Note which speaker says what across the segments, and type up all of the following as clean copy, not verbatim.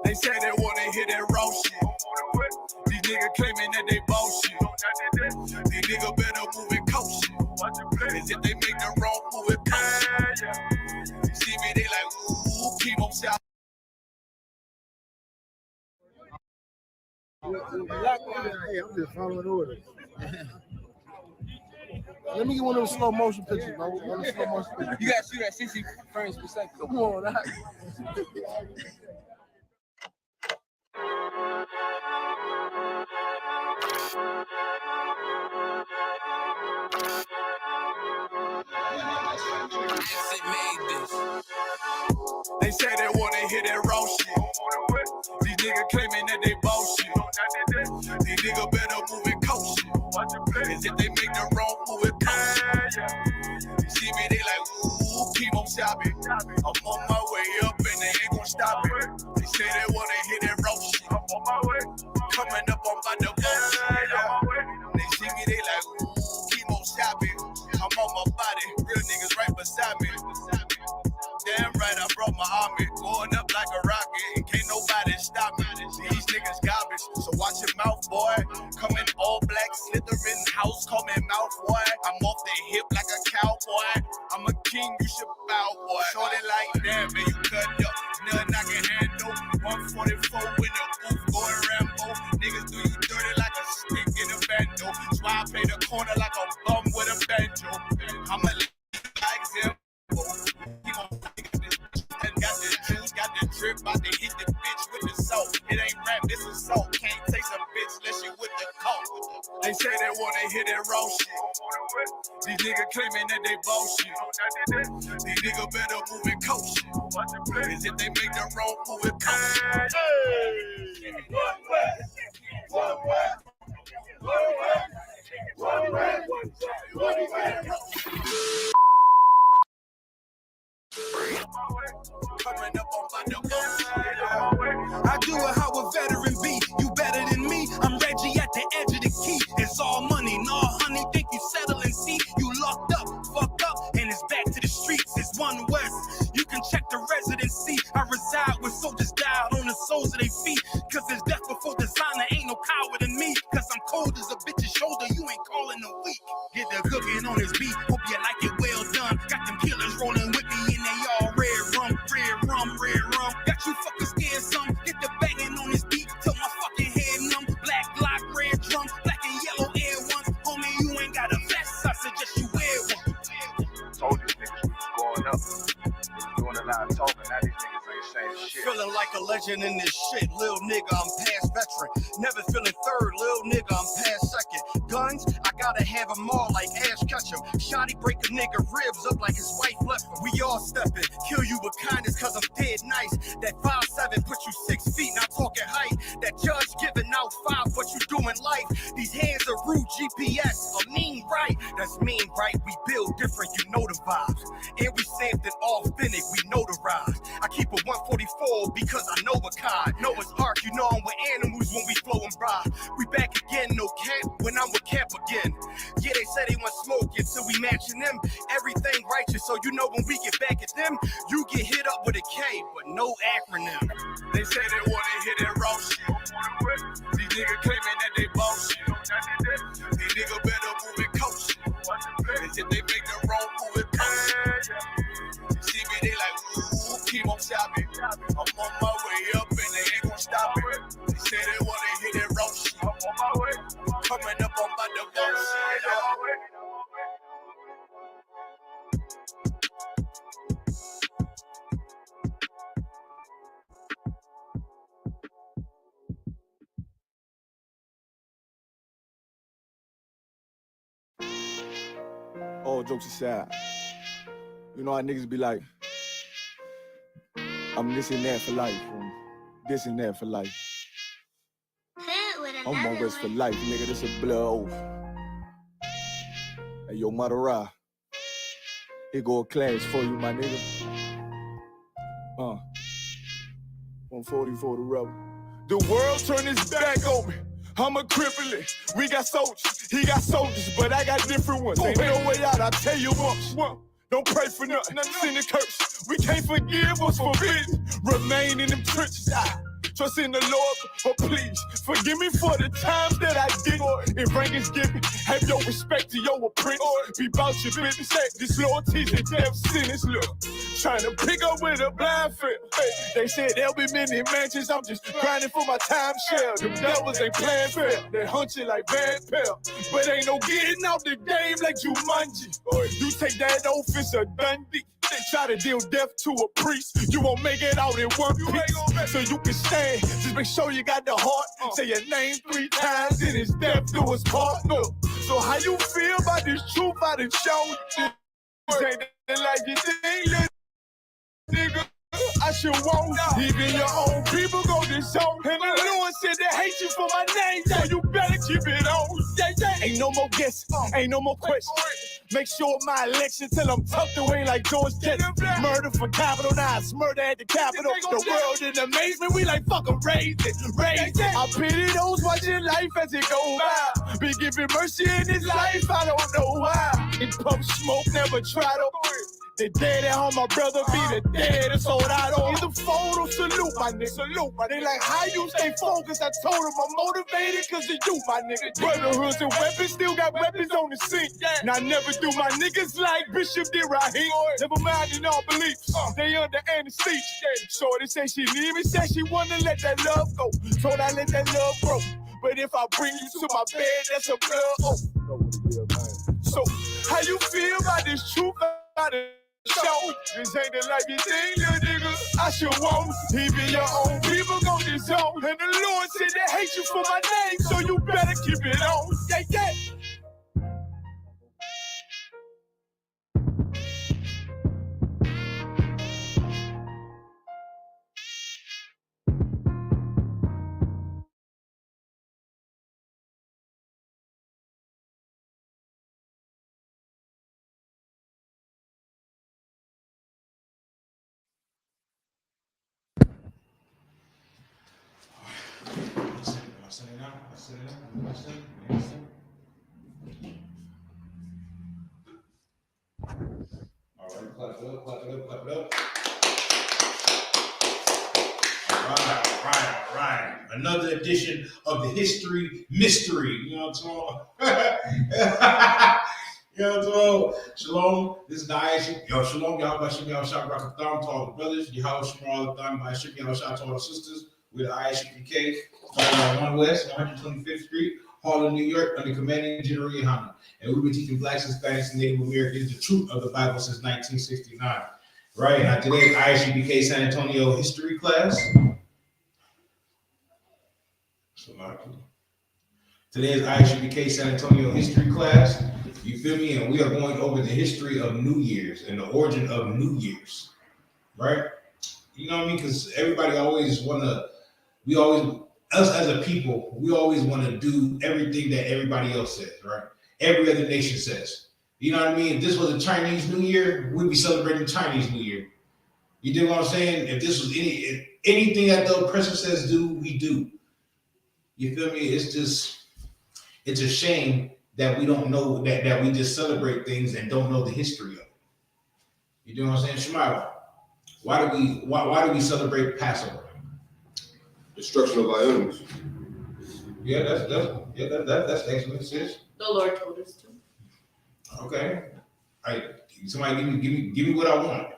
Speaker 1: They say they wanna hear that raw shit. These niggas claiming that they bullshit. These niggas better move and coach shit. As if they make the wrong move and coach shit. You see me, they like, ooh, keep on south.
Speaker 2: Hey, I'm just following orders. Let me get one of those slow motion pictures, bro. Slow motion pictures.
Speaker 3: You gotta shoot at 60 frames per second.
Speaker 2: Come on, that.
Speaker 1: They say they wanna hear that raw shit. These niggas claiming that they bullshit. These niggas better move and coach shit. As if they make the wrong move and coach shit. You see me, they like, ooh, keep on shopping. I'm on my way up and they ain't gon' stop it. They say they wanna hear that raw shit. I'm on my way. Coming up on my bullshit. They see me, they like, ooh, keep on shopping. I'm on my body, real niggas right beside me. Damn right, I brought my army, going up like a rocket, and can't nobody stop me. These niggas garbage, so watch your mouth, boy. Coming all black, slithering house, call me mouth, boy. I'm off the hip like a cowboy. I'm a king, you should bow, boy. Shorty like, damn, man, you cut up. Nothing I can handle. 144 in the booth, going Rambo. Niggas do you dirty like a stick in a bando. That's why I play the corner like a bum with a banjo. I'm a like them. Got the juice, got the drip, about to hit the bitch with the salt. It ain't rap, this is salt. Can't taste a bitch unless you with the coke. They say they wanna hear that raw shit. These niggas claiming that they bullshit. These niggas better move and coach shit. As if they make the wrong move and coach shit. Coming up on my
Speaker 4: I do it how a veteran be. You better than me. I'm Reggie at the edge of the key. It's all money, no honey. Think you settle and see. You locked up, fuck up, and it's back to the streets. It's one West. You can check the residency. I reside with soldiers died on the soles of their feet. Cause there's death before designer. Ain't no coward in me. Cause I'm cold as a bitch's shoulder. You ain't calling a week. Get the cooking on his beat. Hope you like it well done. Got them killers rolling with me and they all red rum. Got you fucking scared some. Get the banging on his beat till my fucking head numb. Black block, red drum, black and yellow air ones. Homie, you ain't got a vest. I suggest you wear one.
Speaker 5: Told these niggas we was going up. Doing a lot of talking. Now these niggas ain't saying shit.
Speaker 4: Feeling like a legend in this shit. Lil nigga, I'm past veteran. Never feeling third. Lil nigga, I'm past second. Guns, I gotta have them all like Ash Ketchum. Shotty break a nigga ribs up like his wife left him. We all stepping. Kill you with kindness cause I'm dead nice. That 5'7" put you 6 feet, not talking height. That judge giving out 5, what you doing life. These hands are rude GPS. A mean right. That's mean right. We build different, you know the vibes. And we stamped it authentic, we notarized. I keep a 144 because I know a kind. Noah's Ark, you know I'm with animals when we flowing by. We back again, no cap, when I'm with cap again. Yeah, they said they want smoke until we matching them. Everything righteous, so you know when we get back at them, you get hit up with a K, but no acronym.
Speaker 1: They say they wanna hear that raw shit. These niggas claiming that they bullshit. These niggas better move and coach shit. As if they make the wrong move and coach shit. See me, they like, ooh, keep on shopping. I'm on my way up and they ain't gon' stop it. They say they wanna hear that raw shit. I'm on my way. Coming up on my bullshit.
Speaker 6: All jokes aside, you know how niggas be like, I'm this and that for life, this and that for life. I'm on West for life, nigga, this a blood oath. Hey, yo, Madara, here go a class for you, my nigga. 140 for the rebel. The world turned its back on me. I'm a cripple. We got soldiers, he got soldiers, but I got different ones. Ain't no way out, I'll tell you once. Don't pray for nothing, sin and curse. We can't forgive what's forbidden. Remain in them trenches. Trust in the Lord, but please forgive me for the times that I did. If rank is given, have your respect to your apprentice. Be about your business. This loyalty's a death sentence. Look, trying to pick up with a blind friend. They said there'll be many mansions. I'm just grinding for my time share. Them devils ain't playing fair. They hunt you like bad pal. But ain't no getting out the game like Jumanji. You take that oath, it's a Dundee. They try to deal death to a priest. You won't make it out in one piece. So you can stand. Just make sure you got the heart. Say your name 3 times, then it's death do us part. No. So how you feel about this truth I done shown you? This ain't like you think, little nigga. I should want even your own people go disown. And the Lord said they hate you for my name, so you better keep it on. Ain't no more guessing, ain't no more questions. Make sure my election till I'm tucked away like George Jetson. Murder for capital, now it's murder at the Capitol. The world in amazement, we like fucking raise it. I pity those watching life as it go by. Be giving mercy in this life, I don't know why. In pump smoke, never try to. The dead at home, my brother be the dead, it's all I don't. Either photo, salute my nigga. They like, how you stay focused? I told them I'm motivated cause of you, my nigga. Brotherhoods and weapons, still got weapons on the scene. Now never do my niggas like Bishop did Raheem. Never mind in all beliefs, they under anesthesia. Shorty say she need me, said she wanna let that love go. Told I let that love grow. But if I bring you to my bed, that's a blood oath. So, how you feel about this truth? Show. This ain't the life you think, little nigga. I should want even your own people go disown. And the Lord said they hate you for my name, so you better keep it on. Yeah.
Speaker 7: All right, clap it up. All right. Another edition of the History Mystery. You know what I'm talking You know what I'm talking Shalom, this is the I.S.U.P.K. Yo, shalom, y'all. By Shem, y'all, shout rock to all the brothers. Y'all, shalom, all the time. By Shem, y'all, shout to all the sisters. We're the I.S.U.P.K. 1 West, 125th Street, Harlem, New York, under commanding General Yohana. And we've been teaching Blacks, Hispanics, and Native Americans the truth of the Bible since 1969. Right, now today's I.S.U.P.K. San Antonio history class. Today's I.S.U.P.K. San Antonio history class. You feel me? And we are going over the history of New Year's and the origin of New Year's. Right? You know what I mean? Because everybody always us as a people, we always want to do everything that everybody else says, right? Every other nation says. You know what I mean? If this was a Chinese New Year, we'd be celebrating Chinese New Year. You dig what I'm saying? If this was anything that the oppressor says do, we do. You feel me? It's a shame that we don't know that we just celebrate things and don't know the history of it. You know what I'm saying? Shemaiah, why do we celebrate Passover?
Speaker 8: Destruction of our enemies.
Speaker 7: Yeah, that's excellent, sis.
Speaker 9: The Lord told us to.
Speaker 7: Okay. All right. Somebody give me what I want.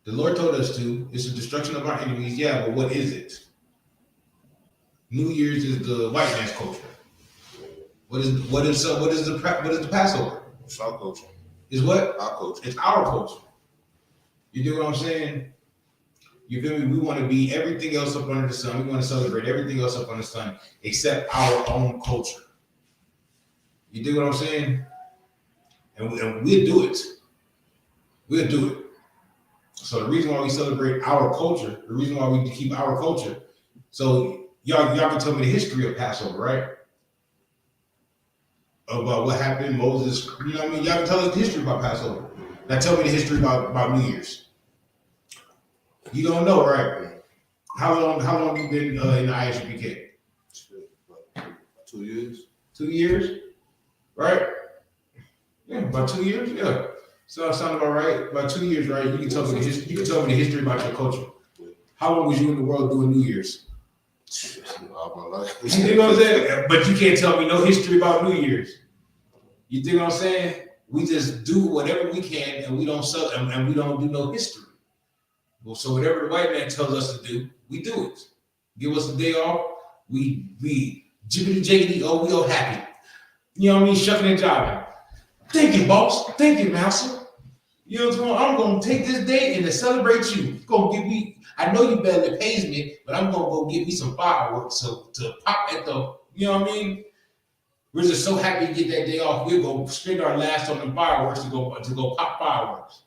Speaker 7: The Lord told us to. It's the destruction of our enemies. Yeah, but what is it? New Year's is the white man's culture. What is the Passover?
Speaker 8: It's our culture.
Speaker 7: Is what?
Speaker 8: Our culture.
Speaker 7: It's our culture. You do what I'm saying? You feel me? We want to be everything else up under the sun. We want to celebrate everything else up under the sun except our own culture. You do what I'm saying? And we'll do it. We'll do it. So the reason why we celebrate our culture, the reason why we keep our culture, so y'all can tell me the history of Passover, right? About what happened, Moses, you know what I mean? Y'all can tell us the history about Passover. Now tell me the history about New Year's. You don't know, right? How long have you been in the I.S.U.P.K?
Speaker 8: 2 years.
Speaker 7: 2 years, right? Yeah, about 2 years. Yeah, so that sounds about right. About 2 years, right? You can tell me the history. You can tell me the history about your culture. How long was you in the world doing New Year's?
Speaker 8: All my life.
Speaker 7: You know what I'm saying? But you can't tell me no history about New Year's. You think what I'm saying? We just do whatever we can, and we don't and we don't do no history. Well, so whatever the white man tells us to do, we do it. Give us a day off. We jibbity jiggity. Oh, we all happy. You know what I mean? Shucking and jiving. Thank you, boss. Thank you, master. You know what I'm saying? I'm gonna take this day and to celebrate you. Gonna give me. I know you barely pays me, but I'm gonna go give me some fireworks to pop at the. You know what I mean? We're just so happy to get that day off. We'll go spend our last on the fireworks to go pop fireworks.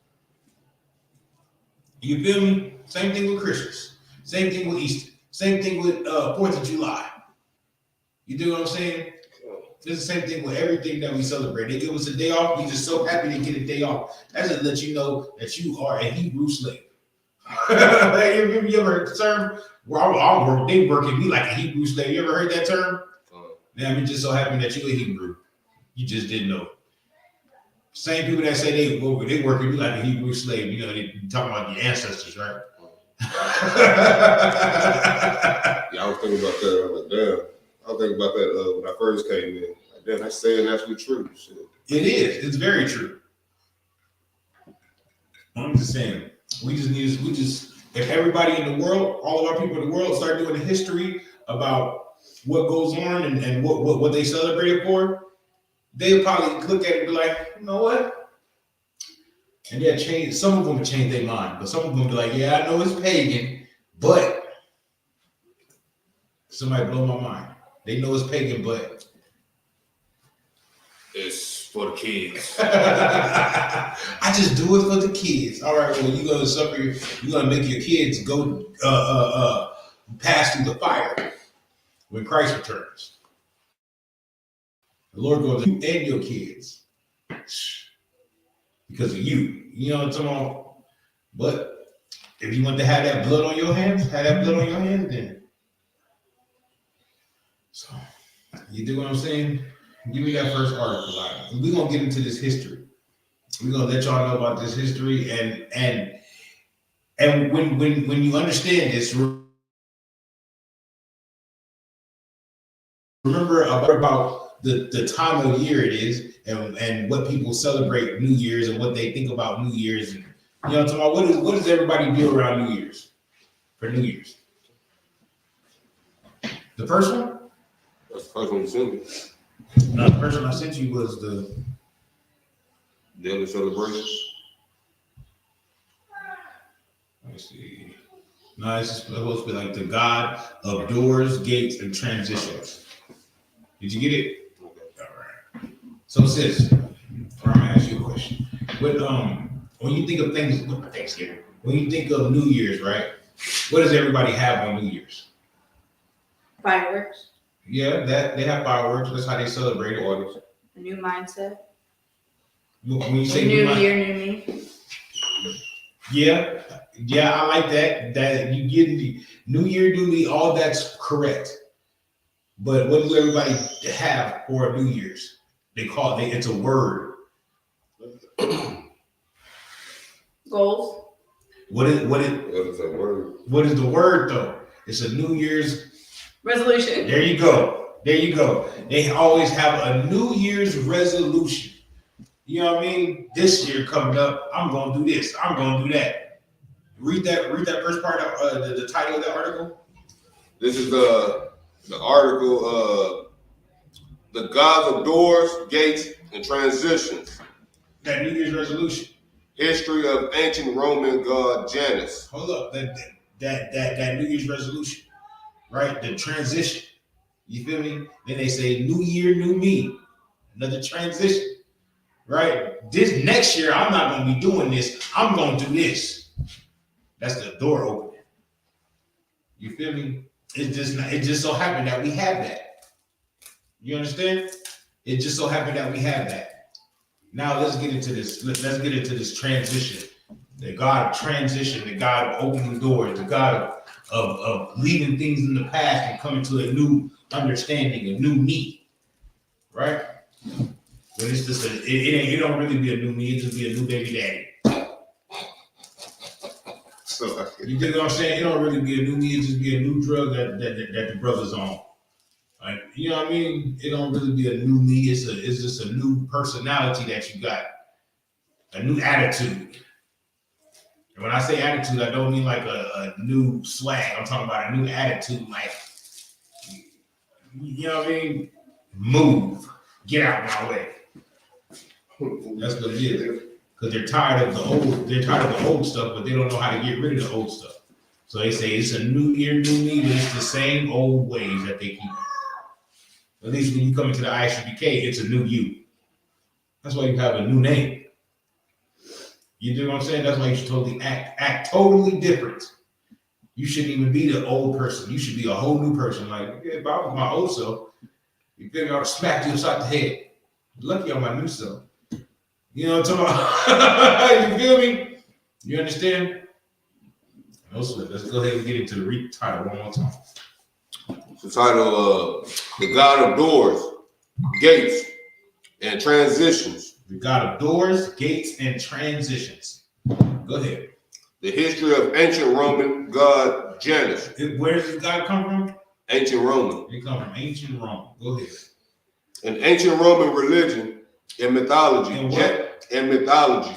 Speaker 7: You feel me? Same thing with Christmas. Same thing with Easter. Same thing with 4th of July. You do what I'm saying? It's the same thing with everything that we celebrate. They give us a day off. We just so happy to get a day off. That just lets you know that you are a Hebrew slave. You ever heard the term? Well, they working me like a Hebrew slave. You ever heard that term? Now, it just so happened that you're a Hebrew. You just didn't know. Same people that say they working me like a Hebrew slave. You know, they talking about your ancestors, right?
Speaker 8: Yeah, I was thinking about that. I was like, damn. I was thinking about that when I first came in. Like, damn, that's saying actually true. Shit.
Speaker 7: It is. It's very true. I'm just saying, if everybody in the world, all of our people in the world start doing a history about what goes on and what they celebrated for, they'll probably look at it and be like, you know what? And they'll change. Some of them will change their mind, but some of them will be like, yeah, I know it's pagan, but somebody blow my mind. They know it's pagan, but
Speaker 8: It's for the kids.
Speaker 7: I just do it for the kids. All right, well, you're gonna suffer. You're gonna make your kids go pass through the fire when Christ returns. The Lord goes, you and your kids, because of you. You know what I'm talking about? But if you want to have that blood on your hands, then. So, you do what I'm saying? Give me that first article. We're gonna get into this history. We're gonna let y'all know about this history, and when you understand this, remember about the time of year it is, and what people celebrate New Year's and what they think about New Year's, and you know what I'm talking about. What does everybody do around New Year's for New Year's? The first one?
Speaker 8: That's the first one you sent me.
Speaker 7: No, the first one I sent you was the
Speaker 8: Daily celebration.
Speaker 7: let me see. No, it's supposed to be like the God of doors, gates, and transitions. Did you get it?
Speaker 8: Okay.
Speaker 7: All right. So sis, I'm gonna ask you a question. When you think of things, Thanksgiving, when you think of New Year's, right? What does everybody have on New Year's?
Speaker 9: Fireworks.
Speaker 7: Yeah, that they have fireworks. That's how they celebrate it.
Speaker 9: A new mindset.
Speaker 7: When you say
Speaker 9: New year, new me.
Speaker 7: yeah, I like that. That you get the New Year, new me. All that's correct. But what does everybody have for New Year's? They call it. It's a word.
Speaker 9: Goals.
Speaker 7: What is
Speaker 8: What is that word?
Speaker 7: What is the word though? It's a New Year's
Speaker 9: Resolution.
Speaker 7: There you go. They always have a New Year's resolution. You know what I mean? This year coming up, I'm gonna do this. I'm gonna do that. Read that first part of the title of that article.
Speaker 8: This is the article, The Gods of Doors, Gates, and Transitions.
Speaker 7: That New Year's resolution.
Speaker 8: History of ancient Roman god Janus.
Speaker 7: Hold up. That New Year's resolution, right? The transition. You feel me? Then they say New Year, new me. Another transition, right? This next year, I'm not gonna be doing this. I'm gonna do this. That's the door opening. You feel me? It just so happened that we have that. You understand? It just so happened that we have that. Now let's get into this. Let's get into this transition. The God of transition, the God of opening doors, the God of leaving things in the past and coming to a new understanding, a new me. Right? But it's just it don't really be a new me. It just be a new baby daddy.
Speaker 8: So
Speaker 7: You dig what I'm saying? It don't really be a new me. It just be a new drug that the brother's on. Like, you know what I mean? It don't really be a new me. It's just a new personality that you got, a new attitude. And when I say attitude, I don't mean like a new swag. I'm talking about a new attitude, like, you know what I mean? Move, get out of my way. That's what it is. Because they're tired of the old stuff, but they don't know how to get rid of the old stuff. So they say it's a new year, new me, but it's the same old ways that they keep. At least when you come into the I.S.U.P.K, it's a new you. That's why you have a new name. You know what I'm saying? That's why you should totally act totally different. You shouldn't even be the old person. You should be a whole new person. Like, yeah, if I was my old self, you feel me? I would have smacked you upside the head. Lucky I'm my new self. You know what I'm talking about? You feel me? You understand? No slip. Let's go ahead and get into the title one more time.
Speaker 8: the title, The God of Doors, Gates, and Transitions.
Speaker 7: The God of Doors, Gates, and Transitions. Go ahead.
Speaker 8: The history of ancient Roman god Janus.
Speaker 7: Where does this God come from?
Speaker 8: Ancient Roman.
Speaker 7: It comes from ancient Rome. Go ahead.
Speaker 8: In ancient Roman religion and mythology.
Speaker 7: And what?
Speaker 8: And mythology.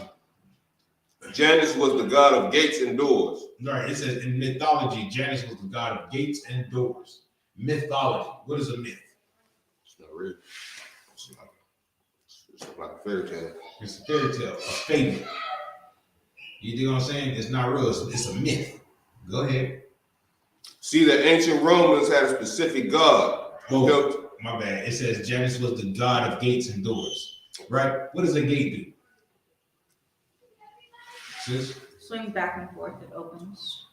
Speaker 8: Janus was the god of gates and doors.
Speaker 7: Right. It says in mythology, Janus was the god of gates and doors. Mythology. What is a myth?
Speaker 8: It's not real. It's like a fairy tale.
Speaker 7: It's a fairy tale, a fable. You know what I'm saying? It's not real. It's a myth. Go ahead.
Speaker 8: See, the ancient Romans had a specific god who helped.
Speaker 7: My bad. It says Janus was the god of gates and doors. Right? What does a gate do? Sis?
Speaker 9: Swings back and forth, it opens.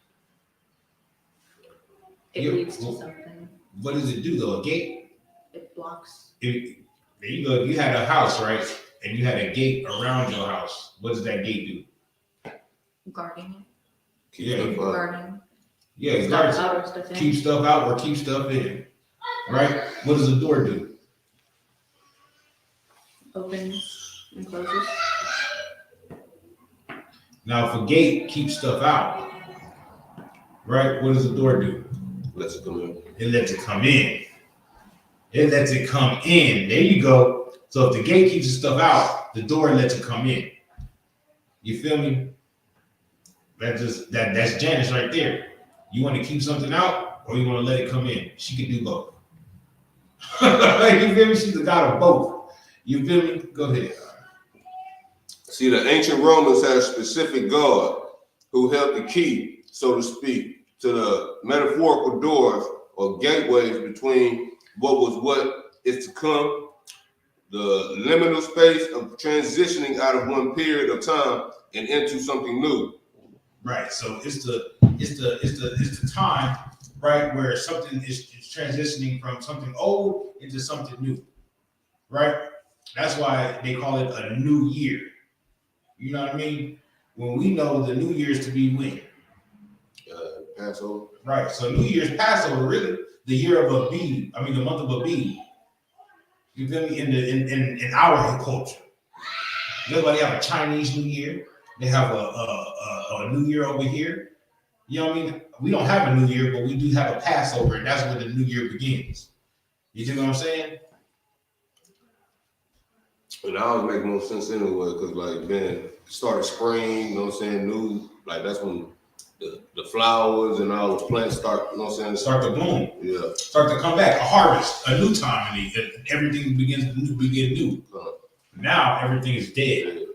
Speaker 9: It
Speaker 7: Yeah,
Speaker 9: leads to
Speaker 7: well,
Speaker 9: something.
Speaker 7: What does it do though? A gate?
Speaker 9: It blocks.
Speaker 7: There you go. If you had a house, right? And you had a gate around your house, what does that gate do?
Speaker 9: Guarding it.
Speaker 7: Yeah.
Speaker 9: Guarding.
Speaker 7: Yeah, it
Speaker 9: Stuff
Speaker 7: guards
Speaker 9: out
Speaker 7: it.
Speaker 9: or stuff in.
Speaker 7: Keep stuff out or keep stuff in. Right? What does a door do?
Speaker 9: Opens and closes.
Speaker 7: Now, if a gate keeps stuff out, right? What does the door do?
Speaker 8: Lets it come in.
Speaker 7: It lets it come in. It lets it come in. There you go. So if the gate keeps the stuff out, the door lets it come in. You feel me? That's Janice right there. You want to keep something out or you want to let it come in? She can do both. You feel me? She's the god of both. You feel me? Go ahead.
Speaker 8: See, the ancient Romans had a specific god who held the key, so to speak, to the metaphorical doors or gateways between what is to come, the liminal space of transitioning out of one period of time and into something new.
Speaker 7: Right. So it's the time, right, where something is transitioning from something old into something new. Right? That's why they call it a new year. You know what I mean? When we know the New Year's to be when?
Speaker 8: Passover.
Speaker 7: Right. So New Year's Passover, really, the year of Abib. I mean, the month of Abib. You feel me? In our culture, that's why they have a Chinese New Year. They have a New Year over here. You know what I mean? We don't have a New Year, but we do have a Passover, and that's where the New Year begins. You see what I'm saying?
Speaker 8: And I always make more sense anyway, because like then start of spring, you know what I'm saying, new, like that's when the flowers and all the plants start, you know what I'm saying?
Speaker 7: Start to bloom.
Speaker 8: Yeah.
Speaker 7: Start to come back. A harvest, a new time, and everything begins to begin new. Now everything is dead.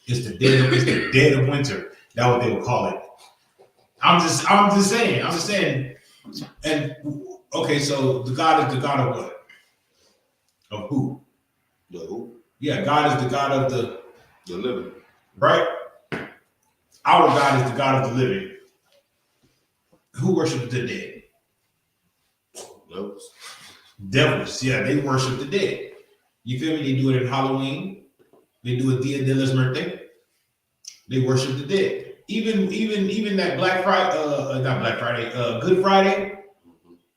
Speaker 7: It's the dead of winter. That's what they would call it. I'm just saying. And okay, so the God is the God of what? Of who?
Speaker 8: The who?
Speaker 7: Yeah, God is the God of
Speaker 8: the living.
Speaker 7: Right? Our God is the God of the living. Who worships the dead?
Speaker 8: Devils.
Speaker 7: Devils, yeah, they worship the dead. You feel me? They do it in Halloween. They do it Dia de los Muertos. They worship the dead. Even that Black Friday, not Black Friday, Good Friday.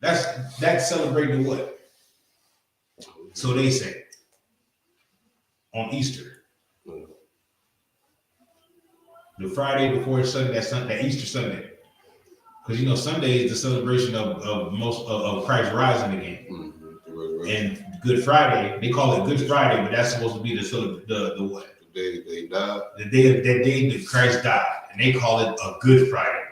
Speaker 7: That's celebrating what? So they say. on Easter. The Friday before Sunday, that Easter Sunday. Because you know Sunday is the celebration of Christ rising again. And Good Friday, they call it Good Friday, but that's supposed to be the what?
Speaker 8: The day they died.
Speaker 7: The day that Christ died, and they call it a Good Friday.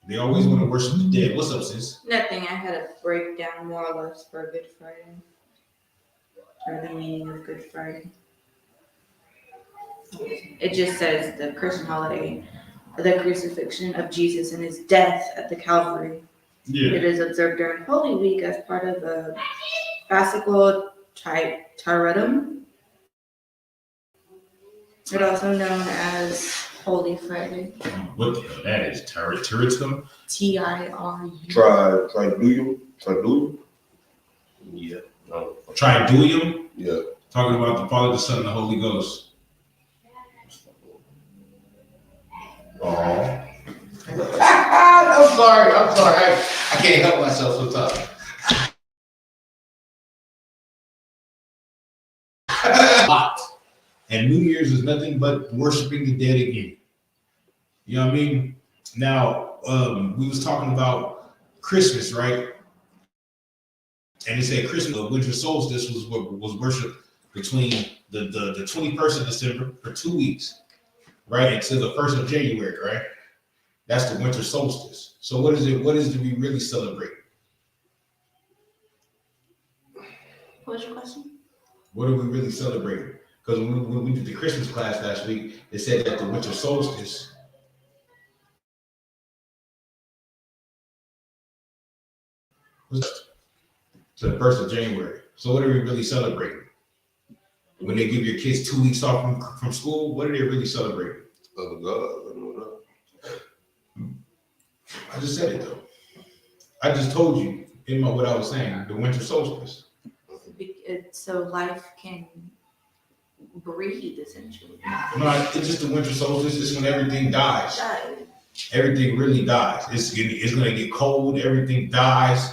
Speaker 7: They always want to worship the dead. What's up, sis?
Speaker 9: Nothing. I had a breakdown more or less for Good Friday, or the meaning of Good Friday. It just says the Christian holiday, the crucifixion of Jesus and his death at the Calvary.
Speaker 7: Yeah.
Speaker 9: It is observed during Holy Week as part of the Paschal Triduum. It's also known as Holy Friday.
Speaker 7: What the hell that is? Triduum?
Speaker 9: Triduum.
Speaker 8: Triduum?
Speaker 7: Yeah. No. Triduum?
Speaker 8: Yeah.
Speaker 7: Talking about the Father, the Son, and the Holy Ghost. Oh. I'm sorry. I can't help myself sometimes. And New Year's is nothing but worshiping the dead again. You know what I mean? Now, we was talking about Christmas, right? And they said Christmas, the winter solstice was worshipped between the 21st of December for 2 weeks, right? Until the 1st of January, right? That's the winter solstice. So what is it? What is it we really celebrate?
Speaker 9: What was your question?
Speaker 7: What are we really celebrating? Because when we did the Christmas class last week, it said that the winter solstice was to the 1st of January. So what are we really celebrating? When they give your kids 2 weeks off from school, what are they really celebrating?
Speaker 8: Other God, I know that.
Speaker 7: I just said it though. I just told you in what I was saying, the winter solstice.
Speaker 9: So life can breathe, essentially.
Speaker 7: No, it's just the winter solstice. It's when everything dies.
Speaker 9: Die.
Speaker 7: Everything really dies. It's going to get cold. Everything dies.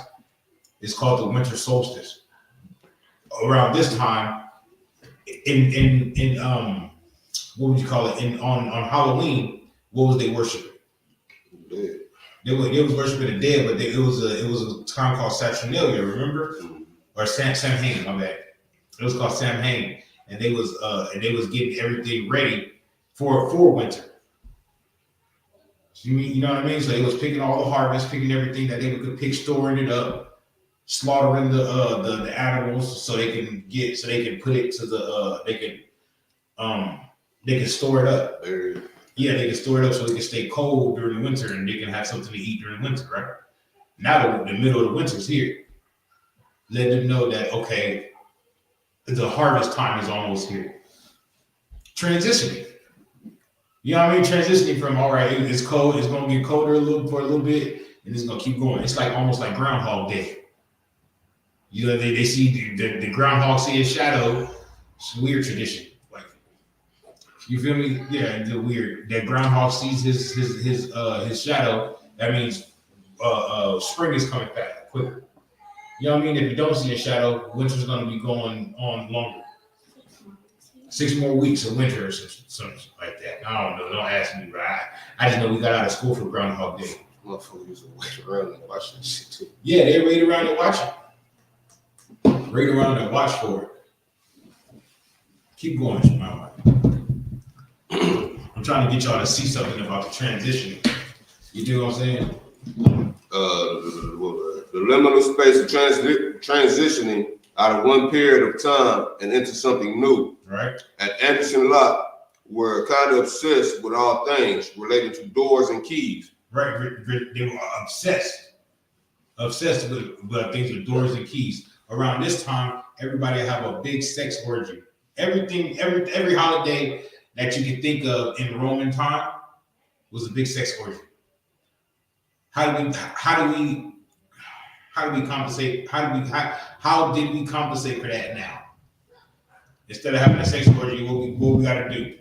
Speaker 7: It's called the winter solstice. Around this time, in what would you call it? On Halloween, what was they worshiping?
Speaker 8: Dead.
Speaker 7: They was worshiping the dead, but it was a time called Saturnalia, remember? Or Samhain, my bad. It was called Samhain, and they was getting everything ready for winter. You know what I mean? So they was picking all the harvest, picking everything that they could pick, storing it up, slaughtering the animals so they can put it to they can store it up. Yeah, they can store it up so it can stay cold during the winter and they can have something to eat during the winter, right? Now the middle of the winter's here. Let them know that, okay, the harvest time is almost here. Transitioning. You know what I mean? Transitioning from, all right, it's cold, it's going to get colder for a little bit, and it's going to keep going. It's like almost like Groundhog Day. You know, they see the groundhog see his shadow. It's a weird tradition. Like, you feel me? Yeah, the weird. That groundhog sees his shadow. That means spring is coming back quicker. You know what I mean? If you don't see a shadow, winter's going to be going on longer. 6 more weeks of winter or something like that. I don't know. Don't ask me, right? I just know we got out of school for Groundhog Day.
Speaker 8: Motherfuckers used to wait around and watch that shit too.
Speaker 7: Yeah, they wait around and watch it. Wait around and watch for it. Keep going, Jamal. I'm trying to get y'all to see something about the transition. You do what I'm saying?
Speaker 8: The liminal space of transitioning out of one period of time and into something new.
Speaker 7: Right.
Speaker 8: At Anderson Locke, we're kind of obsessed with all things related to doors and keys.
Speaker 7: Right. They were obsessed with things with doors and keys. Around this time, everybody have a big sex orgy. Every holiday that you can think of in Roman time was a big sex orgy. How did we compensate? How did we compensate for that now? Instead of having a sex orgy, what we gotta do?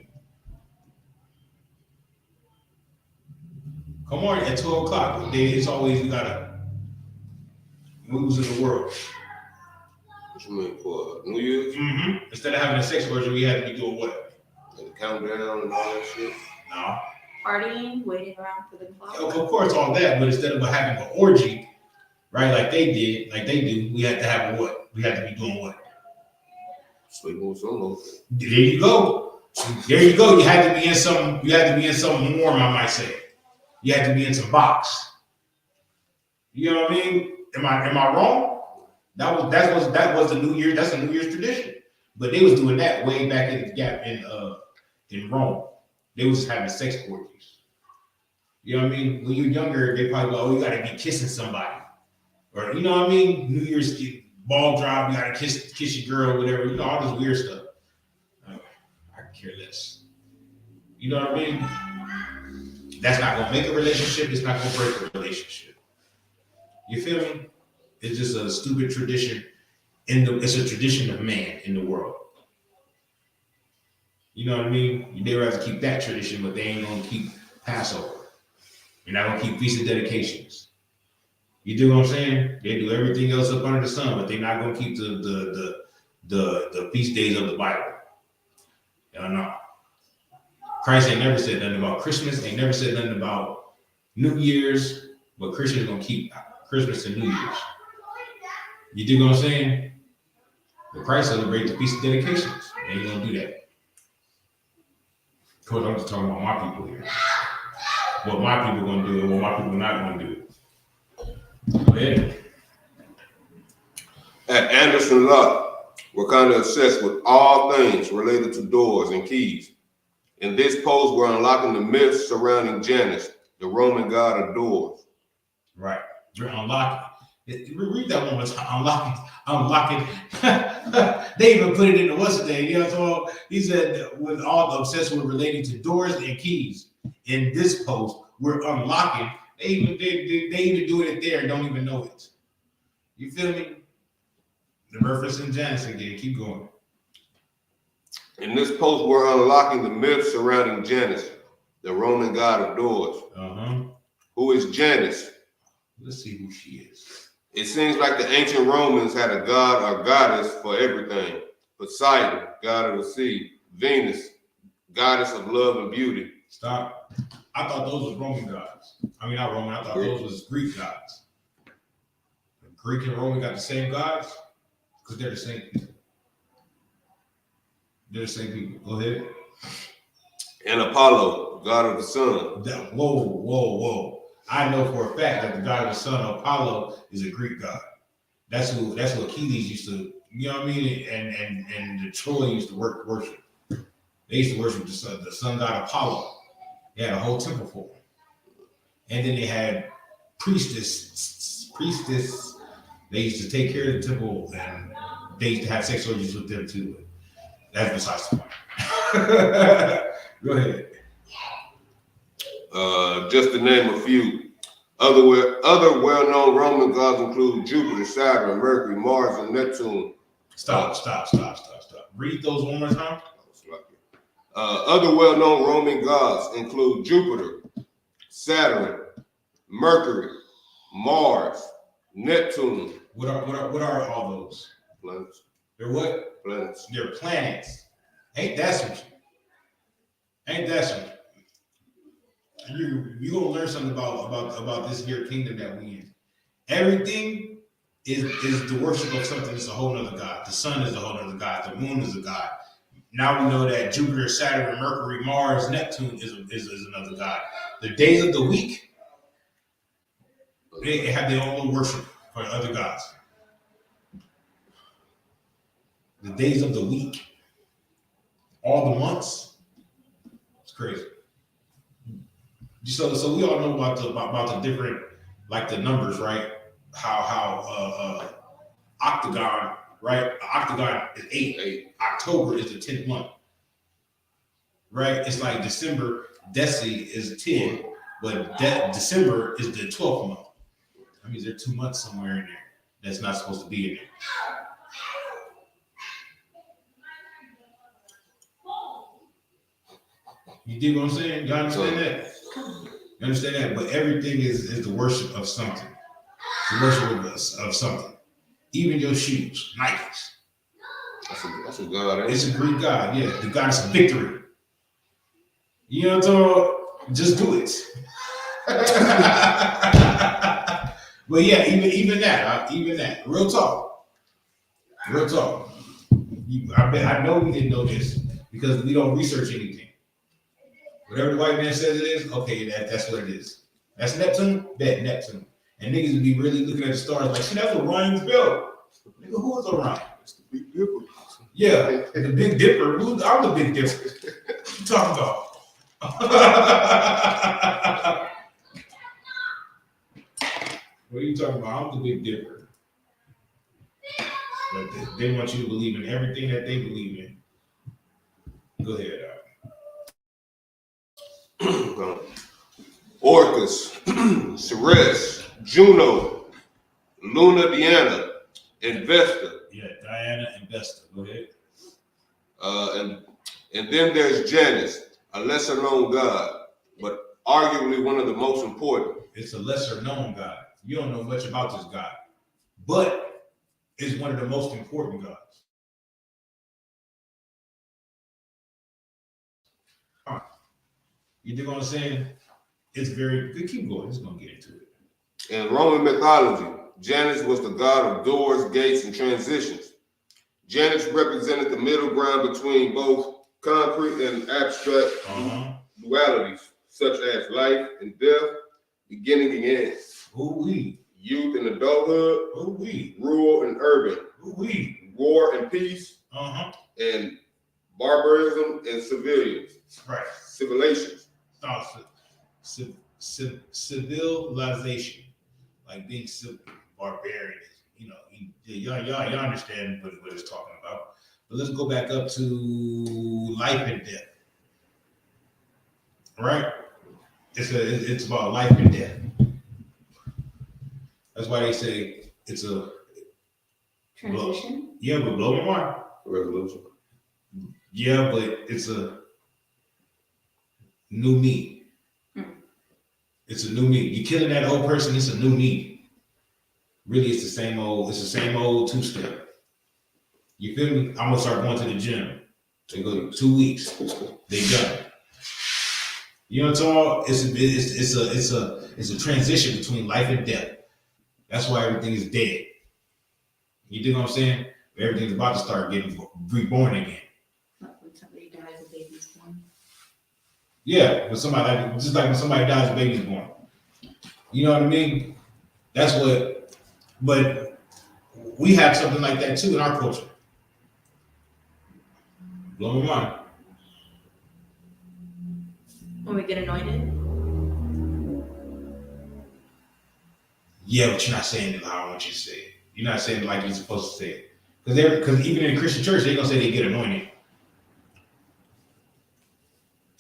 Speaker 7: Come on, at 12 o'clock. It's always we gotta moves in the world.
Speaker 8: What you mean for New Year's?
Speaker 7: Mm-hmm. Instead of having a sex orgy, we had to be doing what?
Speaker 8: And the countdown and all that shit?
Speaker 7: No.
Speaker 9: Partying, waiting around for the clock.
Speaker 7: Of course, all that, but instead of having an orgy, right, like they do, we had to have a what? We had to be doing what?
Speaker 8: Sleeping with someone.
Speaker 7: There you go. There you go. You had to be in some. You had to be in something warm, I might say. You had to be in some box. You know what I mean? Am I wrong? That was the New Year. That's a New Year's tradition. But they was doing that way back in Rome. They was having sex orgies. You know what I mean? When you're younger, they probably go, oh, you gotta be kissing somebody. Or you know what I mean? New Year's ball drop, you gotta kiss your girl, whatever, you know, all this weird stuff. I could care less. You know what I mean? That's not gonna make a relationship, it's not gonna break a relationship. You feel me? It's just a stupid tradition. It's a tradition of man in the world. You know what I mean? They would have to keep that tradition, but they ain't gonna keep Passover. You're not gonna keep feast of dedications. You do what I'm saying? They do everything else up under the sun, but they're not gonna keep the feast days of the Bible. Y'all know. Christ ain't never said nothing about Christmas, ain't never said nothing about New Year's, but Christians gonna keep Christmas and New Year's. You do what I'm saying? But Christ celebrates the feast of dedications. They ain't gonna do that. Of course, I'm just talking about my people here. What my people gonna do and what my people not gonna do. Go ahead.
Speaker 8: At Anderson Lot, we're kind of obsessed with all things related to doors and keys. In this post, we're unlocking the myths surrounding Janus, the Roman god of doors.
Speaker 7: Right. You're unlocking. Read that one more time. Unlocking. They even put it in the what's the name? You know what I'm talking about? He said, with all the obsession with relating to doors and keys. In this post, we're unlocking. They even do it there and don't even know it. You feel me? The reference in Janus again. Keep going.
Speaker 8: In this post, we're unlocking the myths surrounding Janus, the Roman god of doors. Who is Janus?
Speaker 7: Let's see who she is.
Speaker 8: It seems like the ancient Romans had a god or goddess for everything. Poseidon, god of the sea. Venus, goddess of love and beauty.
Speaker 7: Stop. I thought those was Roman gods. I mean, not Roman. I thought those was Greek gods. Greek and Roman got the same gods because they're the same people. They're the same people. Go ahead.
Speaker 8: And Apollo, god of the sun.
Speaker 7: Whoa. I know for a fact that the god of the sun, Apollo, is a Greek god. That's who Achilles used to, you know what I mean? And the Troy used to worship. They used to worship the sun god Apollo. They had a whole temple for him. And then they had priestess. They used to take care of the temple and they used to have sex orgies with them too. That's besides the point. Go ahead.
Speaker 8: Just to name a few. Other well-known Roman gods include Jupiter, Saturn, Mercury, Mars, and Neptune.
Speaker 7: Stop. Read those one more time.
Speaker 8: Other well-known Roman gods include Jupiter, Saturn, Mercury, Mars, Neptune.
Speaker 7: What are all those?
Speaker 8: Planets.
Speaker 7: They're what?
Speaker 8: Planets.
Speaker 7: They're planets. Ain't that something? You gonna learn something about this here kingdom that we in. Everything is the worship of something that's a whole nother god. The sun is a whole nother god. The moon is a god. Now we know that Jupiter, Saturn, Mercury, Mars, Neptune is another god. The days of the week, they have their own little worship for other gods. The days of the week, all the months, it's crazy. So we all know about the different, like the numbers, right? How octagon, right? Octagon is 8. October is the 10th month, right? It's like December, Deci is 10, but December is the 12th month. That means there's 2 months somewhere in there that's not supposed to be in there. You dig what I'm saying? You understand that? You understand that? But everything is the worship of something. The worship of something. Even your shoes, Nikes.
Speaker 8: That's a god.
Speaker 7: It's a Greek god, yeah. The goddess of victory. You know what I'm talking about? Just do it. But yeah, even that. Real talk. I know we didn't know this because we don't research anything. Whatever the white man says it is, okay, that's what it is. That's Neptune, bet Neptune. And niggas would be really looking at the stars like, see, that's Orion's belt. Nigga, who is Orion?
Speaker 8: It's the Big Dipper.
Speaker 7: Yeah, the Big Dipper. I'm the Big Dipper. What you talking about? What are you talking about? I'm the Big Dipper. But they want you to believe in everything that they believe in. Go ahead.
Speaker 8: Orcus, Ceres, Juno, Luna, Diana, and Vesta.
Speaker 7: Yeah, Diana and Vesta. Go ahead.
Speaker 8: And then there's Janus, a lesser known god, but arguably one of the most important.
Speaker 7: It's a lesser known god. You don't know much about this god, but it's one of the most important gods. You dig what I'm saying? It's very good. Keep going. It's gonna get into it.
Speaker 8: In Roman mythology, Janus was the god of doors, gates, and transitions. Janus represented the middle ground between both concrete and abstract dualities, such as life and death, beginning and end. Youth and adulthood, rural and urban, war and peace, and barbarism and civilians.
Speaker 7: Right.
Speaker 8: Civilization.
Speaker 7: Civilization, like being barbarian. You know, y'all understand what it's talking about. But let's go back up to life and death. Right? It's about life and death. That's why they say it's a
Speaker 9: transition.
Speaker 7: But blow my mind.
Speaker 8: Revolution.
Speaker 7: Yeah, but it's a new me. It's a new me. You're killing that old person, it's a new me. Really, it's the same old two-step. You feel me? I'm gonna start going to the gym. They go 2 weeks. They done. You know what I'm talking about? It's a transition between life and death. That's why everything is dead. You dig what I'm saying? Everything's about to start getting reborn again.
Speaker 9: When somebody dies, a baby's born.
Speaker 7: Yeah, just like when somebody dies, a baby's born. You know what I mean? That's what. But we have something like that too in our culture. Blow my mind.
Speaker 9: When we get anointed.
Speaker 7: Yeah, but you're not saying it how I want you to say it. You're not saying it like you're supposed to say it. Because even in the Christian church, they're gonna say they get anointed.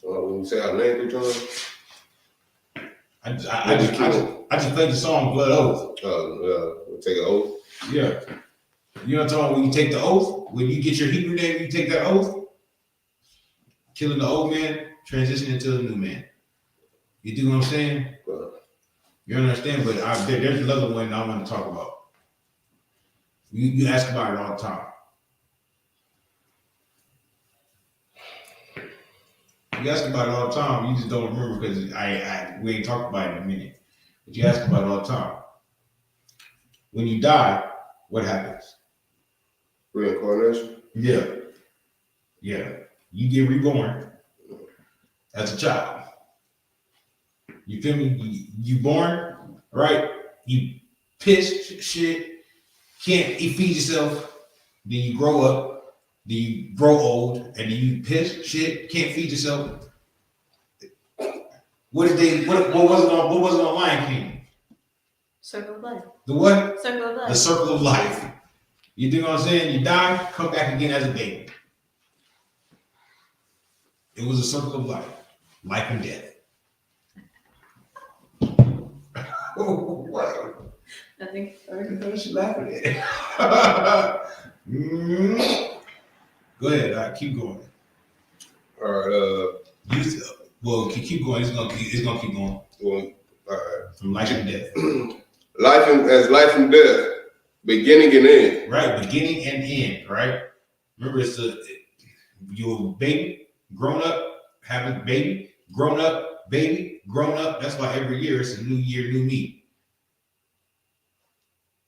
Speaker 8: When you say our name 3 times,
Speaker 7: I just played the song Blood Oath.
Speaker 8: We'll take an oath.
Speaker 7: Yeah. You know what I'm talking about? When you take the oath, when you get your Hebrew name, you take that oath, killing the old man, transitioning into a new man. You do what I'm saying? You understand? But there's another one I want to talk about. You ask about it all the time. You ask about it all the time. You just don't remember because we ain't talked about it in a minute. But you ask about it all the time. When you die, what happens?
Speaker 8: Reincarnation?
Speaker 7: Yeah. You get reborn as a child. You feel me? You born, right? You piss, shit, can't feed yourself. Then you grow up. Then you grow old, and then you piss, shit, can't feed yourself. What was it on Lion King?
Speaker 9: Circle of life.
Speaker 7: The what?
Speaker 9: Circle of life.
Speaker 7: The circle of life. You dig what I'm saying? You die, come back again as a baby. It was a circle of life and death. Oh, wow.
Speaker 9: Nothing.
Speaker 7: She's laughing at it. Go ahead, keep going.
Speaker 8: All right.
Speaker 7: Keep going. It's gonna keep going.
Speaker 8: Well, all right.
Speaker 7: From life and death.
Speaker 8: Life and death. Beginning and end.
Speaker 7: Right, beginning and end, right? Remember, it's your baby, grown up, have a baby, grown up, baby, grown up. That's why every year it's a new year, new me.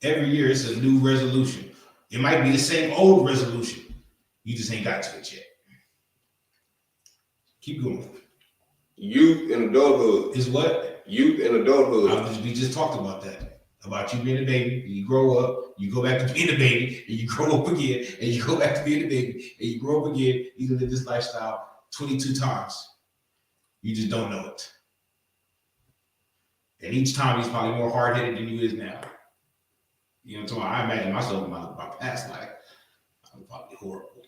Speaker 7: Every year it's a new resolution. It might be the same old resolution. You just ain't got to it yet. Keep going.
Speaker 8: Youth and adulthood.
Speaker 7: Is what?
Speaker 8: Youth and adulthood.
Speaker 7: We just talked about that. About you being a baby, you grow up, you go back to being a baby, and you grow up again, and you go back to being a baby, and you grow up again. You can live this lifestyle 22 times. You just don't know it. And each time he's probably more hard-headed than you is now. You know what I'm talking about? I imagine myself in my past life. I was probably horrible.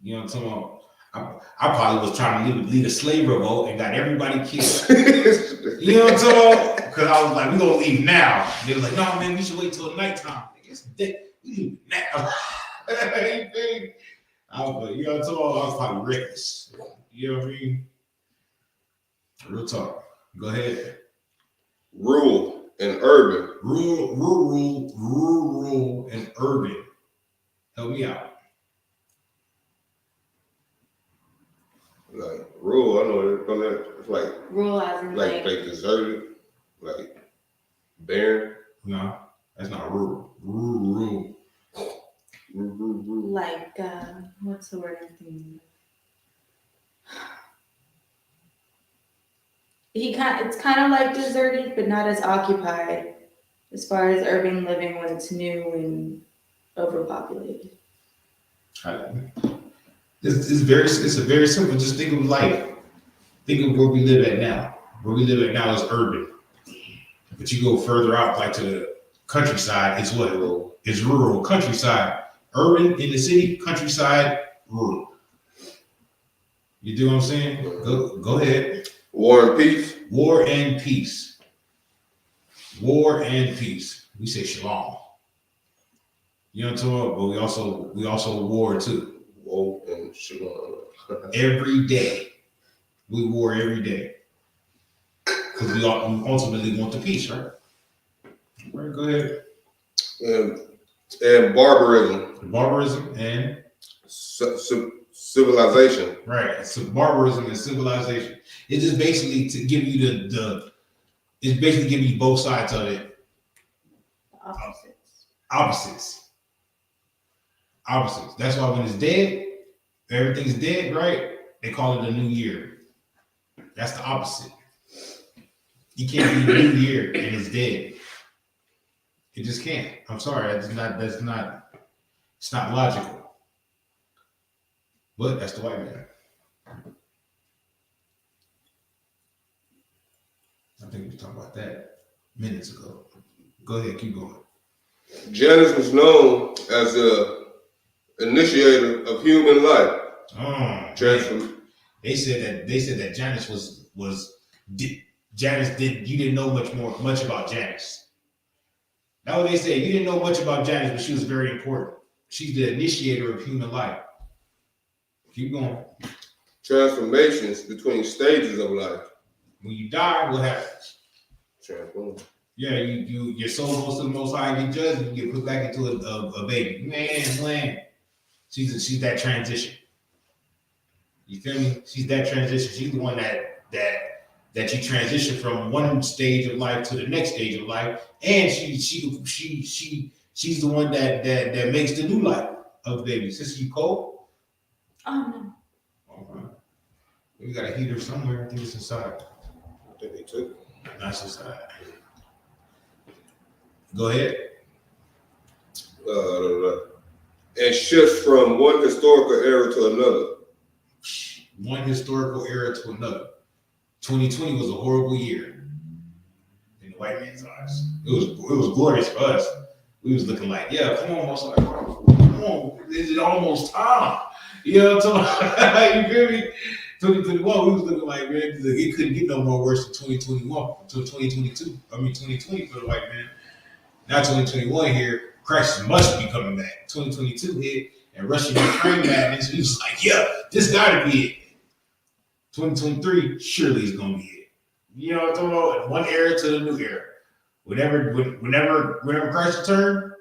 Speaker 7: You know what I'm talking about? I probably was trying to lead a slave revolt and got everybody killed. You know what I'm talking about? Because I was like, we're going to leave now. They were like, no, man, we should wait till nighttime. It's day. We leave now. You know what I'm talking about? I was probably reckless. You know what I mean? Real talk. Go ahead.
Speaker 8: Rural and urban.
Speaker 7: Rural and urban. Help me out.
Speaker 8: Like rural, I know it's like
Speaker 9: Rural as in
Speaker 8: like deserted, like barren.
Speaker 7: No, that's not rural. Rural.
Speaker 9: like what's the word I'm thinking? It's kind of like deserted, but not as occupied as far as urban living when it's new and overpopulated.
Speaker 7: It's a very simple. Just think of life. Think of where we live at now. Where we live at now is urban. But you go further out, like to the countryside, it's what? It's rural. Countryside. Urban in the city, countryside, rural. You do what I'm saying? Go ahead.
Speaker 8: War and peace.
Speaker 7: War and peace. War and peace. We say shalom. You know what I'm talking about? But we also war too.
Speaker 8: War and shalom.
Speaker 7: Every day. We war every day. Because we ultimately want the peace, right? All right, go ahead.
Speaker 8: And barbarism.
Speaker 7: Barbarism and
Speaker 8: civilization.
Speaker 7: Right. So barbarism and civilization. It's just basically to give you it's basically giving you both sides of it. Opposites. That's why when it's dead, everything's dead, right? They call it a new year. That's the opposite. You can't be a new year and it's dead. It just can't. I'm sorry. It's not logical. But that's the white man. I think we were talking about that minutes ago. Go ahead, keep going.
Speaker 8: Janus was known as the initiator of human life.
Speaker 7: They said that Janus you didn't know much about Janus. That's what they said. You didn't know much about Janus, but she was very important. She's the initiator of human life. Keep going.
Speaker 8: Transformations between stages of life.
Speaker 7: When you die, what happens?
Speaker 8: Transform.
Speaker 7: Yeah, your soul goes to the Most High and get judged, and you get put back into a baby. Man. She's that transition. You feel me? She's that transition. She's the one that you transition from one stage of life to the next stage of life, and she's the one that makes the new life of the baby. Sister, you cold?
Speaker 9: Oh no.
Speaker 7: Okay. We got a heater somewhere. I think it's inside.
Speaker 8: I think they took it.
Speaker 7: That's inside. Go ahead.
Speaker 8: And shift from one historical era to another.
Speaker 7: One historical era to another. 2020 was a horrible year in the white man's eyes. It was glorious for us. We was looking like, yeah, come on, most like, come on, this is almost time. You know what I'm talking about? You feel me? 2021, we was looking like, man, it couldn't get no more worse than 2021 until 2022. I mean 2020 for the white man. Now 2021 here, crisis must be coming back. 2022 hit and Russia Ukraine madness. We was like, yeah, this gotta be it. 2023 surely is gonna be it. You know what I'm talking about? One era to the new era. Whenever crisis turn,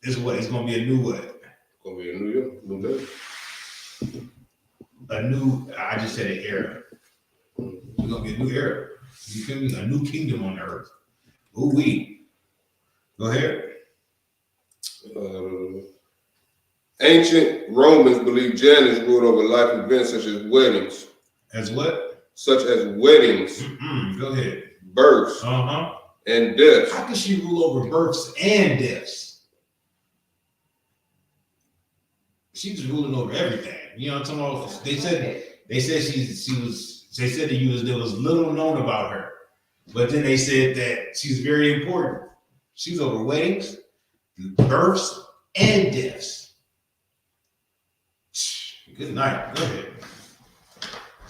Speaker 7: Is what? It's gonna be a new what?
Speaker 8: It's gonna be a new year, new day.
Speaker 7: A new. I just said an era. It's gonna be a new era. You feel me? A new kingdom on the earth. Ooh wee. Go ahead.
Speaker 8: Ancient Romans believed Janus ruled over life events such as weddings.
Speaker 7: As what?
Speaker 8: Such as weddings,
Speaker 7: Go ahead.
Speaker 8: births, and deaths.
Speaker 7: How can she rule over births and deaths? She's just ruling over everything. You know what I'm talking about? They said that there was little known about her, but then they said that she's very important. She's over weddings, births, and deaths. Good night. Go ahead.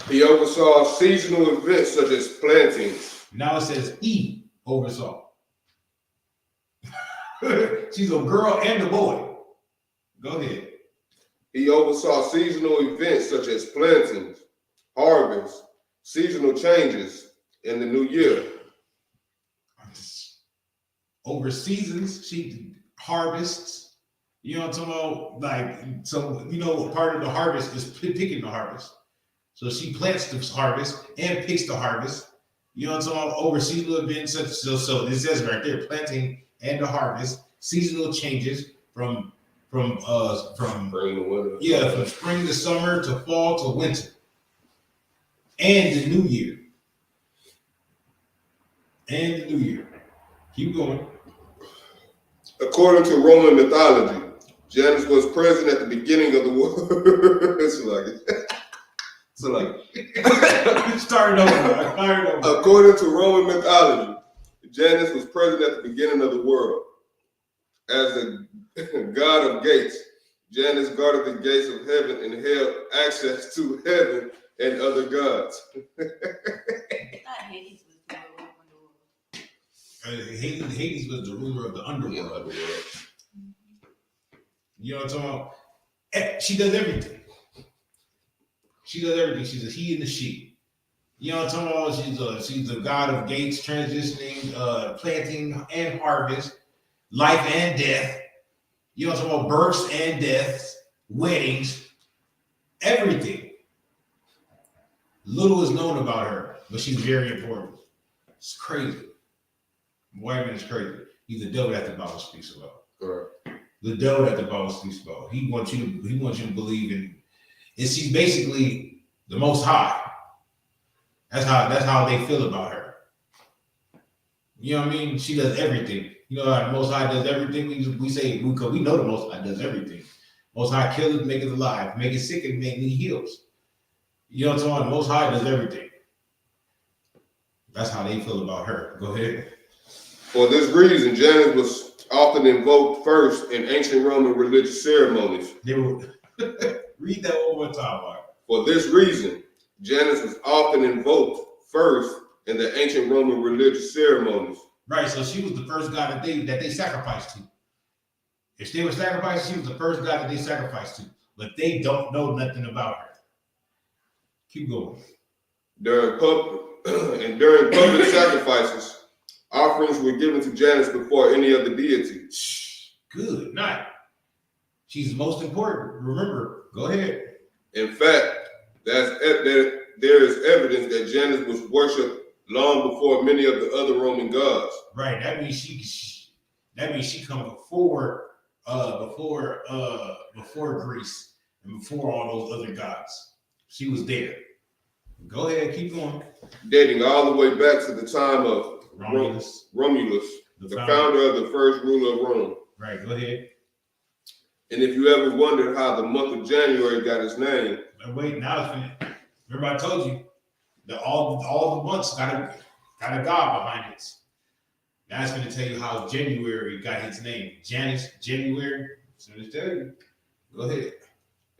Speaker 8: He oversaw seasonal events such as plantings.
Speaker 7: Now it says he oversaw. She's a girl and a boy. Go ahead.
Speaker 8: He oversaw seasonal events such as plantings, harvests, seasonal changes in the new year.
Speaker 7: Over seasons, she harvests. You know what I'm talking about? Like, so, you know, part of the harvest is picking the harvest. So she plants the harvest and picks the harvest. You know what I'm talking about? Over seasonal events, so this says right there, planting and the harvest, seasonal changes from spring
Speaker 8: to winter.
Speaker 7: Yeah, from spring to summer to fall to winter. And the new year. Keep going.
Speaker 8: According to Roman mythology, Janus was present at the beginning of the world. It's like
Speaker 7: Start over.
Speaker 8: According to Roman mythology, Janus was present at the beginning of the world. As the god of gates, Janus guarded the gates of heaven and held access to heaven and other gods.
Speaker 7: Hades was the ruler of the underworld. You know what I'm talking about? She does everything. She's a he and a she. You know what I'm talking about? She's the god of gates, transitioning, planting and harvest, life and death. You know what I'm talking about? Births and deaths, weddings, everything. Little is known about her, but she's very important. It's crazy. White man is crazy. He's the devil that the Bible speaks about.
Speaker 8: Right.
Speaker 7: The devil that the Bible speaks about. He wants you to believe in. And she's basically the Most High. That's how they feel about her. You know what I mean? She does everything. You know how the Most High does everything. We say because we know the Most High does everything. Most High kills, make it alive, make it sick, and make it heals. You know what I'm talking about? The Most High does everything. That's how they feel about her. Go ahead.
Speaker 8: For this reason, Janus was often invoked first in ancient Roman religious ceremonies.
Speaker 7: They were read that one more time, Mark.
Speaker 8: For this reason, Janus was often invoked first in the ancient Roman religious ceremonies.
Speaker 7: Right, so she was the first god that they sacrificed to. If they were sacrificed, she was the first god that they sacrificed to. But they don't know nothing about her. Keep going.
Speaker 8: During public sacrifices, offerings were given to Janus before any other deity.
Speaker 7: Good night. She's most important. Remember, go ahead.
Speaker 8: In fact, there is evidence that Janus was worshipped long before many of the other Roman gods.
Speaker 7: Right. That means she come before Greece and before all those other gods. She was there. Go ahead, keep going.
Speaker 8: Dating all the way back to the time of
Speaker 7: Romulus,
Speaker 8: the founder of the first ruler of Rome.
Speaker 7: Right, go ahead.
Speaker 8: And if you ever wondered how the month of January got its name.
Speaker 7: Wait, now it's finished. Remember I told you that all the months got a god behind it. Now it's going to tell you how January got its name. Janus, January. So to tell you. Go ahead.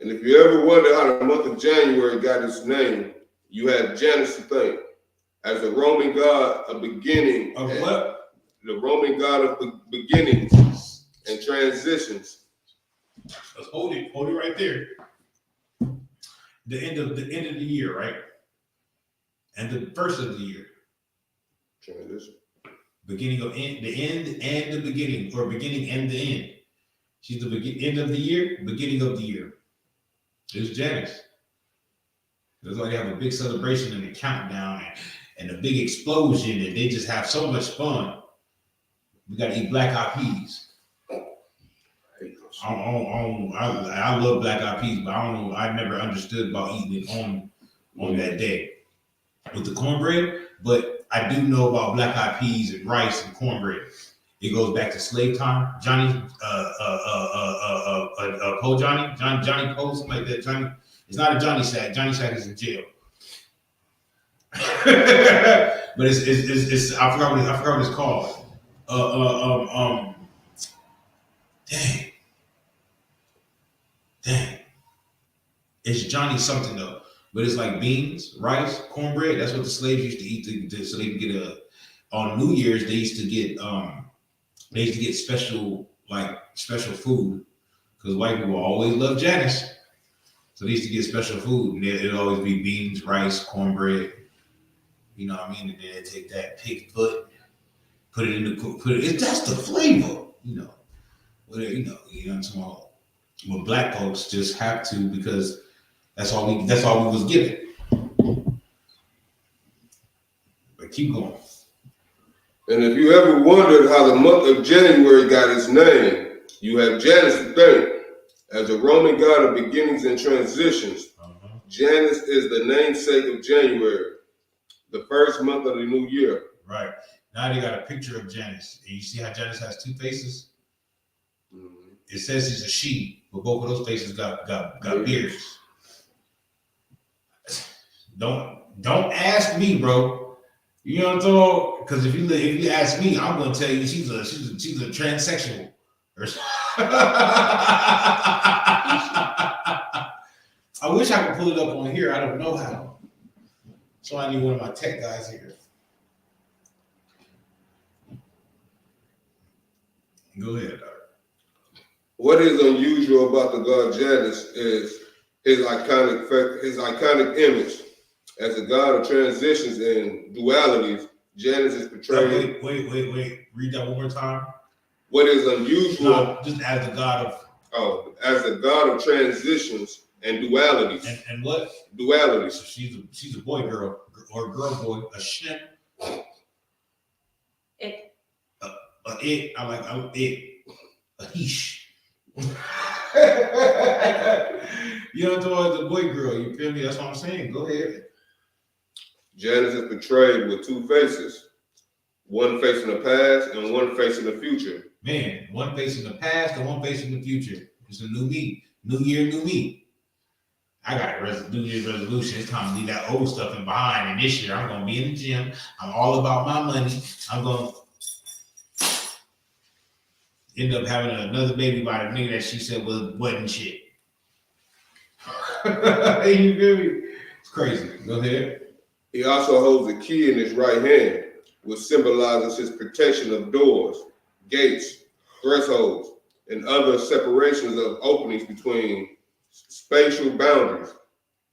Speaker 8: And if you ever wonder how the month of January got its name, you had Janus to thank. As the Roman god of beginning.
Speaker 7: Of what?
Speaker 8: The Roman god of beginnings and transitions.
Speaker 7: Let's hold it right there. The end of the year, right? And the first of the year.
Speaker 8: Transition.
Speaker 7: The end and the beginning, or beginning and the end. She's the end of the year, beginning of the year. It's Janice. That's why they have a big celebration and a countdown and a big explosion, and they just have so much fun. We gotta eat black-eyed peas. I love black-eyed peas, but I don't know. I never understood about eating it on that day with the cornbread. But I do know about black-eyed peas and rice and cornbread. It goes back to slave time. Johnny Poe, Johnny Poe, something like that. Johnny. It's not a Johnny Sack. Johnny Sack is in jail. But it's I forgot what it's called. Dang. It's Johnny something though. But it's like beans, rice, cornbread. That's what the slaves used to eat so they could get on New Year's they used to get special food because white people always love Janice. So they used to get special food, and it'd always be beans, rice, cornbread. You know what I mean? And then they take that pig foot, put it. That's the flavor, you know. You know what I'm talking about. But black folks just have to because that's all we was given. But keep going.
Speaker 8: And if you ever wondered how the month of January got its name, you have Janus to thank. As a Roman god of beginnings and transitions, Janus is the namesake of January, the first month of the new year.
Speaker 7: Right. Now they got a picture of Janus. And you see how Janus has two faces? Mm-hmm. It says he's a she, but both of those faces got beards. Don't ask me, bro. You know what I'm talking? Because if you ask me, I'm gonna tell you she's a transsexual. I wish I could pull it up on here. I don't know how. So I need one of my tech guys here. Go ahead, Doc.
Speaker 8: What is unusual about the god Janus is his iconic image. As a god of transitions and dualities, Janus is portrayed.
Speaker 7: Wait. Read that one more time.
Speaker 8: What is unusual?
Speaker 7: No, just as the god of.
Speaker 8: Oh, as the god of transitions and dualities.
Speaker 7: And what?
Speaker 8: Dualities.
Speaker 7: So she's a boy girl or girl boy, a shim.
Speaker 9: It.
Speaker 7: It. I like it. A heesh. You know what I'm talking about? The boy girl. You feel me? That's what I'm saying. Go ahead.
Speaker 8: Janus is portrayed with two faces, one facing the past and one facing the future.
Speaker 7: Man, one facing the past and one facing the future. It's a new me. New year, new me. I got a New Year's resolution. It's time to leave that old stuff in behind. And this year, I'm going to be in the gym. I'm all about my money. I'm going to end up having another baby by the nigga that she said wasn't shit. You feel me? It's crazy. Go ahead.
Speaker 8: He also holds a key in his right hand, which symbolizes his protection of doors, gates, thresholds, and other separations of openings between spatial boundaries.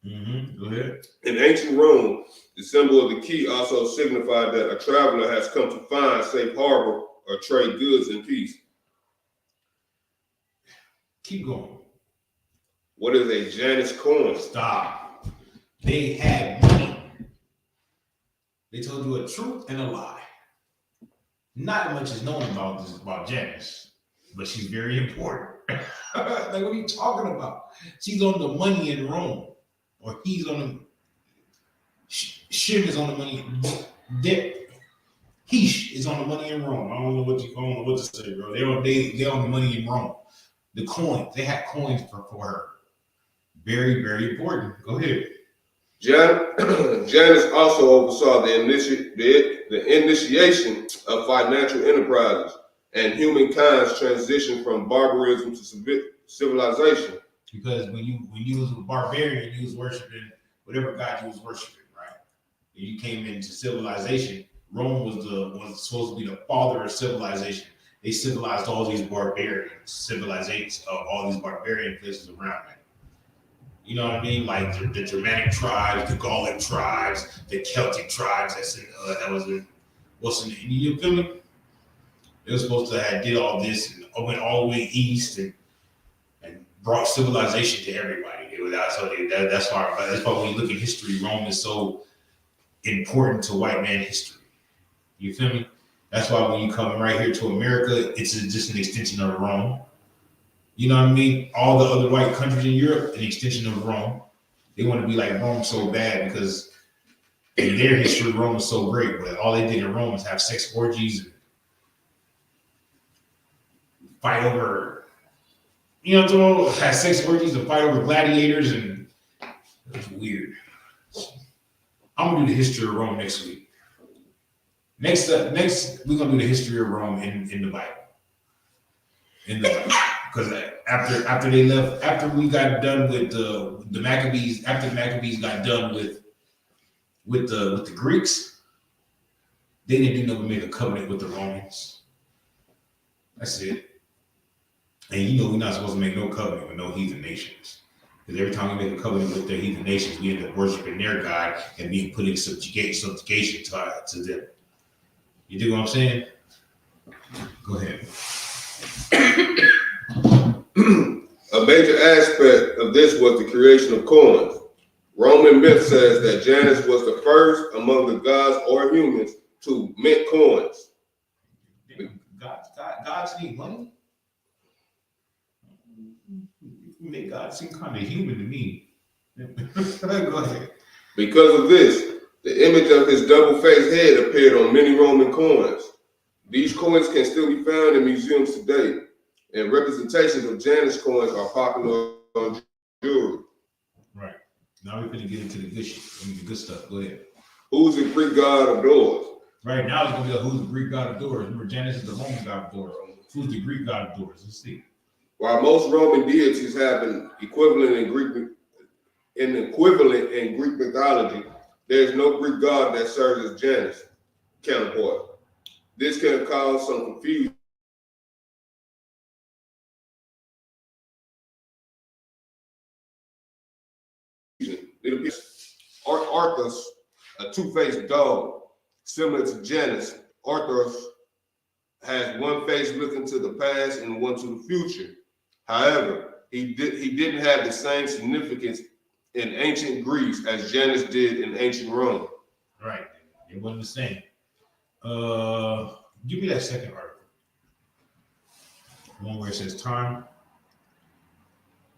Speaker 7: Mm-hmm. Go ahead.
Speaker 8: In ancient Rome, the symbol of the key also signified that a traveler has come to find safe harbor or trade goods in peace.
Speaker 7: Keep going.
Speaker 8: What is a Janus coin?
Speaker 7: Stop. They had money. They told you a truth and a lie. Not much is known about Janus, but she's very important. Like, what are you talking about? She's on the money in Rome, or he's on the. Shim is on the money. Heesh is on the money in Rome. I don't know what to say, bro. They're on the money in Rome. The coins, they had coins for her. Very, very important. Go ahead.
Speaker 8: Janus also oversaw the initiation of financial enterprises and humankind's transition from barbarism to civilization.
Speaker 7: Because when you was a barbarian, you was worshiping whatever god you was worshiping, right? When you came into civilization, Rome was supposed to be the father of civilization. They civilized all these places around it. You know what I mean? Like the Germanic tribes, the Gallic tribes, the Celtic tribes. You feel me? They were supposed to have did all this and went all the way east and brought civilization to everybody. That's why when you look at history, Rome is so important to white man history. You feel me? That's why when you come right here to America, it's just an extension of Rome. You know what I mean? All the other white countries in Europe, an extension of Rome. They want to be like Rome so bad because in their history, Rome was so great, but all they did in Rome was have sex orgies and fight over, you know what I'm talking about? Have sex orgies and fight over gladiators, and it was weird. I'm gonna do the history of Rome next week. Next we're gonna do the history of Rome in the Bible. In the Bible. Because after they left, after we got done with the Maccabees, after the Maccabees got done with the Greeks, they didn't do make a covenant with the Romans. That's it. And you know we're not supposed to make no covenant with no heathen nations. Because every time we make a covenant with their heathen nations, we end up worshiping their God and being put in subjugation to them. You dig what I'm saying? Go ahead.
Speaker 8: A major aspect of this was the creation of coins. Roman myth says that Janus was the first among the gods or humans to mint coins.
Speaker 7: Gods need money? You make God seem kind of human to me. Go ahead.
Speaker 8: Because of this, the image of his double-faced head appeared on many Roman coins. These coins can still be found in museums today, and representations of Janus coins are popular on jewelry.
Speaker 7: Right. Now we're going to get into the good shit. The good stuff. Go ahead.
Speaker 8: Who's the Greek god of doors?
Speaker 7: Right now it's going to be who's the Greek god of doors. Remember, Janus is the Roman god of doors. Who's the Greek god of doors? Let's see.
Speaker 8: While most Roman deities have an equivalent in Greek mythology, there is no Greek god that serves as Janus' counterpart. This can cause some confusion. It appears Arthas, a two-faced dog, similar to Janus. Arthas has one face looking to the past and one to the future. However, he didn't have the same significance in ancient Greece as Janus did in ancient Rome.
Speaker 7: Right. It wasn't the same. Give me that second article. The one where it says time.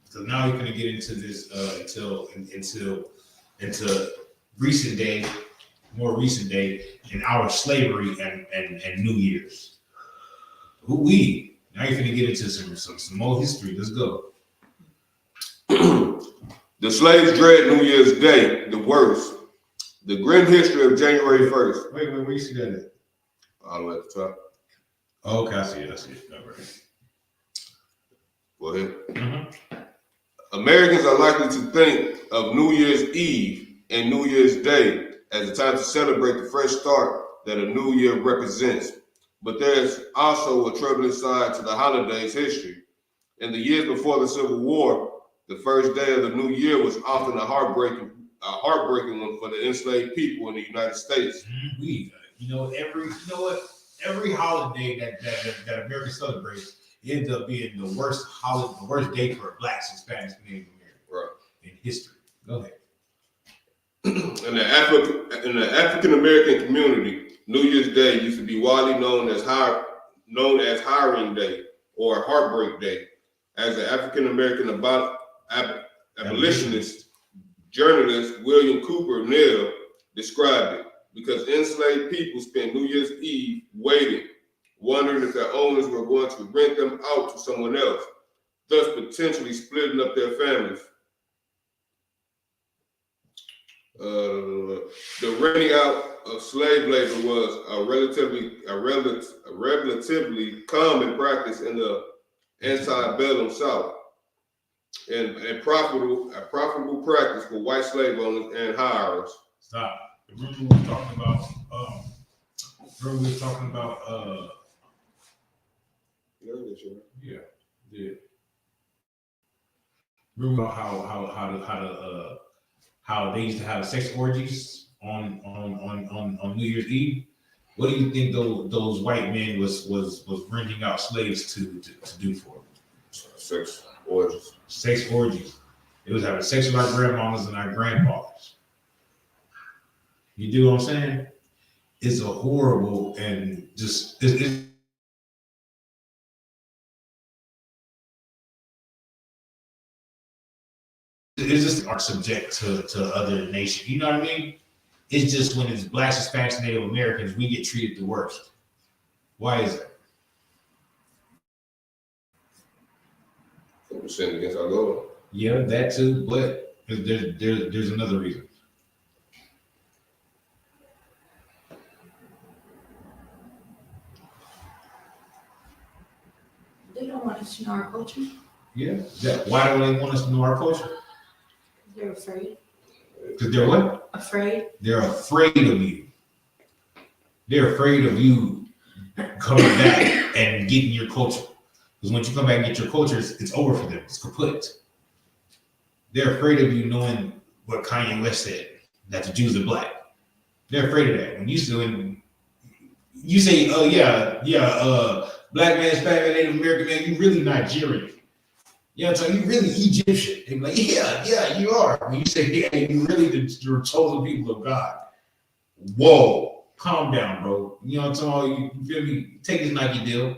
Speaker 7: So now you're going to get into this into recent day, more recent day, in our slavery and New Year's. Ooh-wee. Now you're going to get into some more history. Let's go.
Speaker 8: The slaves dread New Year's Day the worst. The grim history of January 1st.
Speaker 7: Wait, where you see that at?
Speaker 8: All the way at the top.
Speaker 7: Oh, okay, I see it. All right.
Speaker 8: Go ahead.
Speaker 7: Mm-hmm.
Speaker 8: Americans are likely to think of New Year's Eve and New Year's Day as a time to celebrate the fresh start that a new year represents. But there's also a troubling side to the holiday's history. In the years before the Civil War, the first day of the new year was often a heartbreaking one for the enslaved people in the United States.
Speaker 7: Every holiday that America celebrates ends up being the worst day for Blacks, Hispanics, and Native Americans in history. Go ahead.
Speaker 8: In the African American community, New Year's Day used to be widely known as Hiring Day or Heartbreak Day, as the African American abolitionist journalist William Cooper Neal described it, because enslaved people spent New Year's Eve waiting, wondering if their owners were going to rent them out to someone else, thus potentially splitting up their families. The renting out of slave labor was a relatively common practice in the antebellum South, and a profitable practice for white slave owners and hirers.
Speaker 7: Stop. Remember we were talking about. Yeah. Remember how they used to have sex orgies on New Year's Eve, What do you think those white men was renting out slaves to do for them?
Speaker 8: Sex orgies.
Speaker 7: Sex orgies. It was having sex with our grandmamas and our grandfathers. You do what I'm saying? It's a horrible and just it's just are subject to other nations. You know what I mean? It's just when it's blacks, Hispanics, and Native Americans, we get treated the worst. Why is that?
Speaker 8: We're sinning against our Lord.
Speaker 7: Yeah, that too, but there's another reason.
Speaker 9: They don't want us to know our culture.
Speaker 7: Yeah. Why do they want us to know our culture?
Speaker 9: They're afraid.
Speaker 7: Because they're what?
Speaker 9: Afraid.
Speaker 7: They're afraid of you. They're afraid of you coming back and getting your culture. Because once you come back and get your culture, it's over for them. It's kaput. They're afraid of you knowing what Kanye West said, that the Jews are black. They're afraid of that. When you say, oh yeah, black man, Hispanic man, Native American man, you really Nigerian. Yeah, so you really Egyptian. They're like, yeah, you are. When you say, yeah, you really the chosen people of God. Whoa, calm down, bro. You know what I'm talking about? You feel me? Take his Nike deal.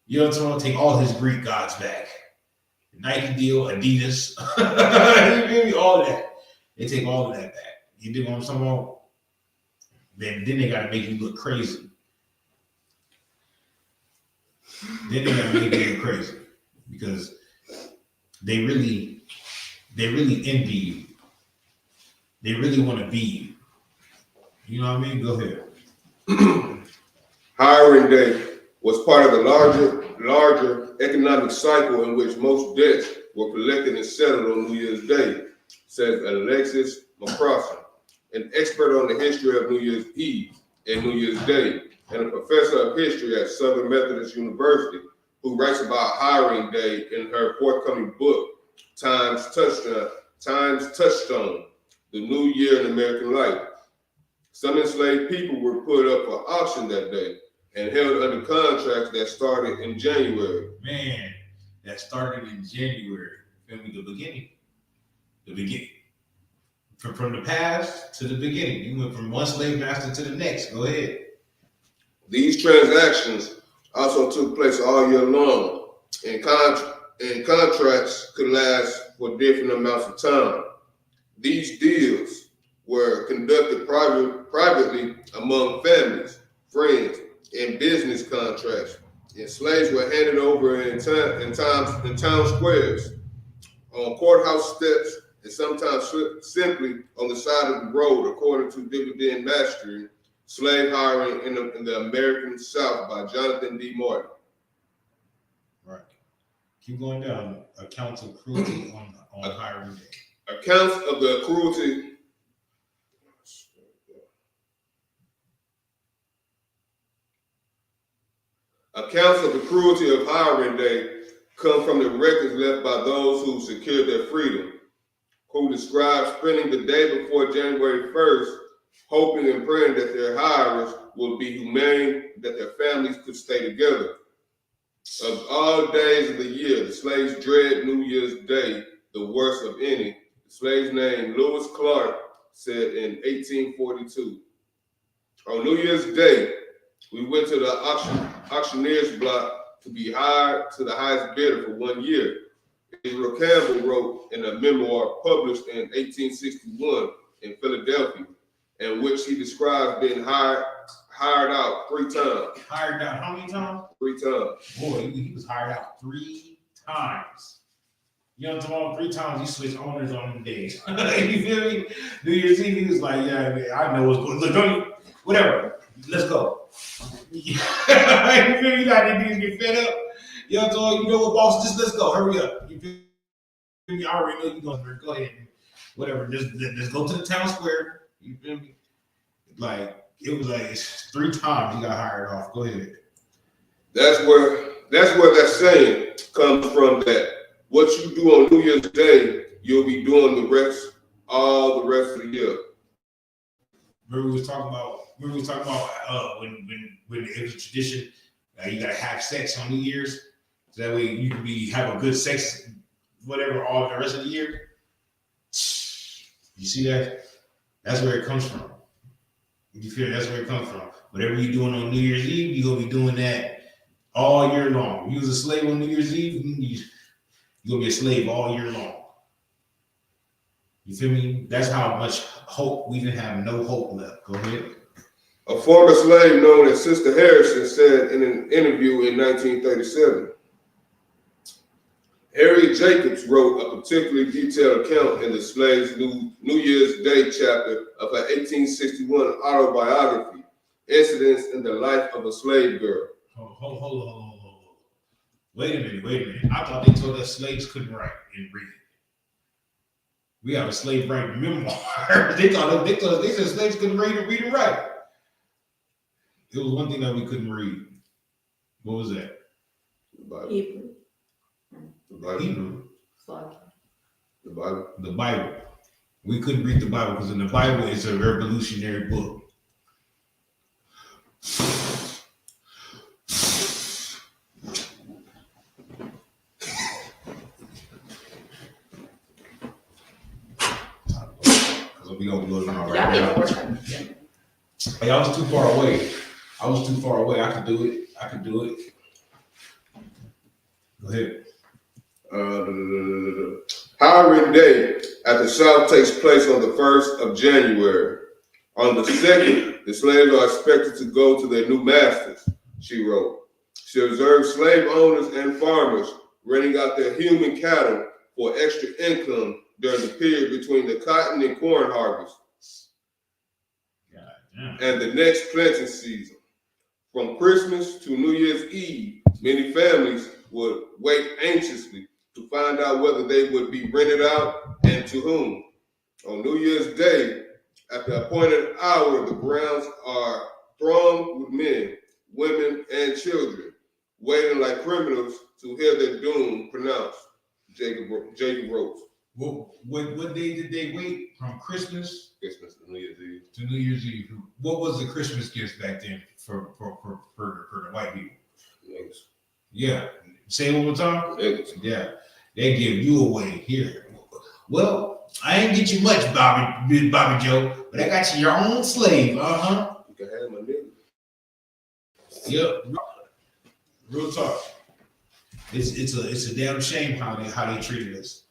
Speaker 7: You know what I'm talking about? Take all his Greek gods back. Nike deal, Adidas. You feel me? All of that. They take all of that back. You do what I'm talking about? Then they gotta make you look crazy. Then they gotta make you look crazy. Because they really envy you. They really want to be you. You know what I mean? Go ahead.
Speaker 8: Hiring day was part of the larger economic cycle in which most debts were collected and settled on New Year's Day, says Alexis McCrossin, an expert on the history of New Year's Eve and New Year's Day, and a professor of history at Southern Methodist University, who writes about hiring day in her forthcoming book, Times Touchstone, The New Year in American Life. Some enslaved people were put up for auction that day and held under contracts that started in January.
Speaker 7: Man, that started in January. Feel me? The beginning. From the past to the beginning. You went from one slave master to the next. Go ahead.
Speaker 8: These transactions also took place all year long, and contracts could last for different amounts of time. These deals were conducted privately among families, friends, and business contracts, and slaves were handed over in town squares, on courthouse steps, and sometimes simply on the side of the road, according to Dividend Mastering, Slave Hiring in the American South by Jonathan D. Martin.
Speaker 7: Right. Keep going down. Accounts of cruelty on hiring day.
Speaker 8: Accounts of the cruelty. Accounts of the cruelty of hiring day come from the records left by those who secured their freedom, who describe spending the day before January 1st, hoping and praying that their hirers would be humane, that their families could stay together. Of all days of the year, the slaves dread New Year's Day, the worst of any. The slave's name, Lewis Clark, said in 1842. On New Year's Day, we went to the auctioneer's block to be hired to the highest bidder for 1 year. Israel Campbell wrote in a memoir published in 1861 in Philadelphia, in which he describes being hired out 3 times.
Speaker 7: Hired out how many times?
Speaker 8: 3 times.
Speaker 7: Boy, he was hired out 3 times. You know what I'm talking about? 3 times he switched owners on them days. You feel me? New Year's Eve, he was like, yeah, man, I know what's going on. Look, whatever. Let's go. You feel me? You got these niggas get fed up. You know what I'm talking about? You know what, boss? Just let's go. Hurry up. You feel me? I already know you're going to go ahead and whatever. Just go to the town square. You feel me? Like, it was like 3 times he got hired off. Go ahead.
Speaker 8: That's where that saying comes from, that what you do on New Year's Day, you'll be doing all the rest of the year.
Speaker 7: Remember we was talking about when it was a tradition, you gotta have sex on New Year's, so that way you can have a good sex, whatever, all the rest of the year. You see that? That's where it comes from. You feel that's where it comes from. Whatever you're doing on New Year's Eve, you're gonna be doing that all year long. If you was a slave on New Year's Eve, you're gonna be a slave all year long. You feel me? That's how much hope we didn't have. No hope left. Go ahead.
Speaker 8: A former slave known as Sister Harrison said in an interview in 1937, Harriet Jacobs wrote a particularly detailed account in the slave's New Year's Day chapter of her 1861 autobiography, Incidents in the Life of a Slave Girl.
Speaker 7: Hold on. Wait a minute. I thought they told us slaves couldn't write and read. We have a slave writing memoir. they said slaves couldn't read and write. It was one thing that we couldn't read. What was that?
Speaker 8: The Bible.
Speaker 9: Hebrew.
Speaker 8: The Bible.
Speaker 9: Hebrew.
Speaker 8: The Bible.
Speaker 7: The Bible. We couldn't read the Bible because in the Bible it's a revolutionary book. We gonna blow it out right now. Hey, I was too far away. I could do it. Go ahead.
Speaker 8: Hiring Day at the South takes place on the 1st of January. On the 2nd, the slaves are expected to go to their new masters, she wrote. She observed slave owners and farmers renting out their human cattle for extra income during the period between the cotton and corn harvest and the next planting season. From Christmas to New Year's Eve, many families would wait anxiously to find out whether they would be rented out and to whom. On New Year's Day, at the appointed hour, the grounds are thronged with men, women, and children, waiting like criminals to hear their doom pronounced. Jacob wrote.
Speaker 7: What day did they wait? From Christmas
Speaker 8: to New Year's Eve.
Speaker 7: To New Year's Eve. What was the Christmas gifts back then for the white people?
Speaker 8: Niggas.
Speaker 7: Yeah. Say it one more time.
Speaker 8: Niggas.
Speaker 7: Yeah. They give you away here. Well, I ain't get you much, Bobby Joe, but I got you your own slave. Uh-huh.
Speaker 8: You can have my nigga.
Speaker 7: Yep. Real talk. It's a damn shame how they treated us.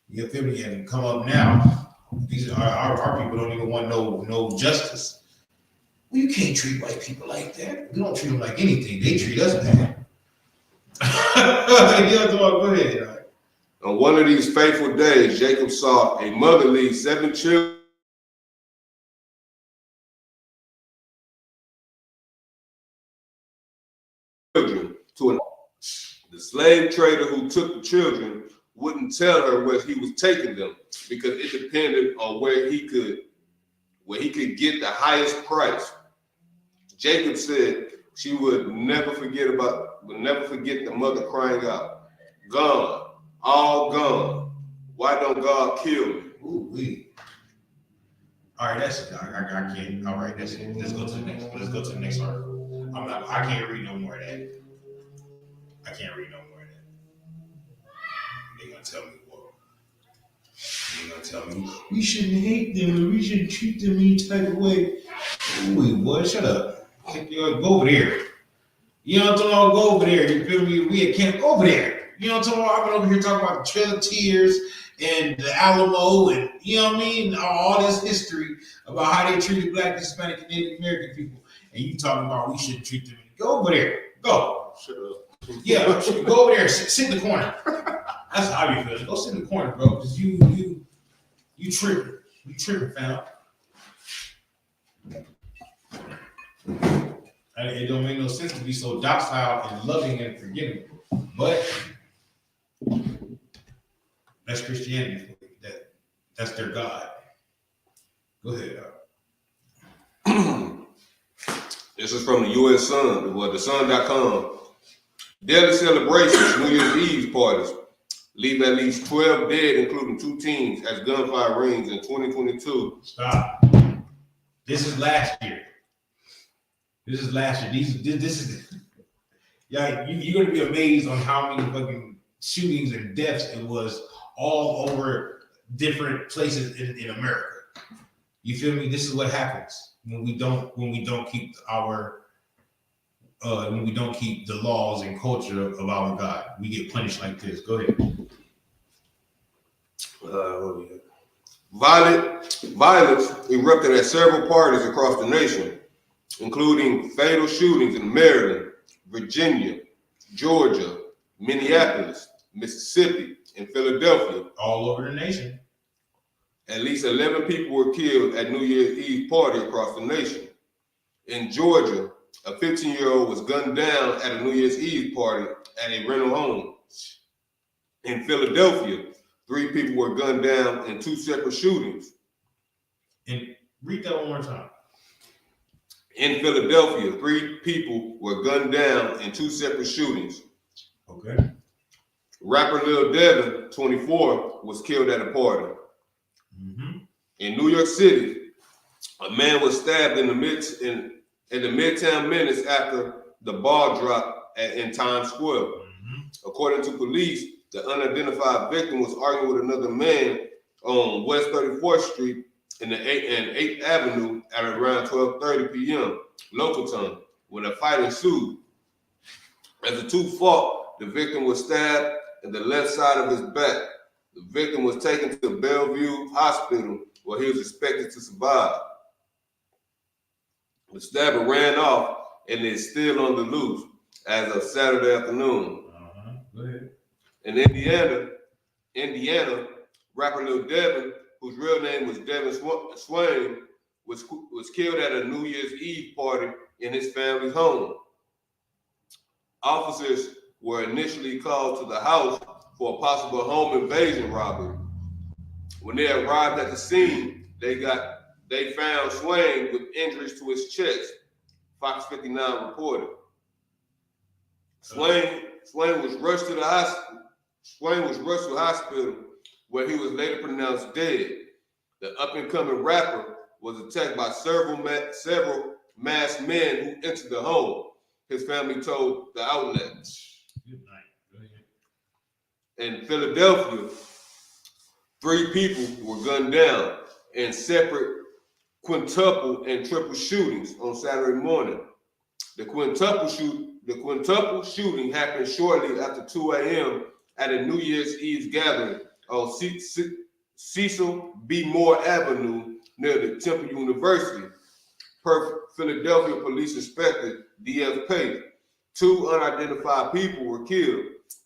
Speaker 7: You feel me? And come up now, these our people don't even want no justice. Well, you can't treat white people like that. We don't treat them like anything. They treat us bad. Go ahead.
Speaker 8: On one of these fateful days, Jacob saw a mother lead 7 children to an. The slave trader who took the children wouldn't tell her where he was taking them because it depended on where he could get the highest price. Jacob said she would never forget the mother crying out, "Gone, all gone. Why don't God kill me?"
Speaker 7: Ooh, wee. All right, that's it. I can't. All right, that's it. Let's go to the next article. I can't read no more of that. I can't read no more of that. They're gonna tell me what? They're gonna tell me we shouldn't hate them and we shouldn't treat them any type of way. Ooh, boy, shut up. Go over there. You know what I'm talking about? Go over there. You feel me? We at camp. Go over there. You know what I'm talking about? I've been over here talking about the Trail of Tears and the Alamo and you know what I mean? All this history about how they treated Black, Hispanic, and Native American people. And you talking about we shouldn't treat them. Go over there. Go.
Speaker 8: Shut up.
Speaker 7: Yeah, go over there, sit in the corner. That's how you feel. Go sit in the corner, bro, because you tripping. You tripping, fam. It don't make no sense to be so docile and loving and forgiving. But that's Christianity for you. That's their God. Go ahead.
Speaker 8: This is from the U.S. Sun, the Sun.com. Deadly celebrations, New Year's Eve parties, leave at least 12 dead, including 2 teens, as gunfire rings in 2022.
Speaker 7: Stop. This is last year. This is yeah. You're gonna be amazed on how many fucking shootings and deaths it was all over different places in America. You feel me? This is what happens when we don't keep the laws and culture of our God. We get punished like this. Go ahead.
Speaker 8: Violence erupted at several parties across the nation, including fatal shootings in Maryland, Virginia, Georgia, Minneapolis, Mississippi, and Philadelphia.
Speaker 7: All over the nation.
Speaker 8: At least 11 people were killed at New Year's Eve party across the nation. In Georgia, a 15-year-old was gunned down at a New Year's Eve party at a rental home. In Philadelphia, 3 people were gunned down in 2 separate shootings.
Speaker 7: And read that one more time.
Speaker 8: In Philadelphia, 3 people were gunned down in 2 separate shootings.
Speaker 7: Okay.
Speaker 8: Rapper Lil Devin, 24, was killed at a party.
Speaker 7: Mm-hmm.
Speaker 8: In New York City, a man was stabbed in the Midtown minutes after the ball dropped in Times Square.
Speaker 7: Mm-hmm.
Speaker 8: According to police, the unidentified victim was arguing with another man on West 34th Street and 8th Avenue at around 12:30 p.m. local time when a fight ensued. As the two fought, the victim was stabbed in the left side of his back. The victim was taken to Bellevue Hospital where he was expected to survive. The stabber ran off and is still on the loose as of Saturday afternoon.
Speaker 7: Go ahead.
Speaker 8: In Indiana, rapper Lil Devin, whose real name was Devin Swain, was killed at a New Year's Eve party in his family's home. Officers were initially called to the house for a possible home invasion robbery. When they arrived at the scene, they found Swain with injuries to his chest. Fox 59 reported. Swain was rushed to the hospital. Where he was later pronounced dead. The up-and-coming rapper was attacked by several masked men who entered the home. His family told the outlet.
Speaker 7: Good night. Go ahead.
Speaker 8: In Philadelphia, 3 people were gunned down in separate quintuple and triple shootings on Saturday morning. The quintuple shooting happened shortly after 2 a.m. at a New Year's Eve gathering on Cecil B. Moore Avenue near the Temple University. Per Philadelphia Police Inspector D.F.K., 2 unidentified people were killed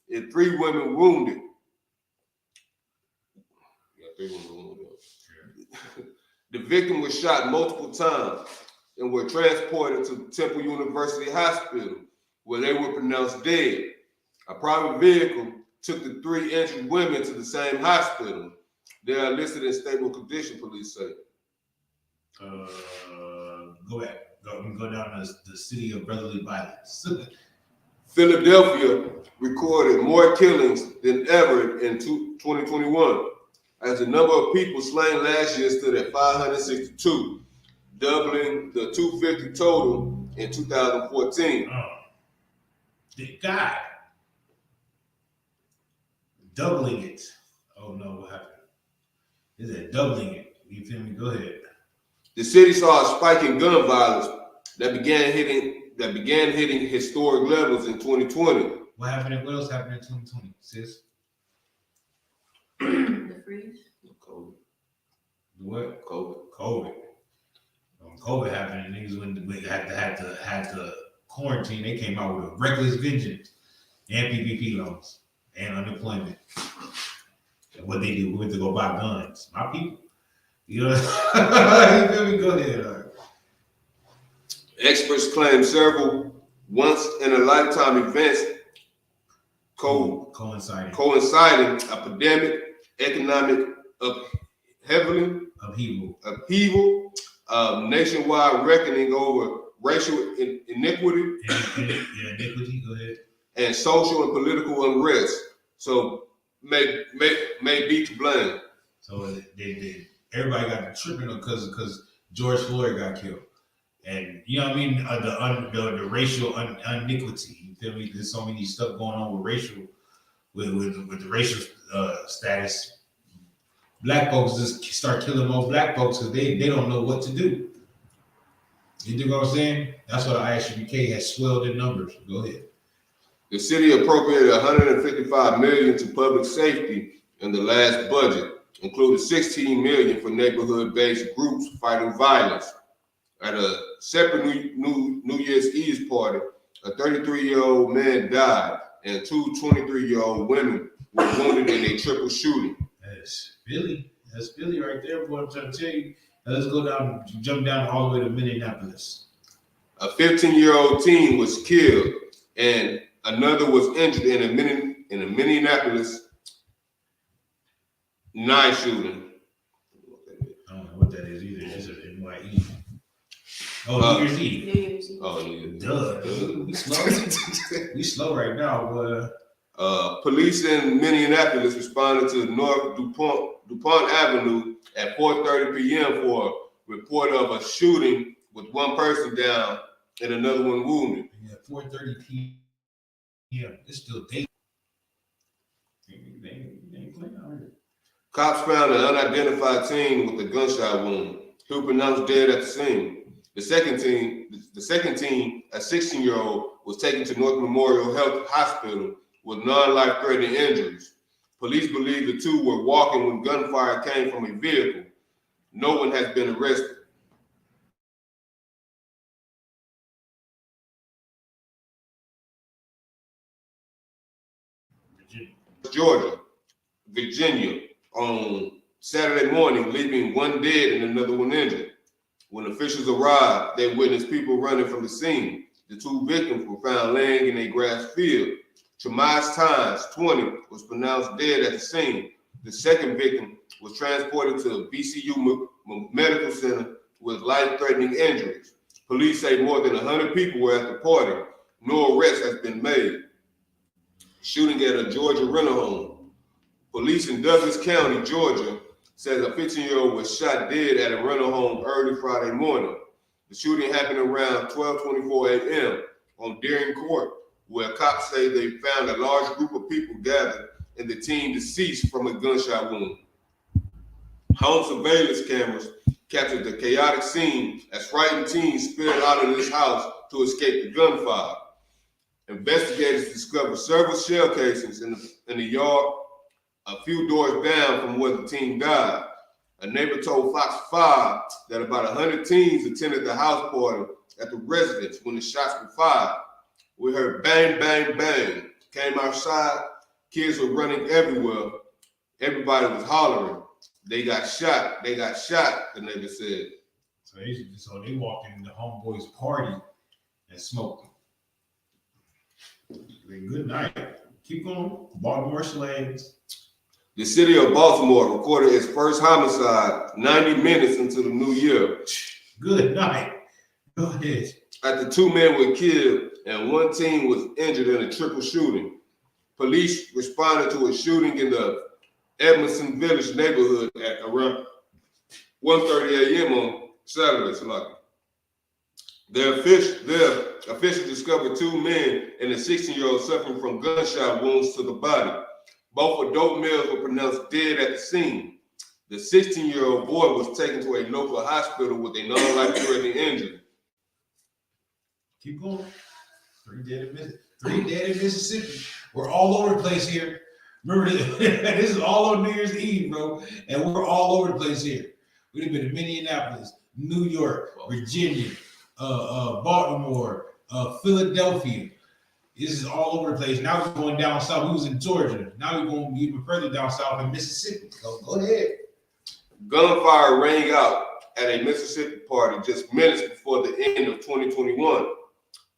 Speaker 8: and 3 women wounded. The victim was shot multiple times and were transported to Temple University Hospital, where they were pronounced dead. A private vehicle took the 3 injured women to the same hospital. They are listed in stable condition, police say.
Speaker 7: Go back. Go down to the city of brotherly violence.
Speaker 8: Philadelphia recorded more killings than ever in 2021, as the number of people slain last year stood at 562, doubling the 250 total in 2014.
Speaker 7: God. Doubling it. Oh no, what happened? Is it doubling it? You feel me? Go ahead.
Speaker 8: The city saw a spike in gun violence that began hitting historic levels in 2020.
Speaker 7: What happened? What else happened in 2020, sis?
Speaker 9: The freeze.
Speaker 8: COVID.
Speaker 7: What?
Speaker 8: COVID.
Speaker 7: When COVID happened, niggas had to quarantine. They came out with a reckless vengeance and PPP loans and unemployment. And what they do, we went to go buy guns. My people. You know, you feel me? Go ahead.
Speaker 8: Experts claim several once-in-a-lifetime events coinciding epidemic, economic upheaval, nationwide reckoning over racial inequity,
Speaker 7: iniquity. Go ahead.
Speaker 8: And social and political unrest. So may be to blame.
Speaker 7: So everybody got the tripping because George Floyd got killed. And you know what I mean? The racial iniquity. You feel me? There's so many stuff going on with with the racial status. Black folks just start killing more black folks because they don't know what to do. You dig what I'm saying? That's why the I.S.U.P.K has swelled in numbers. Go ahead.
Speaker 8: The city appropriated $155 million to public safety in the last budget, including $16 million for neighborhood-based groups fighting violence. At a separate New Year's Eve party, a 33-year-old man died and two 23-year-old women were wounded in a triple shooting.
Speaker 7: That's Philly. That's Philly right there, boy. I'm trying to tell you. Now let's go down, jump down all the way to Minneapolis.
Speaker 8: A 15-year-old teen was killed and another was injured in a Minneapolis knife shooting.
Speaker 7: I don't know what that is either. It's just an NYE. Oh, New Year's Eve.
Speaker 9: New Year's Eve.
Speaker 8: Oh, yeah.
Speaker 7: Duh. We slow. We slow right now, boy.
Speaker 8: Police in Minneapolis responded to North DuPont Avenue at 4:30 p.m. for a report of a shooting with one person down and another one wounded.
Speaker 7: Yeah, 4:30 p.m. It's still day. They ain't playing out here.
Speaker 8: Cops found an unidentified teen with a gunshot wound. He was pronounced dead at the scene. The second teen, a 16-year-old, was taken to North Memorial Health Hospital with non-life-threatening injuries. Police believe the two were walking when gunfire came from a vehicle. No one has been arrested. Virginia, on Saturday morning, leaving one dead and another one injured. When officials arrived, they witnessed people running from the scene. The two victims were found laying in a grass field. Tremaz Tynes, 20, was pronounced dead at the scene. The second victim was transported to VCU Medical Center with life-threatening injuries. Police say more than 100 people were at the party. No arrest has been made. Shooting at a Georgia rental home. Police in Douglas County, Georgia, says a 15-year-old was shot dead at a rental home early Friday morning. The shooting happened around 12:24 a.m. on Deering Court, where cops say they found a large group of people gathered and the teen deceased from a gunshot wound. Home surveillance cameras captured the chaotic scene as frightened teens sped out of this house to escape the gunfire. Investigators discovered several shell casings in the yard, a few doors down from where the teen died. A neighbor told Fox 5 that about 100 teens attended the house party at the residence when the shots were fired. We heard bang, bang, bang. Came outside, kids were running everywhere. Everybody was hollering. They got shot, the neighbor said.
Speaker 7: So they walked into the homeboy's party and smoked them. Good night. Keep going. Baltimore slangs.
Speaker 8: The city of Baltimore recorded its first homicide 90 minutes into the new year.
Speaker 7: Good night. Go ahead.
Speaker 8: After two men were killed and one teen was injured in a triple shooting. Police responded to a shooting in the Edmondson Village neighborhood at around 1:30 a.m. on Saturday. Their officials discovered two men and a 16-year-old suffering from gunshot wounds to the body. Both adult males were pronounced dead at the scene. The 16-year-old boy was taken to a local hospital with a non-life-threatening injury.
Speaker 7: Keep going. Three dead in Mississippi. We're all over the place here. Remember this, this is all on New Year's Eve, bro, and we're all over the place here. We've been to Minneapolis, New York, Virginia, Baltimore, Philadelphia. This is all over the place. Now we're going down south. We was in Georgia. Now we're going even further down south in Mississippi. Go ahead.
Speaker 8: Gunfire rang out at a Mississippi party just minutes before the end of 2021.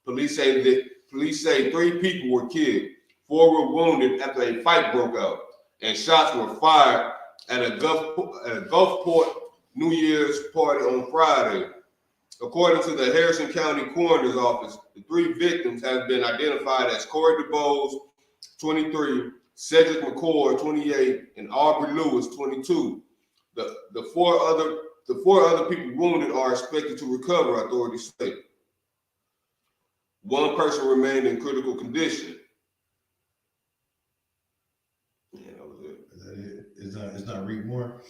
Speaker 8: Police say 3 people were killed. 4 were wounded after a fight broke out, and shots were fired at a Gulfport New Year's party on Friday. According to the Harrison County Coroner's Office, the 3 victims have been identified as Corey DeBose, 23, Cedric McCord, 28, and Aubrey Lewis, 22. The 4 other The 4 other people wounded are expected to recover, authorities say. 1 person remained in critical condition. Yeah, that was it.
Speaker 7: Is that it? It's not read more.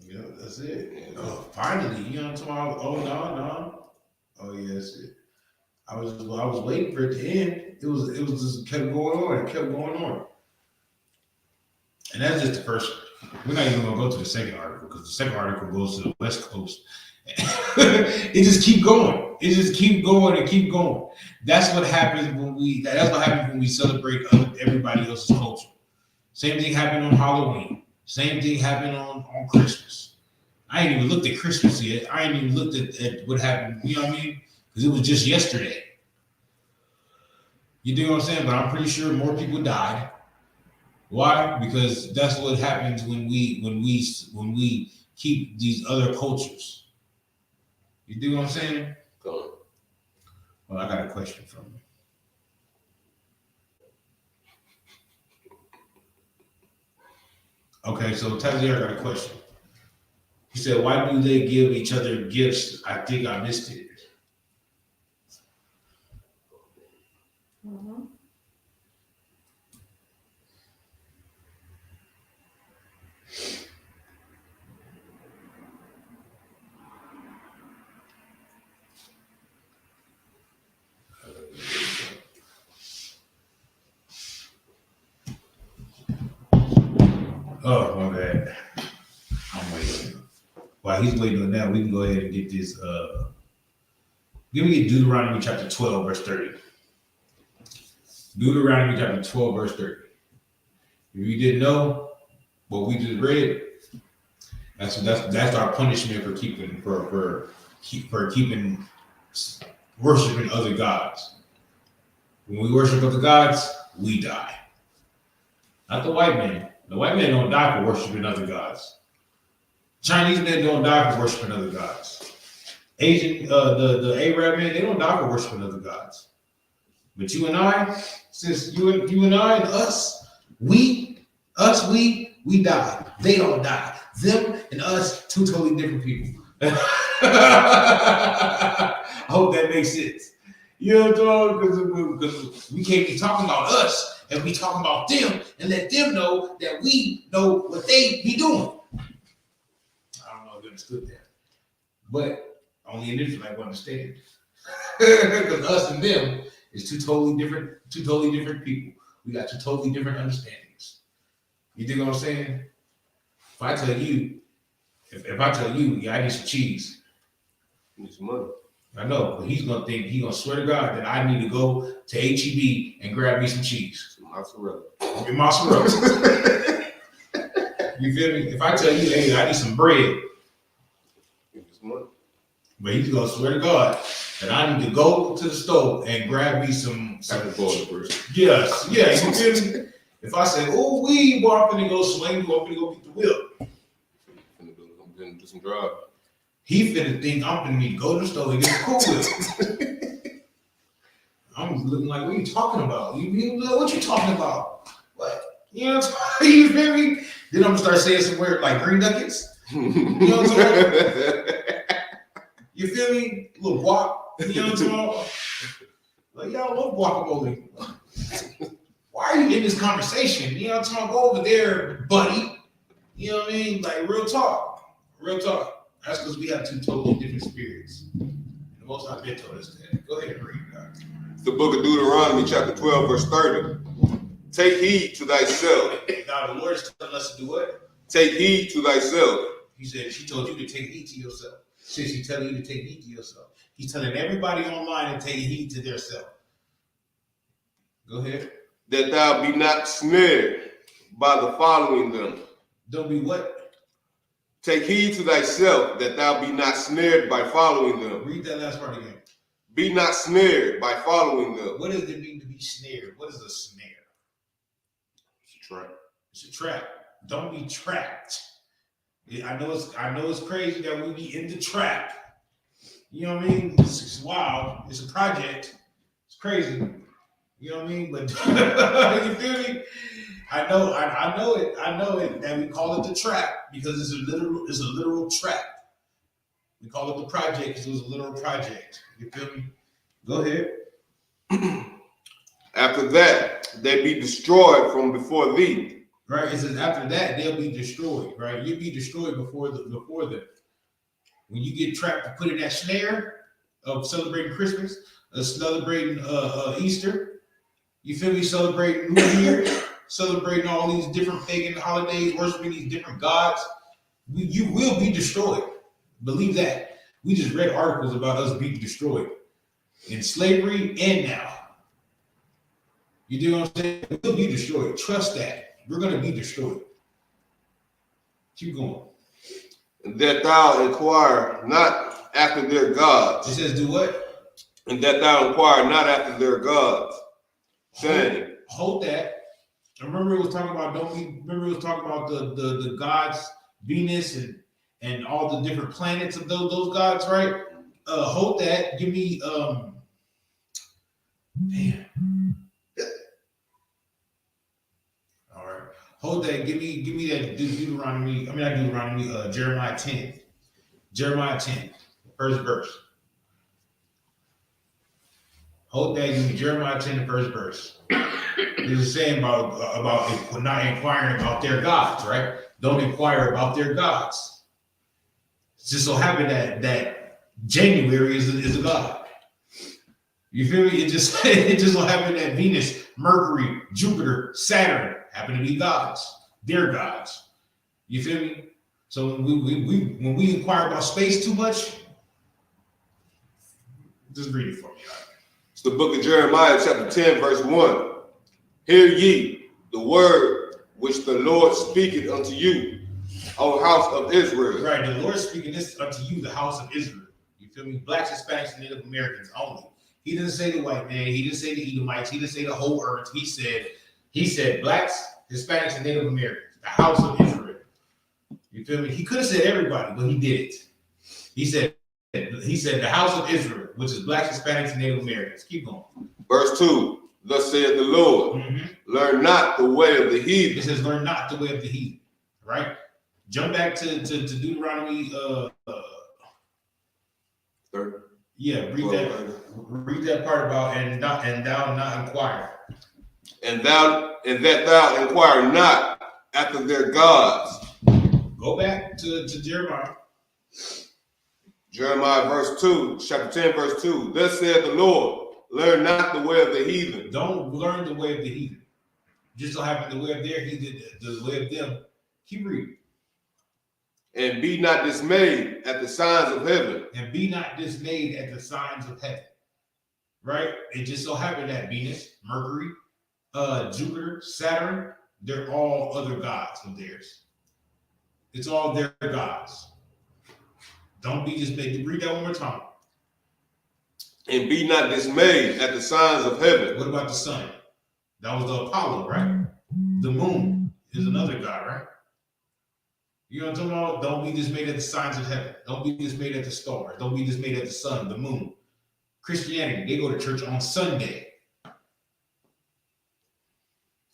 Speaker 7: Yeah, that's it.
Speaker 8: Yeah.
Speaker 7: Oh, finally, you know what I'm talking about? Oh no. Oh yeah, that's it. I was waiting for it to end. It was just kept going on. It kept going on. And that's just the first. We're not even gonna go to the second article because the second article goes to the West Coast. It just keep going. It just keep going and keep going. That's what happens when we celebrate everybody else's culture. Same thing happened on Halloween. Same thing happened on Christmas. I ain't even looked at Christmas yet. I ain't even looked at what happened. You know what I mean? Because it was just yesterday. You know what I'm saying? But I'm pretty sure more people died. Why? Because that's what happens when we keep these other cultures. You do what I'm saying?
Speaker 8: Go.
Speaker 7: Well, I got a question from you. Okay, so Tazier got a question. He said, why do they give each other gifts? I think I missed it.
Speaker 9: Mhm.
Speaker 7: Oh, my bad. I'm waiting. While he's waiting on that, we can go ahead and get this. Give me Deuteronomy chapter 12, verse 30. Deuteronomy chapter 12, verse 30. If you didn't know what we just read, that's our punishment for keeping worshiping other gods. When we worship other gods, we die. Not the white man. The white man don't die for worshiping other gods. Chinese men don't die for worshiping other gods. Asian, the Arab men, they don't die for worshiping other gods. But you and I, sis, you and I and us, we die. They don't die. Them and us, 2 totally different people. I hope that makes sense. You know what I'm talking? Because we can't be talking about us and we talking about them and let them know that we know what they be doing. I don't know if you understood that. But only an Israelite will understand. Because us and them is 2 totally different people. We got 2 totally different understandings. You dig what I'm saying? If I tell you, yeah, I need some cheese.
Speaker 8: Need some money.
Speaker 7: I know, but he's gonna swear to God that I need to go to H-E-B and grab me some cheese.
Speaker 8: Some mozzarella.
Speaker 7: Your mozzarella. You feel me? If I tell you, hey, I need some bread,
Speaker 8: Give me some money.
Speaker 7: but he's gonna swear to God that I need to go to the stove and grab me some. Yes, yeah, you feel me? If I say, oh, I'm finna go swing, I'm finna go get the whip.
Speaker 8: I'm finna do some drive.
Speaker 7: He finna think I'm finna need to go to the store and get a cool whip. I'm looking like, what are you talking about? What you talking about? What? You know what I'm saying? You feel me? Then I'm gonna start saying some weird like green nuggets. You know what I'm saying? You feel me? A little guac. You know what I'm saying? Like, y'all love guacamole. Why are you in this conversation? You know what I'm saying? Go over there, buddy. You know what I mean? Like, real talk. Real talk. That's because we have 2 totally different spirits. And the Most High been told us that. Go ahead and read it.
Speaker 8: It's the book of Deuteronomy, chapter 12, verse 30. Take heed to thyself.
Speaker 7: Now, the Lord is telling us to do what?
Speaker 8: Take heed to thyself.
Speaker 7: He said, she told you to take heed to yourself. Since he's telling you to take heed to yourself. He's telling everybody online to take heed to their self. Go ahead.
Speaker 8: That thou be not snared by the following them.
Speaker 7: Don't be what?
Speaker 8: Take heed to thyself, that thou be not snared by following them.
Speaker 7: Read that last part again.
Speaker 8: Be not snared by following them.
Speaker 7: What does it mean to be snared? What is a snare?
Speaker 8: It's a trap.
Speaker 7: It's a trap. Don't be trapped. I know it's crazy that we be in the trap. You know what I mean? It's wild. It's a project. It's crazy. You know what I mean? But you feel me? I know it that we call it the trap because it's a literal trap. We call it the project because it was a literal project. You feel me? Go ahead.
Speaker 8: After that, they be destroyed from before thee.
Speaker 7: Right? It says after that they'll be destroyed. Right? You'll be destroyed before them. When you get trapped to put in that snare of celebrating Christmas, celebrating Easter. You feel me? Celebrating New Year, celebrating all these different pagan holidays, worshiping these different gods. You will be destroyed. Believe that. We just read articles about us being destroyed in slavery and now. You do what I'm saying? We'll be destroyed. Trust that. We're going to be destroyed. Keep going.
Speaker 8: And that thou inquire not after their gods.
Speaker 7: It says do what?
Speaker 8: And that thou inquire not after their gods. Saying,
Speaker 7: hold that. Remember it was talking about the gods, Venus and all the different planets of those gods, right? Hold that. Give me damn. All right. Hold that. Give me that Deuteronomy. I mean not Deuteronomy, Jeremiah 10. Jeremiah 10, first verse. Hold that, give me Jeremiah 10, the first verse. This is saying about not inquiring about their gods, right? Don't inquire about their gods. It just so happened that January is a god. You feel me? It just so happened that Venus, Mercury, Jupiter, Saturn happen to be gods. They're gods. You feel me? So when we inquire about space too much, just read it for me.
Speaker 8: It's the book of Jeremiah, chapter 10, verse 1. Hear ye the word which the Lord speaketh unto you, O house of Israel.
Speaker 7: Right, the Lord speaking this unto you, the house of Israel. You feel me? Blacks, Hispanics, and Native Americans only. He didn't say the white man. He didn't say the Edomites. He didn't say the whole earth. He said blacks, Hispanics, and Native Americans, the house of Israel. You feel me? He could have said everybody, but he didn't. He said the house of Israel, which is blacks, Hispanics, and Native Americans. Keep going.
Speaker 8: Verse 2, thus saith the Lord, learn not the way of the heathen.
Speaker 7: It says, learn not the way of the heathen, right? Jump back to Deuteronomy.
Speaker 8: Third.
Speaker 7: Yeah, read that part about and thou not inquire.
Speaker 8: And that thou inquire not after their gods.
Speaker 7: Go back to Jeremiah.
Speaker 8: Jeremiah verse 2, chapter 10, verse 2. Thus saith the Lord, learn not the way of the heathen.
Speaker 7: Don't learn the way of the heathen. Just so happen the way of their heathen, the way of them. Keep reading.
Speaker 8: And be not dismayed at the signs of heaven.
Speaker 7: And be not dismayed at the signs of heaven. Right? It just so happened that Venus, Mercury, Jupiter, Saturn, they're all other gods of theirs. It's all their gods. Don't be dismayed. Read that one more time.
Speaker 8: And be not dismayed at the signs of heaven.
Speaker 7: What about the sun? That was the Apollo, right? The moon is another god, right? You know what I'm talking about? Don't be dismayed at the signs of heaven. Don't be dismayed at the stars. Don't be dismayed at the sun, the moon. Christianity, they go to church on Sunday.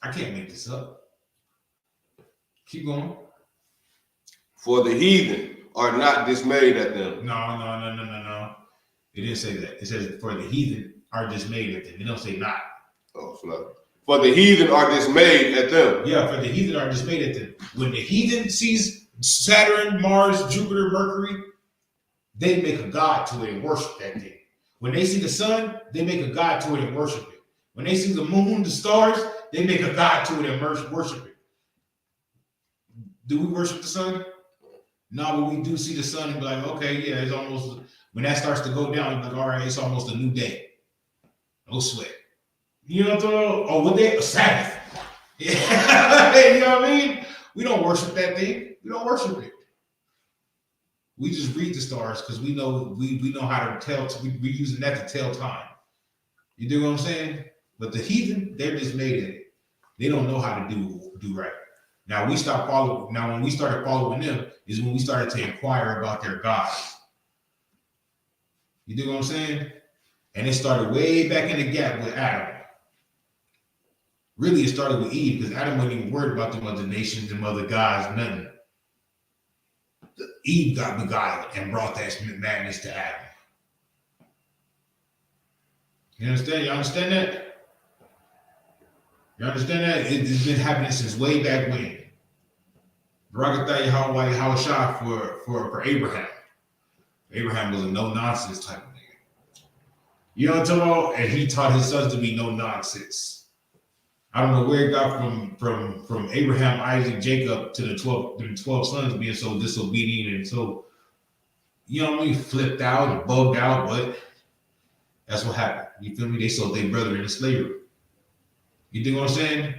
Speaker 7: I can't make this up. Keep going.
Speaker 8: For the heathen are not dismayed at them.
Speaker 7: No. It didn't say that. It says for the heathen are dismayed at them. It don't say not.
Speaker 8: Oh, slow. For the heathen are dismayed at them.
Speaker 7: Yeah, for the heathen are dismayed at them. When the heathen sees Saturn, Mars, Jupiter, Mercury, they make a god to it and worship that thing. When they see the sun, they make a god to it and worship it. When they see the moon, the stars, they make a god to it and worship it. Do we worship the sun? No, but we do see the sun and be like, okay, yeah, it's almost, when that starts to go down, it's like, all right, it's almost a new day. No sweat. You know what I'm talking about? Oh, what day? A Sabbath. Yeah. You know what I mean? We don't worship that thing. We don't worship it. We just read the stars because we know how to tell. We're using that to tell time. You do what I'm saying? But the heathen, they're just made at it. They don't know how to do right. Now when we started following them is when we started to inquire about their gods. You do what I'm saying? And it started way back in the gap with Adam. Really, it started with Eve because Adam wasn't even worried about them other nations and other gods, nothing. Eve got beguiled and brought that madness to Adam. You understand? You understand that? You understand that? It's been happening since way back when. Barakatah Yahweh for Abraham. Abraham was a no-nonsense type of nigga. You know what I'm talking about? And he taught his sons to be no-nonsense. I don't know where it got from Abraham, Isaac, Jacob to the 12 sons being so disobedient and so, you know what I mean, flipped out and bugged out, but that's what happened. You feel me? They sold their brother into slavery. You think what I'm saying?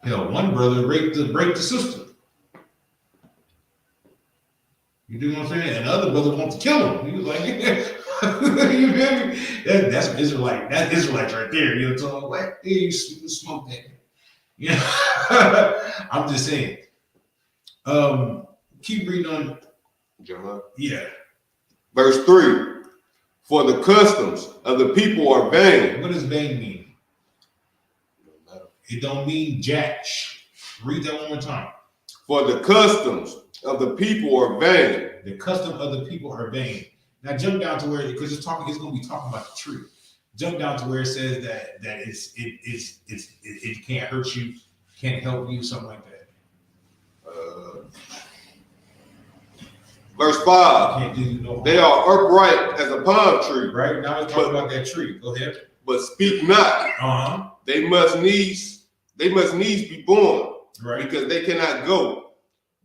Speaker 7: Hell, one brother raped the sister. You do what I'm saying? And the other brother wanted to kill him. He was like, you feel me? That's Israelite. That's Israelites right there. You know what I'm talking about? Hey, you smoke that. Yeah. I'm just saying. Keep reading on.
Speaker 8: Jeremiah.
Speaker 7: Yeah.
Speaker 8: Verse 3. For the customs of the people are vain.
Speaker 7: What does vain mean? It don't mean jack. Read that one more time.
Speaker 8: For the customs of the people are vain.
Speaker 7: The custom of the people are vain. Now jump down to where, because it's going to be talking about the tree. Jump down to where it says that it can't hurt you, can't help you, something like that.
Speaker 8: Verse 5.
Speaker 7: Can't do you no harm.
Speaker 8: They are upright as a palm tree.
Speaker 7: Right now it's talking about that tree. Go ahead.
Speaker 8: But speak not.
Speaker 7: Uh-huh.
Speaker 8: They must needs be born.
Speaker 7: Right.
Speaker 8: Because they cannot go.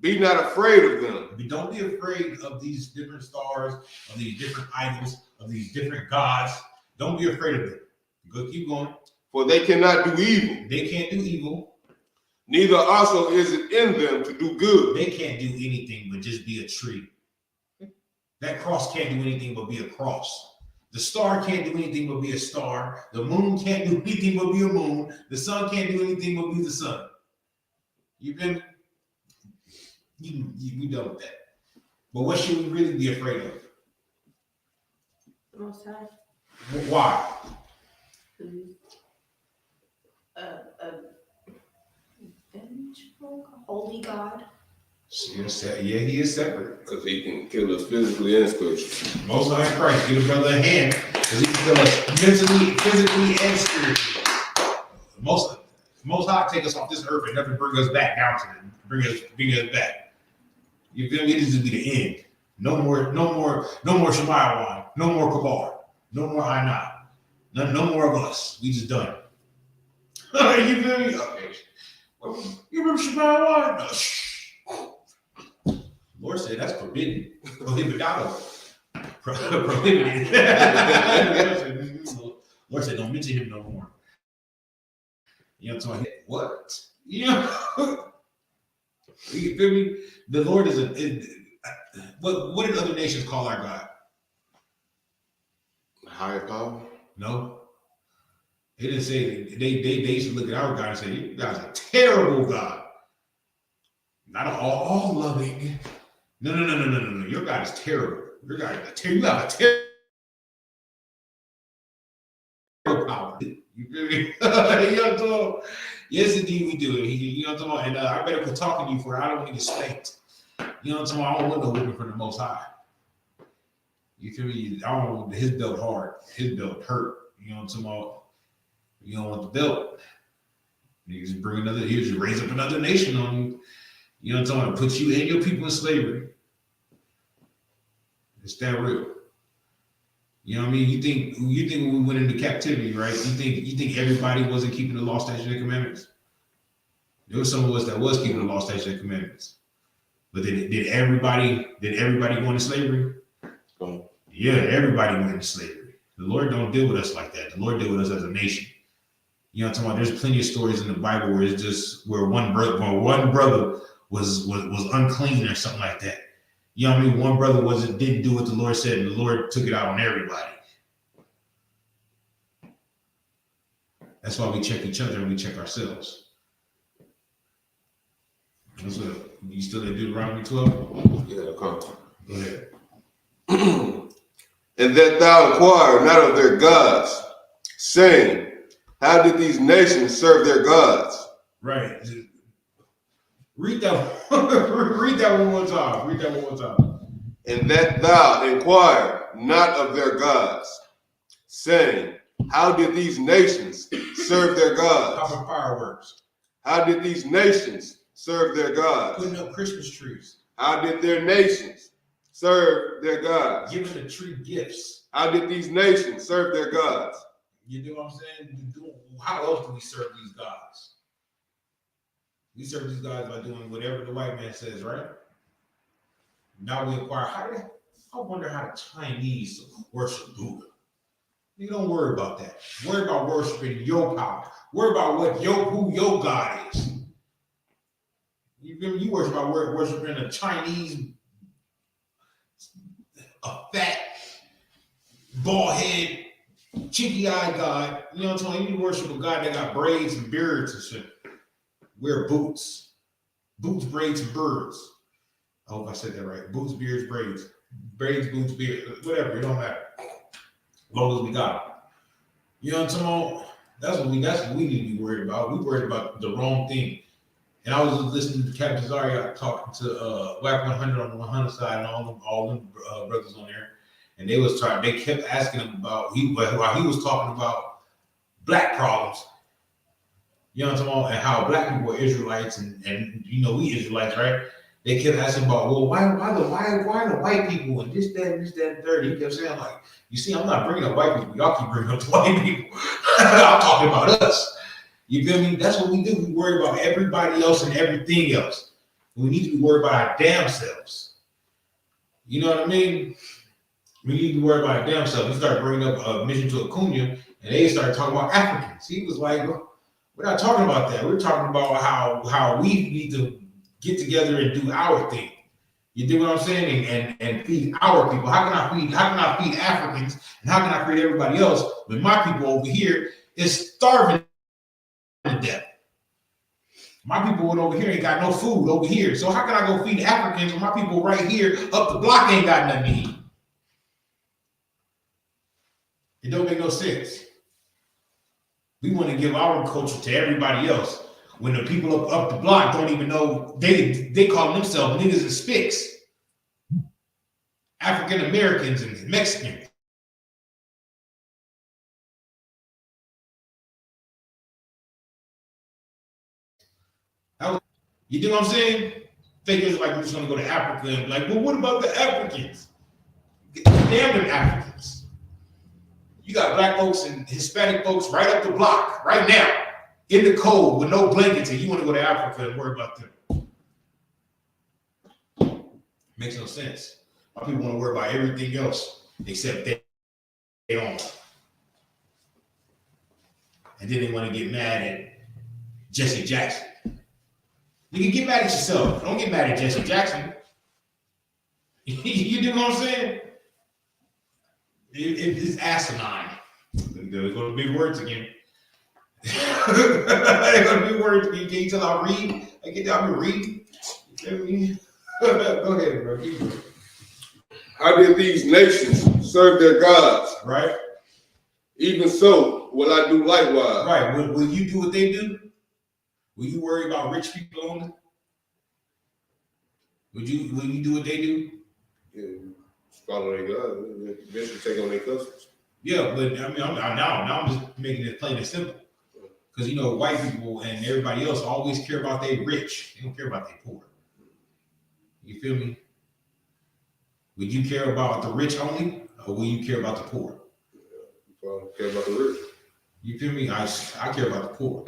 Speaker 8: Be not afraid of them.
Speaker 7: Don't be afraid of these different stars, of these different idols, of these different gods. Don't be afraid of them. Go, keep going.
Speaker 8: For they cannot do evil.
Speaker 7: They can't do evil.
Speaker 8: Neither also is it in them to do good.
Speaker 7: They can't do anything but just be a tree. That cross can't do anything but be a cross. The star can't do anything but be a star. The moon can't do anything but be a moon. The sun can't do anything but be the sun. You been? We done with that. But what should we really be afraid of?
Speaker 9: The Most High.
Speaker 7: Why?
Speaker 9: Vengeful, holy God.
Speaker 7: Yeah, he is separate.
Speaker 8: Because he can kill us physically and spiritually.
Speaker 7: Most High Christ, give a brother a hand, because he can kill us mentally, physically, and spiritually. Most High take us off this earth and never bring us back down to it. Bring us back. You feel me? This will be the end. No more Shemaiah wine. No more Kabar. No more I not. No more of us. We just done. You feel me? Okay. You remember Shemaiah wine? No. Shh. Lord said that's forbidden. Prohibitado. Prohibited. Lord said don't mention him no more. You know what I'm talking about? What? You know? You feel me? The Lord is what did other nations call our God?
Speaker 8: Higher power?
Speaker 7: No. They didn't say they used to look at our God and say, you guys are a terrible God. Not all loving. No. Your God is terrible. Your God is terrible. You have a terrible power. You feel me? You know what I'm talking about? Yes, indeed, we do. You know what I'm talking about? And I better quit talking to you for I don't want to get spanked. You know what I'm talking about? I don't want no whipping from the Most High. You feel me? I don't want his belt hard. His belt hurt. You know what I'm talking about? You don't want the belt. You just bring another, you just raise up another nation on you. You know what I'm talking about? Put you and your people in slavery. It's that real. You know what I mean? You think when we went into captivity, right? You think everybody wasn't keeping the law, statutes, and commandments? There was some of us that was keeping the law, statutes, and commandments. But did everybody go into slavery? Yeah, everybody went into slavery. The Lord don't deal with us like that. The Lord deal with us as a nation. You know what I'm talking about? There's plenty of stories in the Bible where it's just where one brother was unclean or something like that. You know what I mean? One brother didn't do what the Lord said, and the Lord took it out on everybody. That's why we check each other and we check ourselves. What's up? You still in Deuteronomy 12?
Speaker 8: Yeah, come.
Speaker 7: Go ahead.
Speaker 8: And that thou inquire not of their gods, saying, How did these nations serve their gods?
Speaker 7: Right. Read that. Read that one more time. Read that one more time.
Speaker 8: And that thou inquire not of their gods, saying, how did these nations serve their gods?
Speaker 7: Popping fireworks.
Speaker 8: How did these nations serve their gods?
Speaker 7: Putting up Christmas trees.
Speaker 8: How did their nations serve their gods?
Speaker 7: Giving the tree gifts.
Speaker 8: How did these nations serve their gods?
Speaker 7: You know what I'm saying? How else do we serve these gods? We serve these gods by doing whatever the white man says, right? Now we inquire, I wonder how the Chinese worship Buddha. You don't worry about that. Worry about worshiping your power. Worry about who your God is. You worship about worshiping a Chinese, a fat, bald head, cheeky-eyed God. You know what I'm saying? You worship a God that got braids and beards and shit. Wear boots. Boots, braids, and birds. I hope I said that right. Boots, beards, braids. Braids, boots, beards, whatever. It don't matter. As long as we got it. You know what I'm talking about? That's what we need to be worried about. We worried about the wrong thing. And I was listening to Captain Zaria talking to Black 100 on the 100 side and all them brothers on there. And they kept asking him about, while he was talking about black problems, you know what I'm talking about, and how black people are Israelites and you know, we Israelites, right? They kept asking about, well, why the white people and this, that, and the third. He kept saying, like, you see, I'm not bringing up white people. Y'all keep bringing up the white people. I'm talking about us. You feel me? That's what we do. We worry about everybody else and everything else. We need to be worried about our damn selves. You know what I mean? We need to be worried about our damn selves. We started bringing up a mission to Acuna, and they started talking about Africans. He was like, we're not talking about that. We're talking about how we need to get together and do our thing. You do what I'm saying? And feed our people. How can I feed Africans and how can I feed everybody else when my people over here is starving to death? My people over here ain't got no food over here. So how can I go feed Africans when my people right here up the block ain't got nothing to eat? It don't make no sense. We want to give our culture to everybody else. When the people up the block don't even know, they call themselves niggas and spicks. African Americans and Mexicans. You know what I'm saying? Figures like we're just gonna go to Africa and be like, well, what about the Africans? Damn them Africans. You got black folks and Hispanic folks right up the block, right now, in the cold with no blankets, and you want to go to Africa and worry about them. Makes no sense. My people want to worry about everything else except their own. And then they want to get mad at Jesse Jackson. You can get mad at yourself. Don't get mad at Jesse Jackson. You do what I'm saying? It's asinine. They're going to be words again. They're going to be words again. Can you tell I read? I get down to read. Go ahead, bro. Keep going.
Speaker 8: How did these nations serve their gods?
Speaker 7: Right.
Speaker 8: Even so, will I do likewise?
Speaker 7: Right. Will you do what they do? Will you worry about rich people only? Will you do what they do?
Speaker 8: Yeah, follow their God. Eventually take on their customs.
Speaker 7: Yeah, but I mean, I'm just making it plain and simple. Because, you know, white people and everybody else always care about they rich. They don't care about they poor. You feel me? Would you care about the rich only, or will you care about the poor?
Speaker 8: Yeah, I care about the rich.
Speaker 7: You feel me? I care about the poor.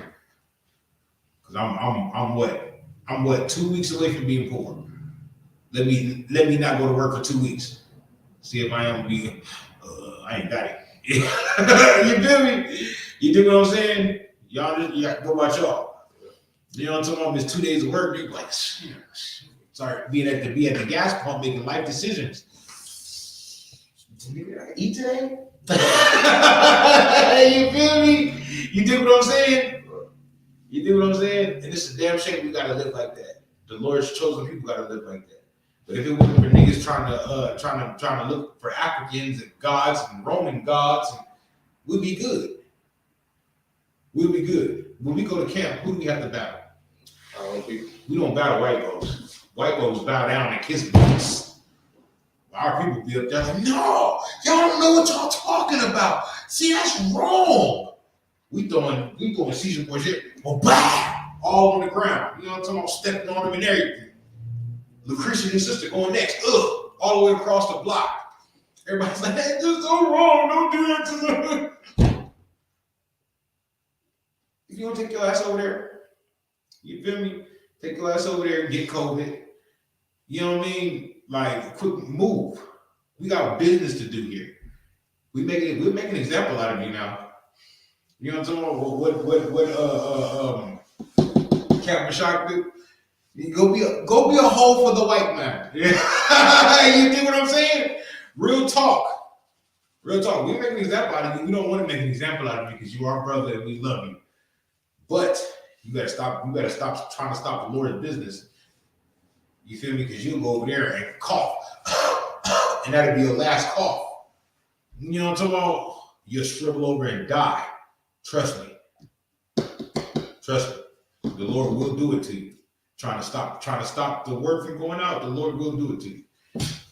Speaker 7: Because I'm what 2 weeks away from being poor. Let me not go to work for 2 weeks. See if I am be. I ain't got it. You feel me? You do what I'm saying? Y'all just go about y'all. You know what I'm talking about? It's 2 days of work. You're like, sorry, be at the gas pump making life decisions. Did I eat today? You feel me? You do what I'm saying? You do what I'm saying? And it's a damn shame we gotta live like that. The Lord's chosen people gotta live like that. But if it wasn't for niggas trying to look for Africans and gods and Roman gods, we'd be good. we'll be good. When we go to camp, who do we have to battle? We don't battle white folks. White folks bow down and kiss boots. Our people be up there like, no, y'all don't know what y'all talking about. See, that's wrong. We throwing season boys here, well, bah, all on the ground. You know what I'm talking about? Stepping on them and everything. Lucretia and his sister going next, all the way across the block. Everybody's like, that's just so wrong. Don't do that to them. If you don't take your ass over there, you feel me? Take your ass over there and get COVID. You know what I mean? Like, quick move. We got business to do here. We're making an example out of you now. You know what I'm talking about? What Captain Shock do? You go be a hoe for the white man. Yeah. You dig what I'm saying? Real talk. Real talk. We make an example out of you. We don't want to make an example out of you because you are our brother and we love you. But you better stop trying to stop the Lord's business. You feel me? Because you'll go over there and cough. And that'll be your last cough. You know what I'm talking about? You'll shrivel over and die. Trust me. Trust me. The Lord will do it to you. Trying to stop the word from going out, the Lord will do it to you.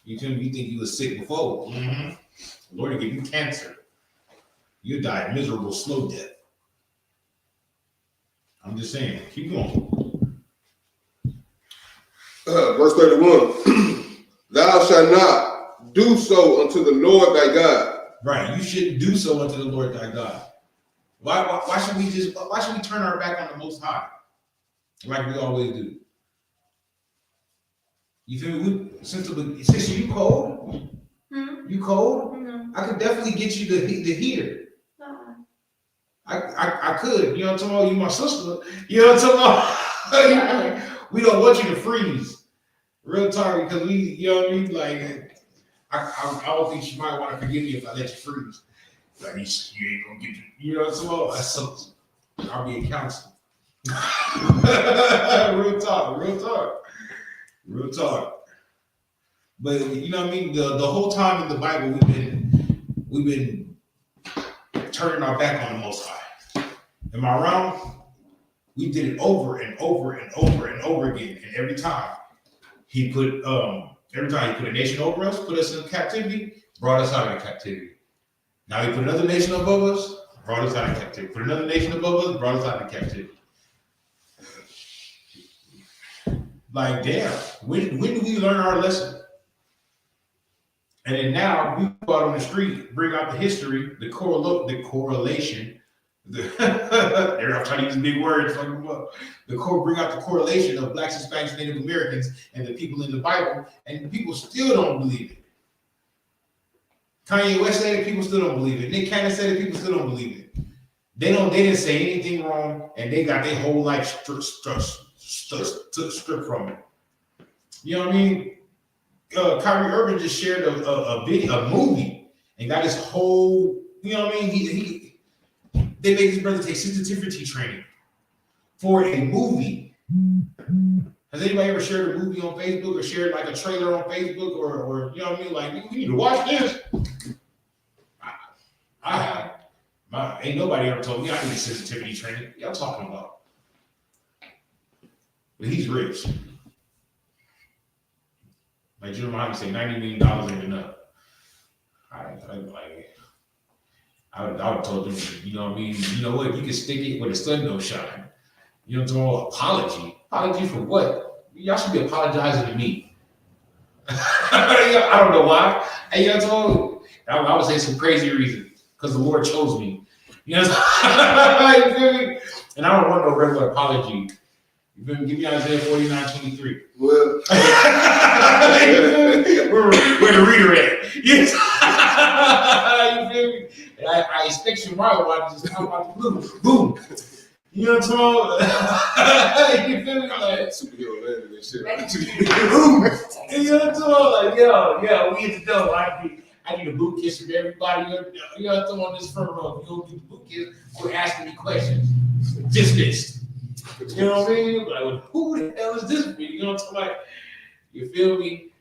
Speaker 7: You feel me? You think you were sick before. Mm-hmm. The Lord will give you cancer. You'll die a miserable, slow death. I'm just saying, keep going.
Speaker 8: Verse 31. Thou shalt not do so unto the Lord thy God.
Speaker 7: Right, you shouldn't do so unto the Lord thy God. Why should we turn our back on the Most High, like we always do? You feel me? Since you cold, you cold.
Speaker 9: Mm-hmm.
Speaker 7: I could definitely get you the heater. I could. You know what I'm talking about? You my sister. You know what I'm talking about? We don't want you to freeze. Real talk, because you know what I mean? Like, I don't think she might want to forgive me if I let you freeze. Like, you ain't gonna get you know what I'm talking about? So, I'll be in counsel. Real talk. But you know what I mean? The whole time in the Bible, we've been turning our back on the Most High. Am I wrong? We did it over and over and over and over again, and every time he put a nation over us, put us in captivity, brought us out of captivity. Now he put another nation above us, brought us out of captivity. Put another nation above us, brought us out of captivity. Like, damn, when do we learn our lesson? And then now we go out on the street, bring out the history, the correlation. I'm trying to use big words. Bring out the correlation of Blacks, Hispanics, Native Americans, and the people in the Bible, and the people still don't believe it. Kanye West said it, people still don't believe it. Nick Cannon said it, people still don't believe it. They didn't say anything wrong, and they got their whole life stripped from it. You know what I mean? Kyrie Irving just shared a movie, and got his whole. You know what I mean? They made his brother take sensitivity training for a movie. Has anybody ever shared a movie on Facebook or shared like a trailer on Facebook or you know what I mean? Like, you need to watch this. I have. Ain't nobody ever told me I need sensitivity training. Y'all talking about? But he's rich. Like Jim Muhammad say, $90 million ain't enough. I would have told them, you know what I mean? You know what? You can stick it where the sun don't shine. You know what I'm talking about? Apology. Apology for what? Y'all should be apologizing to me. I don't know why. And you know what I'm talking about? I would say some crazy reasons. Because the Lord chose me. You know what I'm saying? And I don't want no regular apology. You feel me? Give me Isaiah 49:23.
Speaker 8: Well,
Speaker 7: where the reader at? Yes. You feel me? And I expect you right while I just talk about the boom. You know what I'm talking about? You feel me? Like
Speaker 8: superhero landing and shit.
Speaker 7: boom. You know what I'm talking about? Like, yo, we get to know. I need a boot kiss from everybody. You know what I'm talking about? This front row. If you don't get the boot kiss, quit asking me questions. Dismissed. You know what I mean? Like, who the hell is this? You know what I'm talking about? You feel me?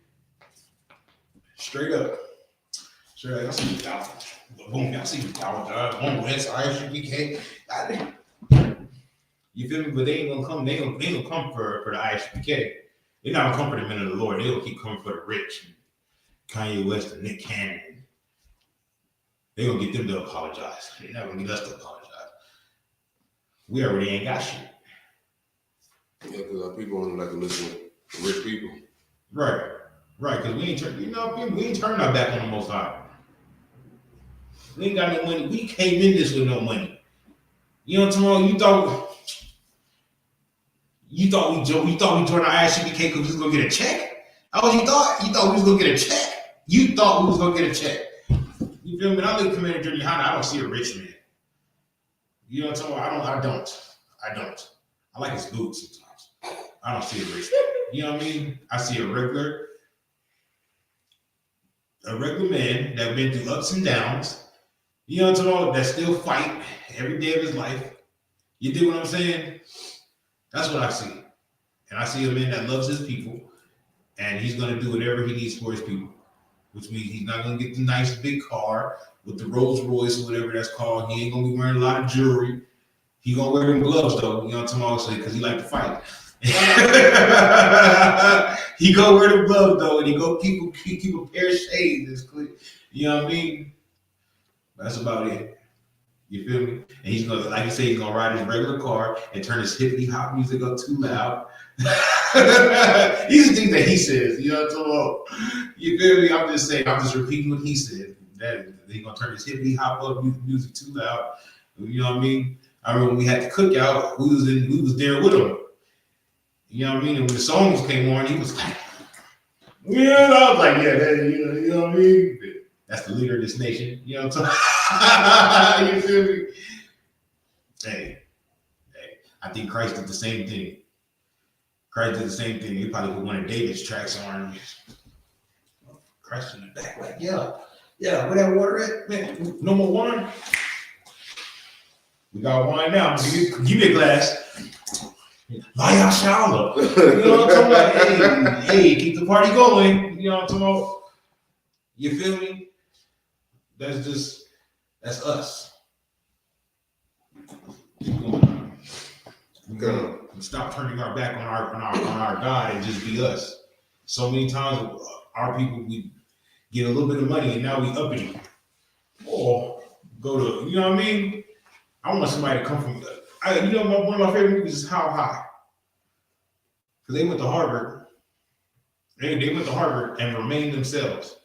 Speaker 7: Straight up. I see the Dolphins. Boom, I see the Dolphins. One West, I.S.U.P.K. You feel me? But they ain't gonna come. They ain't gonna come for the I.S.U.P.K. They're not gonna come for the men of the Lord. They'll keep coming for the rich, Kanye West and Nick Cannon. They're gonna get them to apologize. They're not gonna get us to apologize. We already ain't got shit.
Speaker 8: Yeah, because our people only like to listen to rich people.
Speaker 7: Right. Because we ain't turning our back on the Most High. We ain't got no money. We came in this with no money. You know what I'm talking about? You thought we joined the I.S.U.P.K because we was gonna get a check? How was you thought? You thought we was gonna get a check? You thought we was gonna get a check. You feel me? When I look at Commander Junior Honda, I don't see a rich man. You know what I'm talking about? I don't. I like his boots sometimes. I don't see a rich man. You know what I mean? I see a regular man that been through ups and downs. You know what I'm talking about? That still fight every day of his life. You do what I'm saying? That's what I see. And I see a man that loves his people, and he's going to do whatever he needs for his people, which means he's not going to get the nice big car with the Rolls Royce or whatever that's called. He ain't going to be wearing a lot of jewelry. He going to wear them gloves, though, you know what I'm talking about? Because he like to fight. He go wear the gloves, though, and he go keep a pair of shades. You know what I mean? That's about it. You feel me? And he's gonna, like you say, he's gonna ride his regular car and turn his hippity hop music up too loud. These are things that he says. You know what I'm talking about? You feel me? I'm just repeating what he said. That he's gonna turn his hippity hop up music too loud. You know what I mean? I remember when we had the cookout, we was there with him. You know what I mean? And when the songs came on, he was like, yeah, I was like, yeah, you know what I mean? That's the leader of this nation. You know what I'm talking about? You feel me? Hey, I think Christ did the same thing. He probably put one of David's tracks on. Christ in the back, like, yeah, where that water at? Man, no more wine? We got wine now. Give me a glass. Maya Shala. You know what I'm talking about? Hey, keep the party going. You know what I'm talking about? You feel me? That's us. We gotta stop turning our back on our God and just be us. So many times our people, we get a little bit of money and now we uppity. Or go to, you know what I mean? I want somebody to come from, one of my favorite movies is How High. Because they went to Harvard. They went to Harvard and remained themselves.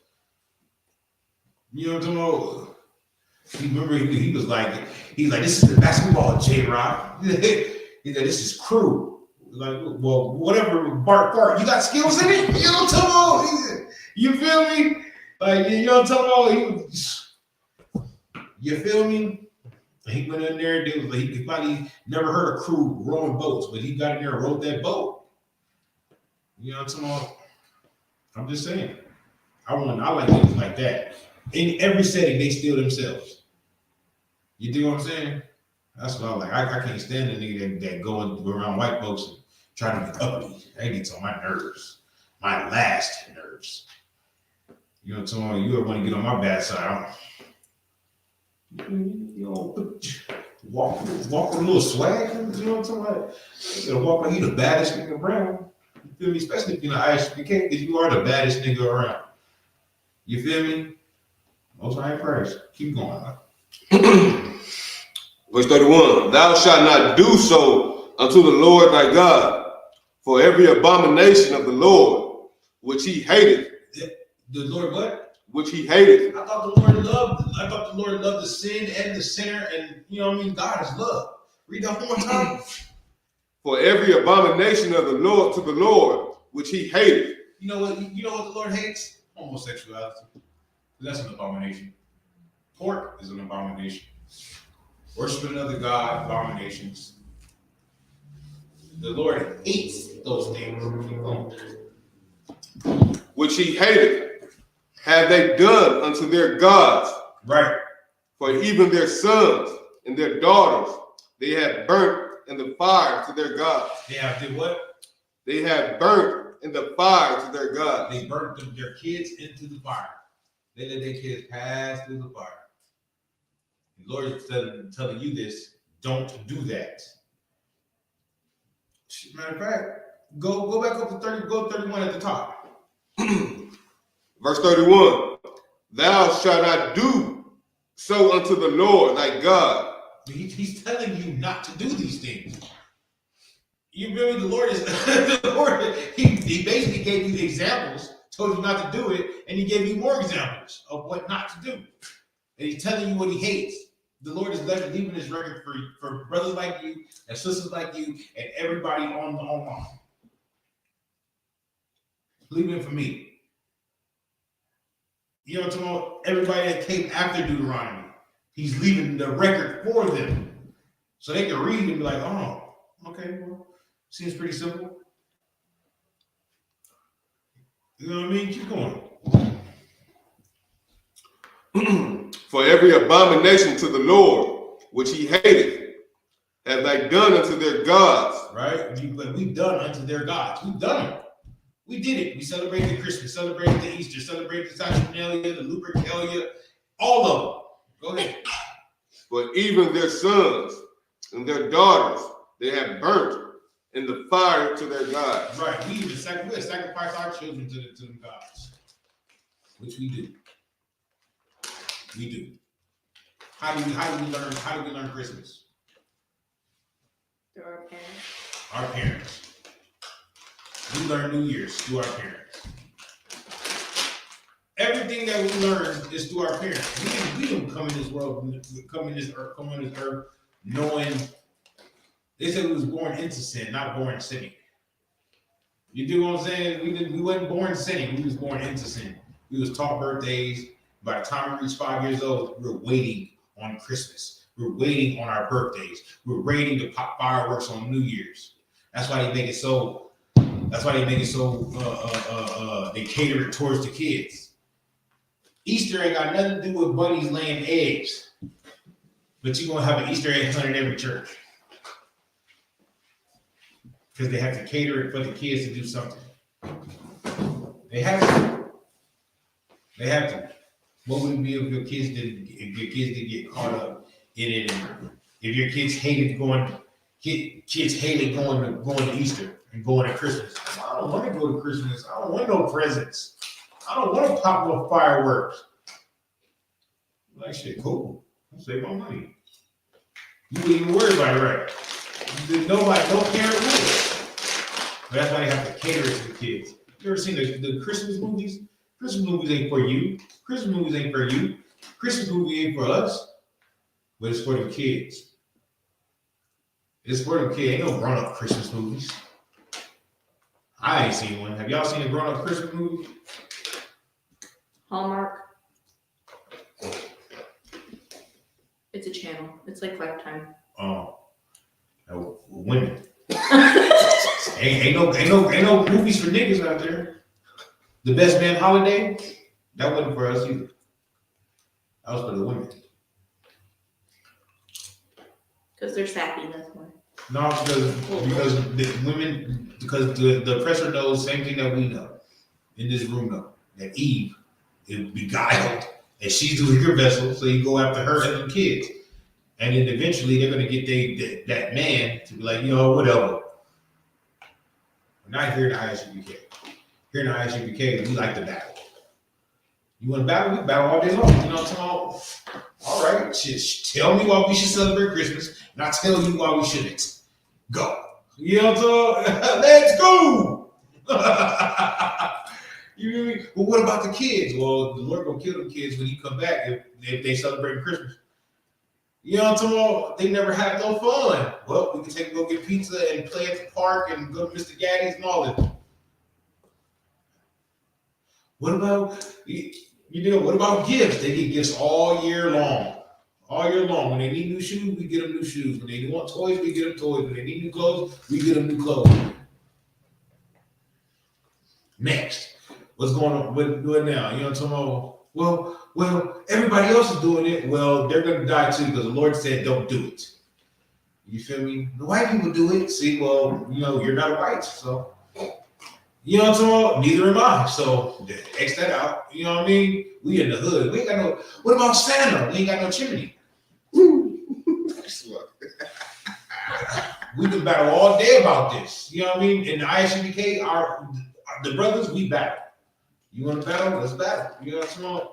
Speaker 7: You know what I'm talking about? He was like, this is the basketball, J-Rock. He said, this is crew. Like, well, whatever, Bart, you got skills in it? You know what I'm talking about? You feel me? Like, you know what I'm talking about? You feel me? He went in there, he probably never heard of crew rowing boats, but he got in there and rowed that boat. You know what I'm talking about? I'm just saying. I like things like that. In every setting, they steal themselves. You do what I'm saying? That's what I like. I can't stand a nigga that go around white folks and try to be uppity. That gets on my nerves. My last nerves. You know what I'm talking about? You ever want to get on my bad side? Walk with a little swag. You know what I'm talking about? You gotta walk like you the baddest nigga around. You feel me? Especially if you're not I.S.U.P.K, because you are the baddest nigga around. You feel me? Most high praise. Keep going.
Speaker 8: Verse 31, thou shalt not do so unto the Lord thy God, for every abomination of the Lord, which he hated.
Speaker 7: The Lord what?
Speaker 8: Which he hated.
Speaker 7: I thought the Lord loved the sin and the sinner, and you know what I mean? God is love. Read that one more time.
Speaker 8: For every abomination of the Lord to the Lord, which he hated.
Speaker 7: You know what the Lord hates? Homosexuality. That's an abomination. Pork is an abomination. Worshiping another God, abominations. The Lord hates those things.
Speaker 8: Which he hated, have they done unto their gods.
Speaker 7: Right.
Speaker 8: For even their sons and their daughters, they have burnt in the fire to their gods.
Speaker 7: They have did what?
Speaker 8: They have burnt in the fire to their gods.
Speaker 7: They burnt their kids into the fire. They let their kids pass through the fire. The Lord is telling you this, don't do that. Matter of fact, go back up to 30, go 31 at the top.
Speaker 8: Verse 31. Thou shalt not do so unto the Lord thy God.
Speaker 7: He's telling you not to do these things. You feel me? The Lord is the Lord. He basically gave you examples, told you not to do it, and he gave you more examples of what not to do. And he's telling you what he hates. The Lord is leaving his record for brothers like you and sisters like you and everybody on the online. Leaving for me. You know what I'm talking about? Everybody that came after Deuteronomy, he's leaving the record for them. So they can read and be like, oh, okay, well, seems pretty simple. You know what I mean? Keep going.
Speaker 8: For every abomination to the Lord, which he hateth, have they done unto their gods.
Speaker 7: Right? We've done unto their gods. We've done it. We did it. We celebrated Christmas, celebrated the Easter, celebrated the Saturnalia, the Lupercalia, all of them. Go ahead.
Speaker 8: But even their sons and their daughters they have burnt in the fire to their gods.
Speaker 7: Right. We even sacrifice our children to the gods, which we do. We do. How do we learn Christmas?
Speaker 9: Through our parents.
Speaker 7: Our parents. We learn New Year's through our parents. Everything that we learn is through our parents. We didn't come in this world, come on this earth, knowing. They said we was born into sin, not born sinning. You do what I'm saying? We wasn't born sinning. We was born into sin. We was taught birthdays. By the time we reached 5 years old, we were waiting on Christmas. We were waiting on our birthdays. We were waiting to pop fireworks on New Year's. That's why they make it so. They cater it towards the kids. Easter ain't got nothing to do with bunnies laying eggs, but you're gonna have an Easter egg hunt in every church because they have to cater it for the kids to do something. They have to. They have to. What would it be if your kids didn't get caught up in it? And if your kids hated going to Easter and going to Christmas. I don't want to go to Christmas. I don't want no presents. I don't want to pop no fireworks. Like shit, cool. I'll save my money. You wouldn't even worry about it, right? Nobody, no parent would. But that's why they have to cater it to the kids. You ever seen the Christmas movies? Christmas movies ain't for you. Christmas movies ain't for you. Christmas movie ain't for us. But it's for the kids. It's for the kids. Ain't no grown-up Christmas movies. I ain't seen one. Have y'all seen a grown-up Christmas movie?
Speaker 9: Hallmark. It's a channel. It's like Lifetime.
Speaker 7: Oh, women. ain't no movies for niggas out there. The Best Man Holiday, that wasn't for us either. That was for the women.
Speaker 9: Because they're sappy, that's why.
Speaker 7: No, because the women, because the oppressor knows the same thing that we know in this room know, that Eve is beguiled and she's your vessel, so you go after her and the kids. And then eventually they're gonna get that man to be like, whatever. We're not here in the I.S.U.P.K. Here in the I.S.U.P.K, we like to battle. You want to battle? We battle all day long. You know what I'm talking about? All right, just tell me why we should celebrate Christmas, and I'll tell you why we shouldn't. Go. You know what I'm talking? Let's go. You know what I mean? Well, what about the kids? Well, the Lord gonna kill them kids when He come back if they celebrate Christmas. You know what I'm talking about? They never had no fun. Well, we can go get pizza and play at the park and go to Mr. Gaddy's and all that. What about what about gifts? They get gifts all year long. All year long. When they need new shoes, we get them new shoes. When they want toys, we get them toys. When they need new clothes, we get them new clothes. Next, what's going on? What doing now? You know what I'm talking about? Well, everybody else is doing it. Well, they're gonna die too because the Lord said don't do it. You feel me? The white people do it. See, well, you're not white, so. You know what I'm talking about? Neither am I. So X that out. You know what I mean? We in the hood. We ain't got no. What about Santa? We ain't got no chimney. We can battle all day about this. You know what I mean? In the I.S.U.P.K, the brothers, we battle. You want to battle? Let's battle. You know what I'm saying?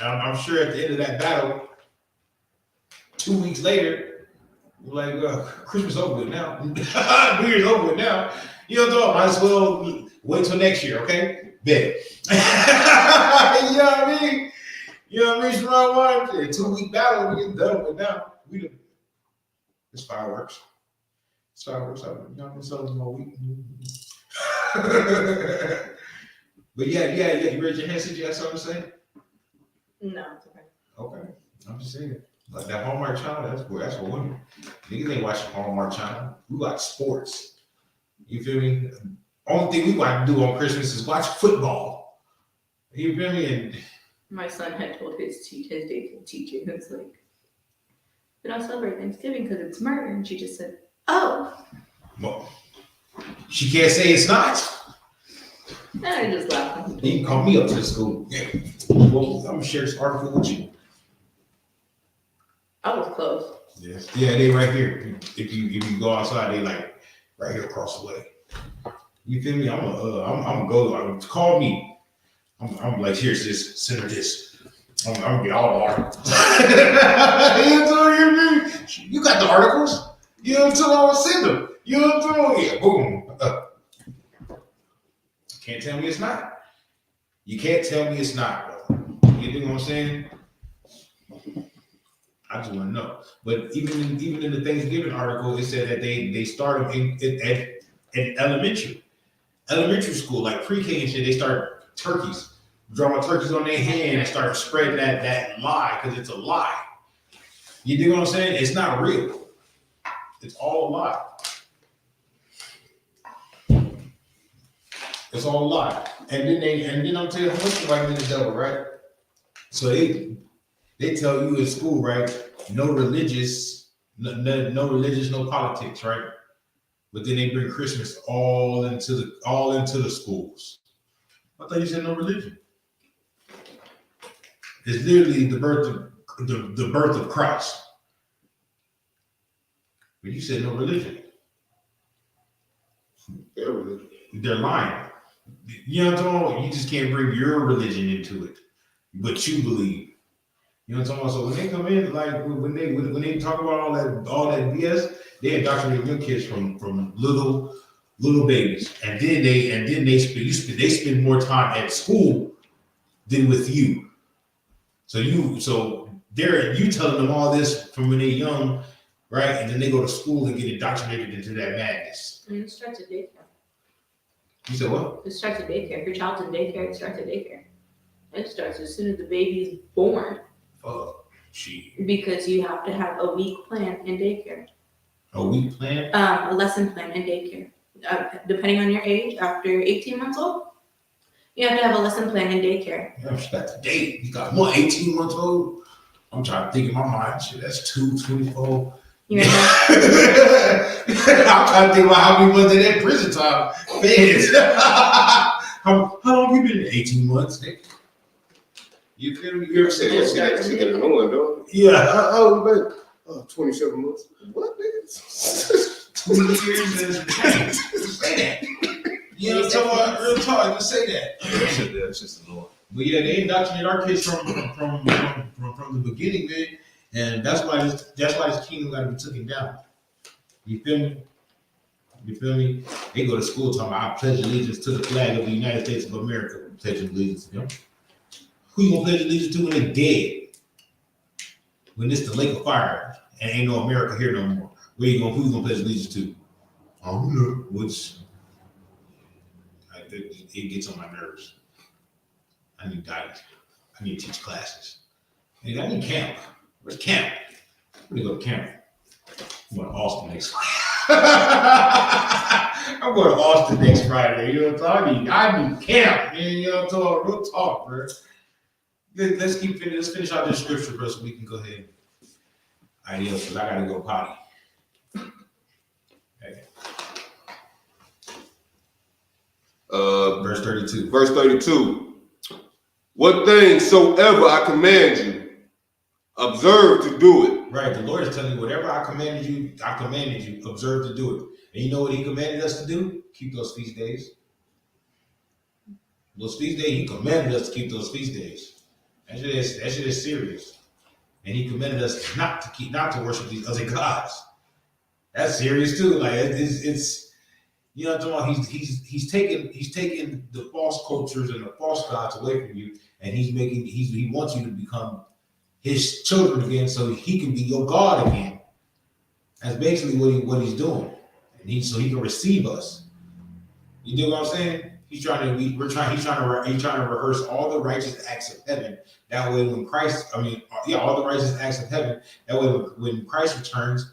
Speaker 7: And I'm sure at the end of that battle, 2 weeks later, we're like, Christmas over with now. New Year's over with now. You know what I'm saying? Might as well wait till next year, okay? Bet. You know what I mean? You know what I mean? Strong one. 2 week battle, we get done with now. It's fireworks. It's fireworks. You know what I mean? So it's more week. But yeah. You raised your hand, since you had something to say?
Speaker 9: No, it's okay.
Speaker 7: Okay. I'm just saying. Like that Hallmark Channel, that's for women. Niggas ain't watching Hallmark Channel. We watch sports. You feel me? Only thing we want to do on Christmas is watch football. You feel me? And
Speaker 9: my son had told his daycare teacher, who was like, "We don't celebrate Thanksgiving because it's murder," and she just said, "Oh."
Speaker 7: Well, she can't say it's not.
Speaker 9: And I just laughed.
Speaker 7: You can call me up to the school. Yeah. Well, I'm gonna share this article with you.
Speaker 9: I was close.
Speaker 7: Yes. Yeah, they right here. If you go outside, they like right here across the way. You feel me? I'm gonna go. Call me. I'm like, here's this. Send her this. I'm gonna get all the articles. You got the articles. You know what I'm saying? I'm gonna send them. You know what I'm saying? Yeah, boom. Can't tell me it's not. You can't tell me it's not, bro. You know what I'm saying? I just want to know. But even in the Thanksgiving article, it said that they started in elementary school, like pre-K and shit. They start drawing turkeys on their hand and start spreading that lie, because it's a lie. You dig what I'm saying? It's not real. It's all a lie. It's all a lie. And then I'm telling you, what's the right in the devil, right? So they tell you in school, right? No religious, no politics, right? But then they bring Christmas all into the schools. I thought you said no religion. It's literally the birth of Christ. But you said no religion. They're lying. You know what I'm talking about? You just can't bring your religion into it, but you believe. You know what I'm talking about? So when they come in, like when they talk about all that BS, they indoctrinate your kids from little babies, and then they spend more time at school than with you. So you telling them all this from when they're young, right? And then they go to school and get indoctrinated into that madness.
Speaker 9: And it starts at daycare.
Speaker 7: You said what?
Speaker 9: It starts at daycare. If your child's in daycare, it starts at daycare. It starts as soon as the baby's born. Because you have to have a week plan in daycare.
Speaker 7: A week plan?
Speaker 9: A lesson plan in daycare. Depending on your age, after 18 months old, you have to have a lesson plan in daycare.
Speaker 7: Yeah, that's the date. You got one 18 months old. I'm trying to think in my mind. Shit, that's 24.
Speaker 9: You're
Speaker 7: I'm trying to think about how many months in that prison time. How long you been in? 18 months, nigga. You feel me? You ever said that?
Speaker 8: She get annoying, though.
Speaker 7: Yeah.
Speaker 2: How old you been? 27 months. What, nigga?
Speaker 7: 2 years and say that. You know what I'm talking about? Real talk, just say that.
Speaker 8: That's just annoying.
Speaker 7: But yeah, they indoctrinate our kids from the beginning, man. And that's why this kingdom got to be taken down. You feel me? You feel me? They go to school talking about I pledge allegiance to the flag of the United States of America. Pledge allegiance to them. Who you gonna pledge allegiance to when they dead? When it's the lake of fire and ain't no America here no more. Who you gonna pledge allegiance to? I don't know. It gets on my nerves. I need guidance. I need to teach classes. Hey, I need camp. Where's camp? I'm gonna go to camp. I'm going to Austin next Friday. I'm going to Austin next Friday. You know what I'm talking about? I need camp, man. You know what I'm talking about? Real talk, bro. Let's finish out this scripture, bro, so we can go ahead. All right, because I gotta go potty. Okay.
Speaker 8: Verse 32. Verse 32. What things soever I command you, Observe to do it.
Speaker 7: Right. The Lord is telling you whatever I commanded you, observe to do it. And you know what he commanded us to do? Keep those feast days. Those feast days, he commanded us to keep those feast days. That shit is serious. And he commanded us not to worship these other gods. That's serious too. Like it's you know what I'm talking about? He's taking the false cultures and the false gods away from you, and he wants you to become his children again, so he can be your God again. That's basically what he's doing, and so he can receive us. You know what I'm saying? He's trying to rehearse all the righteous acts of heaven. That way, when all the righteous acts of heaven. That way, when Christ returns,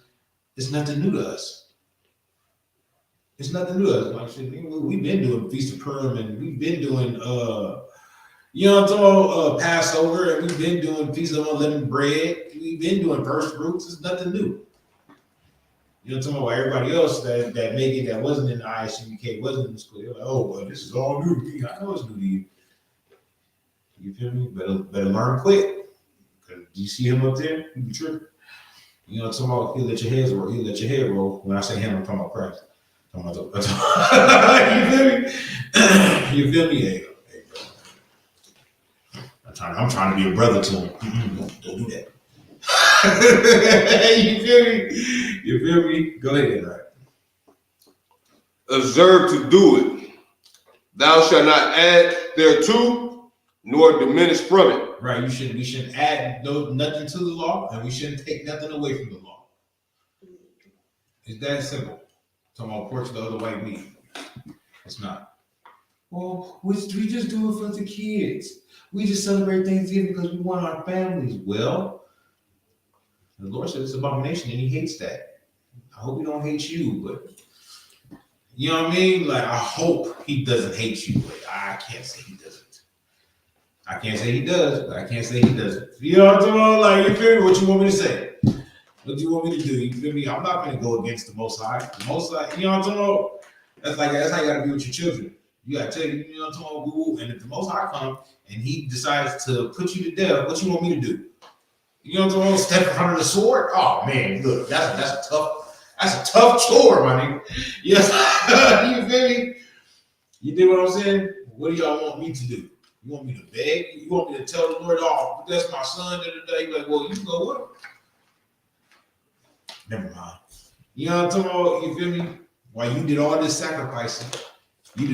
Speaker 7: it's nothing new to us. It's nothing new to us. Like shit, we've been doing Feast of Purim, and we've been doing you know what I'm talking about, Passover, and we've been doing Feast of Unleavened Bread. We've been doing first fruits. It's nothing new. You know what I'm talking about? Everybody else that made it, that wasn't in the I.S.U.P.K, wasn't in the school. They're like, oh, well, this is all new to me. I know it's new to you. You feel me? Better learn quick. Because you see him up there, he be tripping. You know what I'm talking about? He'll let your head roll. He'll let your head roll. When I say him, I'm talking about Christ. You feel me? You feel me? Hey, bro. I'm trying to be a brother to him. Don't do that. You feel me? You feel me? Go ahead, right?
Speaker 8: Observe to do it. Thou shalt not add thereto, nor diminish from it.
Speaker 7: Right. We shouldn't add nothing to the law, and we shouldn't take nothing away from the law. It's that simple. Talking about pork the other white meat. It's not. Well, we just do it for the kids. We just celebrate Thanksgiving because we want our families. Well, the Lord said it's an abomination, and He hates that. I hope He don't hate you, but you know what I mean? Like, I hope He doesn't hate you, but I can't say He doesn't. I can't say He does, but I can't say He doesn't. You know what I'm talking about? Like, you feel me? What you want me to say? What do you want me to do? You feel me? I'm not going to go against the Most High. The Most High, you know what I'm talking about? That's how you got to be with your children. You got to tell you know what I'm talking about? And if the Most High comes and He decides to put you to death, what you want me to do? You know what I'm talking about? Step in front of the sword? Oh man, look, that's a tough chore, my nigga. Yes, you feel me? You dig what I'm saying? What do y'all want me to do? You want me to beg? You want me to tell the Lord, oh, that's my son today? You're like, well, you can go with him. Never mind. You know what I'm talking about? You feel me? While you did all this sacrificing, to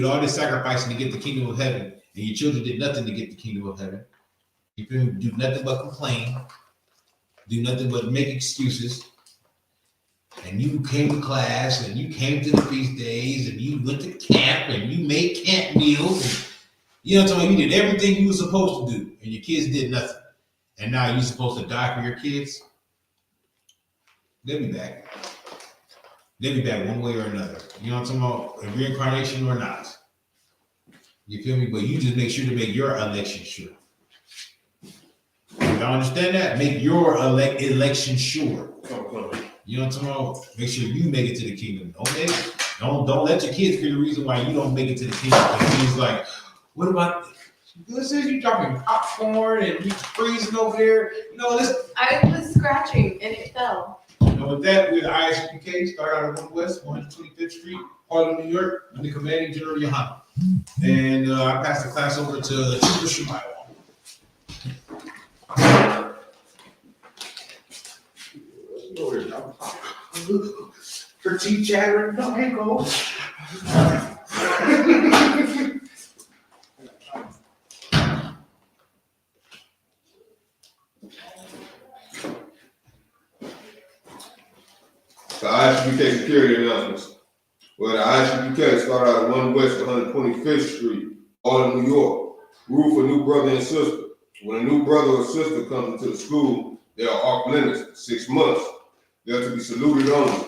Speaker 7: get the kingdom of heaven, and your children did nothing to get the kingdom of heaven. You feel me? Do nothing but complain. Do nothing but make excuses. And you came to class, and you came to the feast days, and you went to camp, and you made camp meals. And, you know what I'm talking about? You did everything you were supposed to do, and your kids did nothing. And now you're supposed to die for your kids? They'll be back. They'll be back one way or another. You know what I'm talking about? Reincarnation or not. You feel me? But you just make sure to make your election sure. Y'all understand that? Make your election sure. You know what I'm talking about? Make sure you make it to the kingdom. Don't let your kids be the reason why you don't make it to the kingdom. Because he's like, what about this? Is you dropping popcorn and you freezing over there? You know this.
Speaker 10: I was scratching and it fell.
Speaker 7: You know, with that, we're the I.S.U.P.K, start out at 1 West, 125th Street, Harlem, New York, under commanding General Yohana. And I passed the class over to Chief Shemaiah.
Speaker 2: Her teeth chattering. No, I ain't go.
Speaker 8: The I.S.U.P.K security announcements. Well, the I.S.U.P.K started out at 1 West 125th Street, Harlem, New York. Rule for new brother and sister. When a new brother or sister comes into the school, they are off limits 6 months. They are to be saluted only.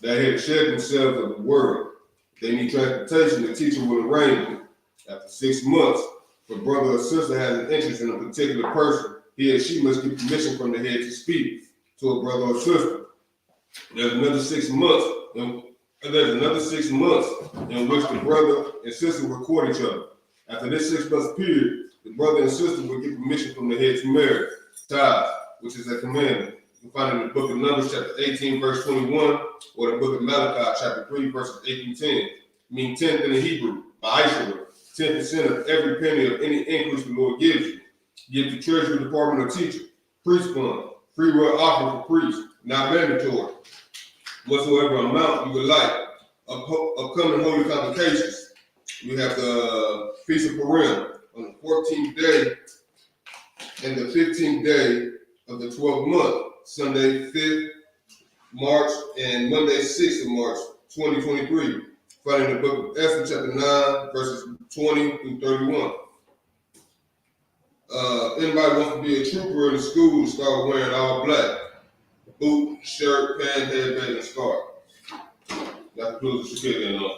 Speaker 8: They have shed themselves of the word. If they need transportation, the teacher will arrange it. After 6 months, if a brother or sister has an interest in a particular person, he or she must get permission from the head to speak to a brother or sister. There's another 6 months in which the brother and sister will court each other. After this 6 month period, the brother and sister will get permission from the head to marry. Ties. which is a commandment. You can find it in the book of Numbers, chapter 18, verse 21, or the book of Malachi, chapter 3, verses 8 through 10. Mean 10th in the Hebrew, by Isupk, 10% of every penny of any increase the Lord gives you. Give the treasury department or teacher, priest fund, free will offering for priests, not mandatory. Whatsoever amount you would like. Upcoming holy convocations. We have the Feast of Purim on the 14th day and the 15th day of the 12th month, Sunday 5th March and Monday 6th of March 2023. Found in the book of Esther, chapter 9, verses 20 through 31. Anybody wants to be a trooper in the school, start wearing all black. Boot, shirt, pants, headband, and scarf. That concludes the security law.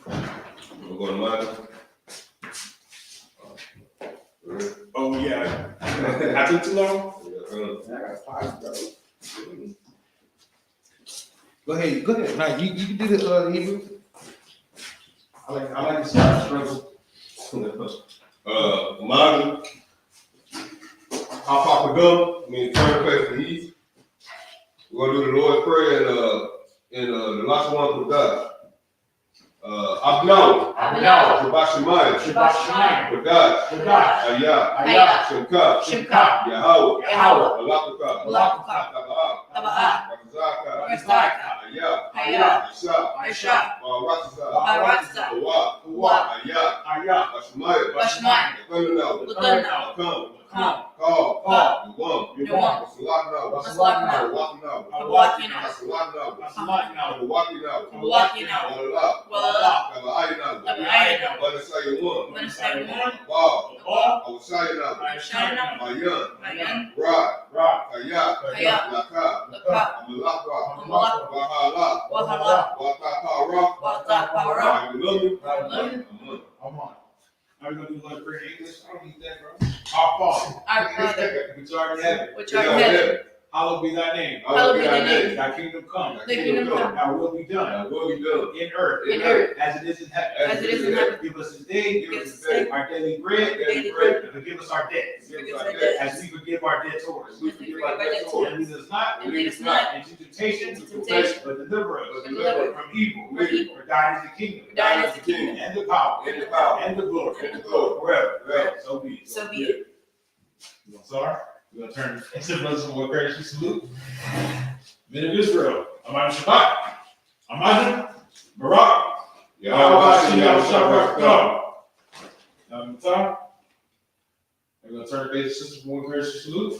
Speaker 8: We're going to Michael.
Speaker 7: Oh, yeah. I took too long?
Speaker 2: I got 5, bro.
Speaker 7: Go ahead. Now, you can do the Hebrew. I like to start struggle.
Speaker 8: Michael. I'll pop a gum. I mean, turn the place to east. We're going to do the Lord's Prayer and the last one for God. Abnau. Shabbat Shemayim. Badat. I.S.U.P.K. Yahweh. Alakaka. Taba'ah. Rakazaka. I.S.U.P.K. Baratza. Kawa. Shemayim. Come. Call. You want. Salakna.
Speaker 7: Are we going to do Lord's Prayer in English? I don't need that, bro. Our Father,
Speaker 8: which art in heaven.
Speaker 7: which art in heaven, hallowed be thy name.
Speaker 8: Hallowed be thy name.
Speaker 7: Thy kingdom come.
Speaker 8: Thy kingdom come.
Speaker 7: Thy will be done. In earth. As it is in heaven. Give us this day. Our daily bread. And forgive us our debts. As we forgive our debtors. And lead us not into temptation. But deliver us from evil. For thine is the kingdom. And the power. And the glory. Forever. So be it. Sorry. We're going to turn into the brothers and more courtesy salute. Men of Israel, Amadu Shabbat, Amadu, Barak, Yahweh, we're going to turn the basic system for more courtesy salute.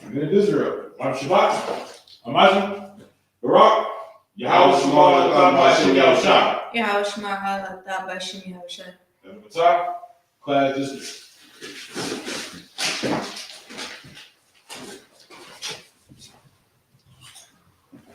Speaker 7: Men of Israel, Amadu Shabbat, Amadu, Barak, Yahweh, Shema, Class dismissed.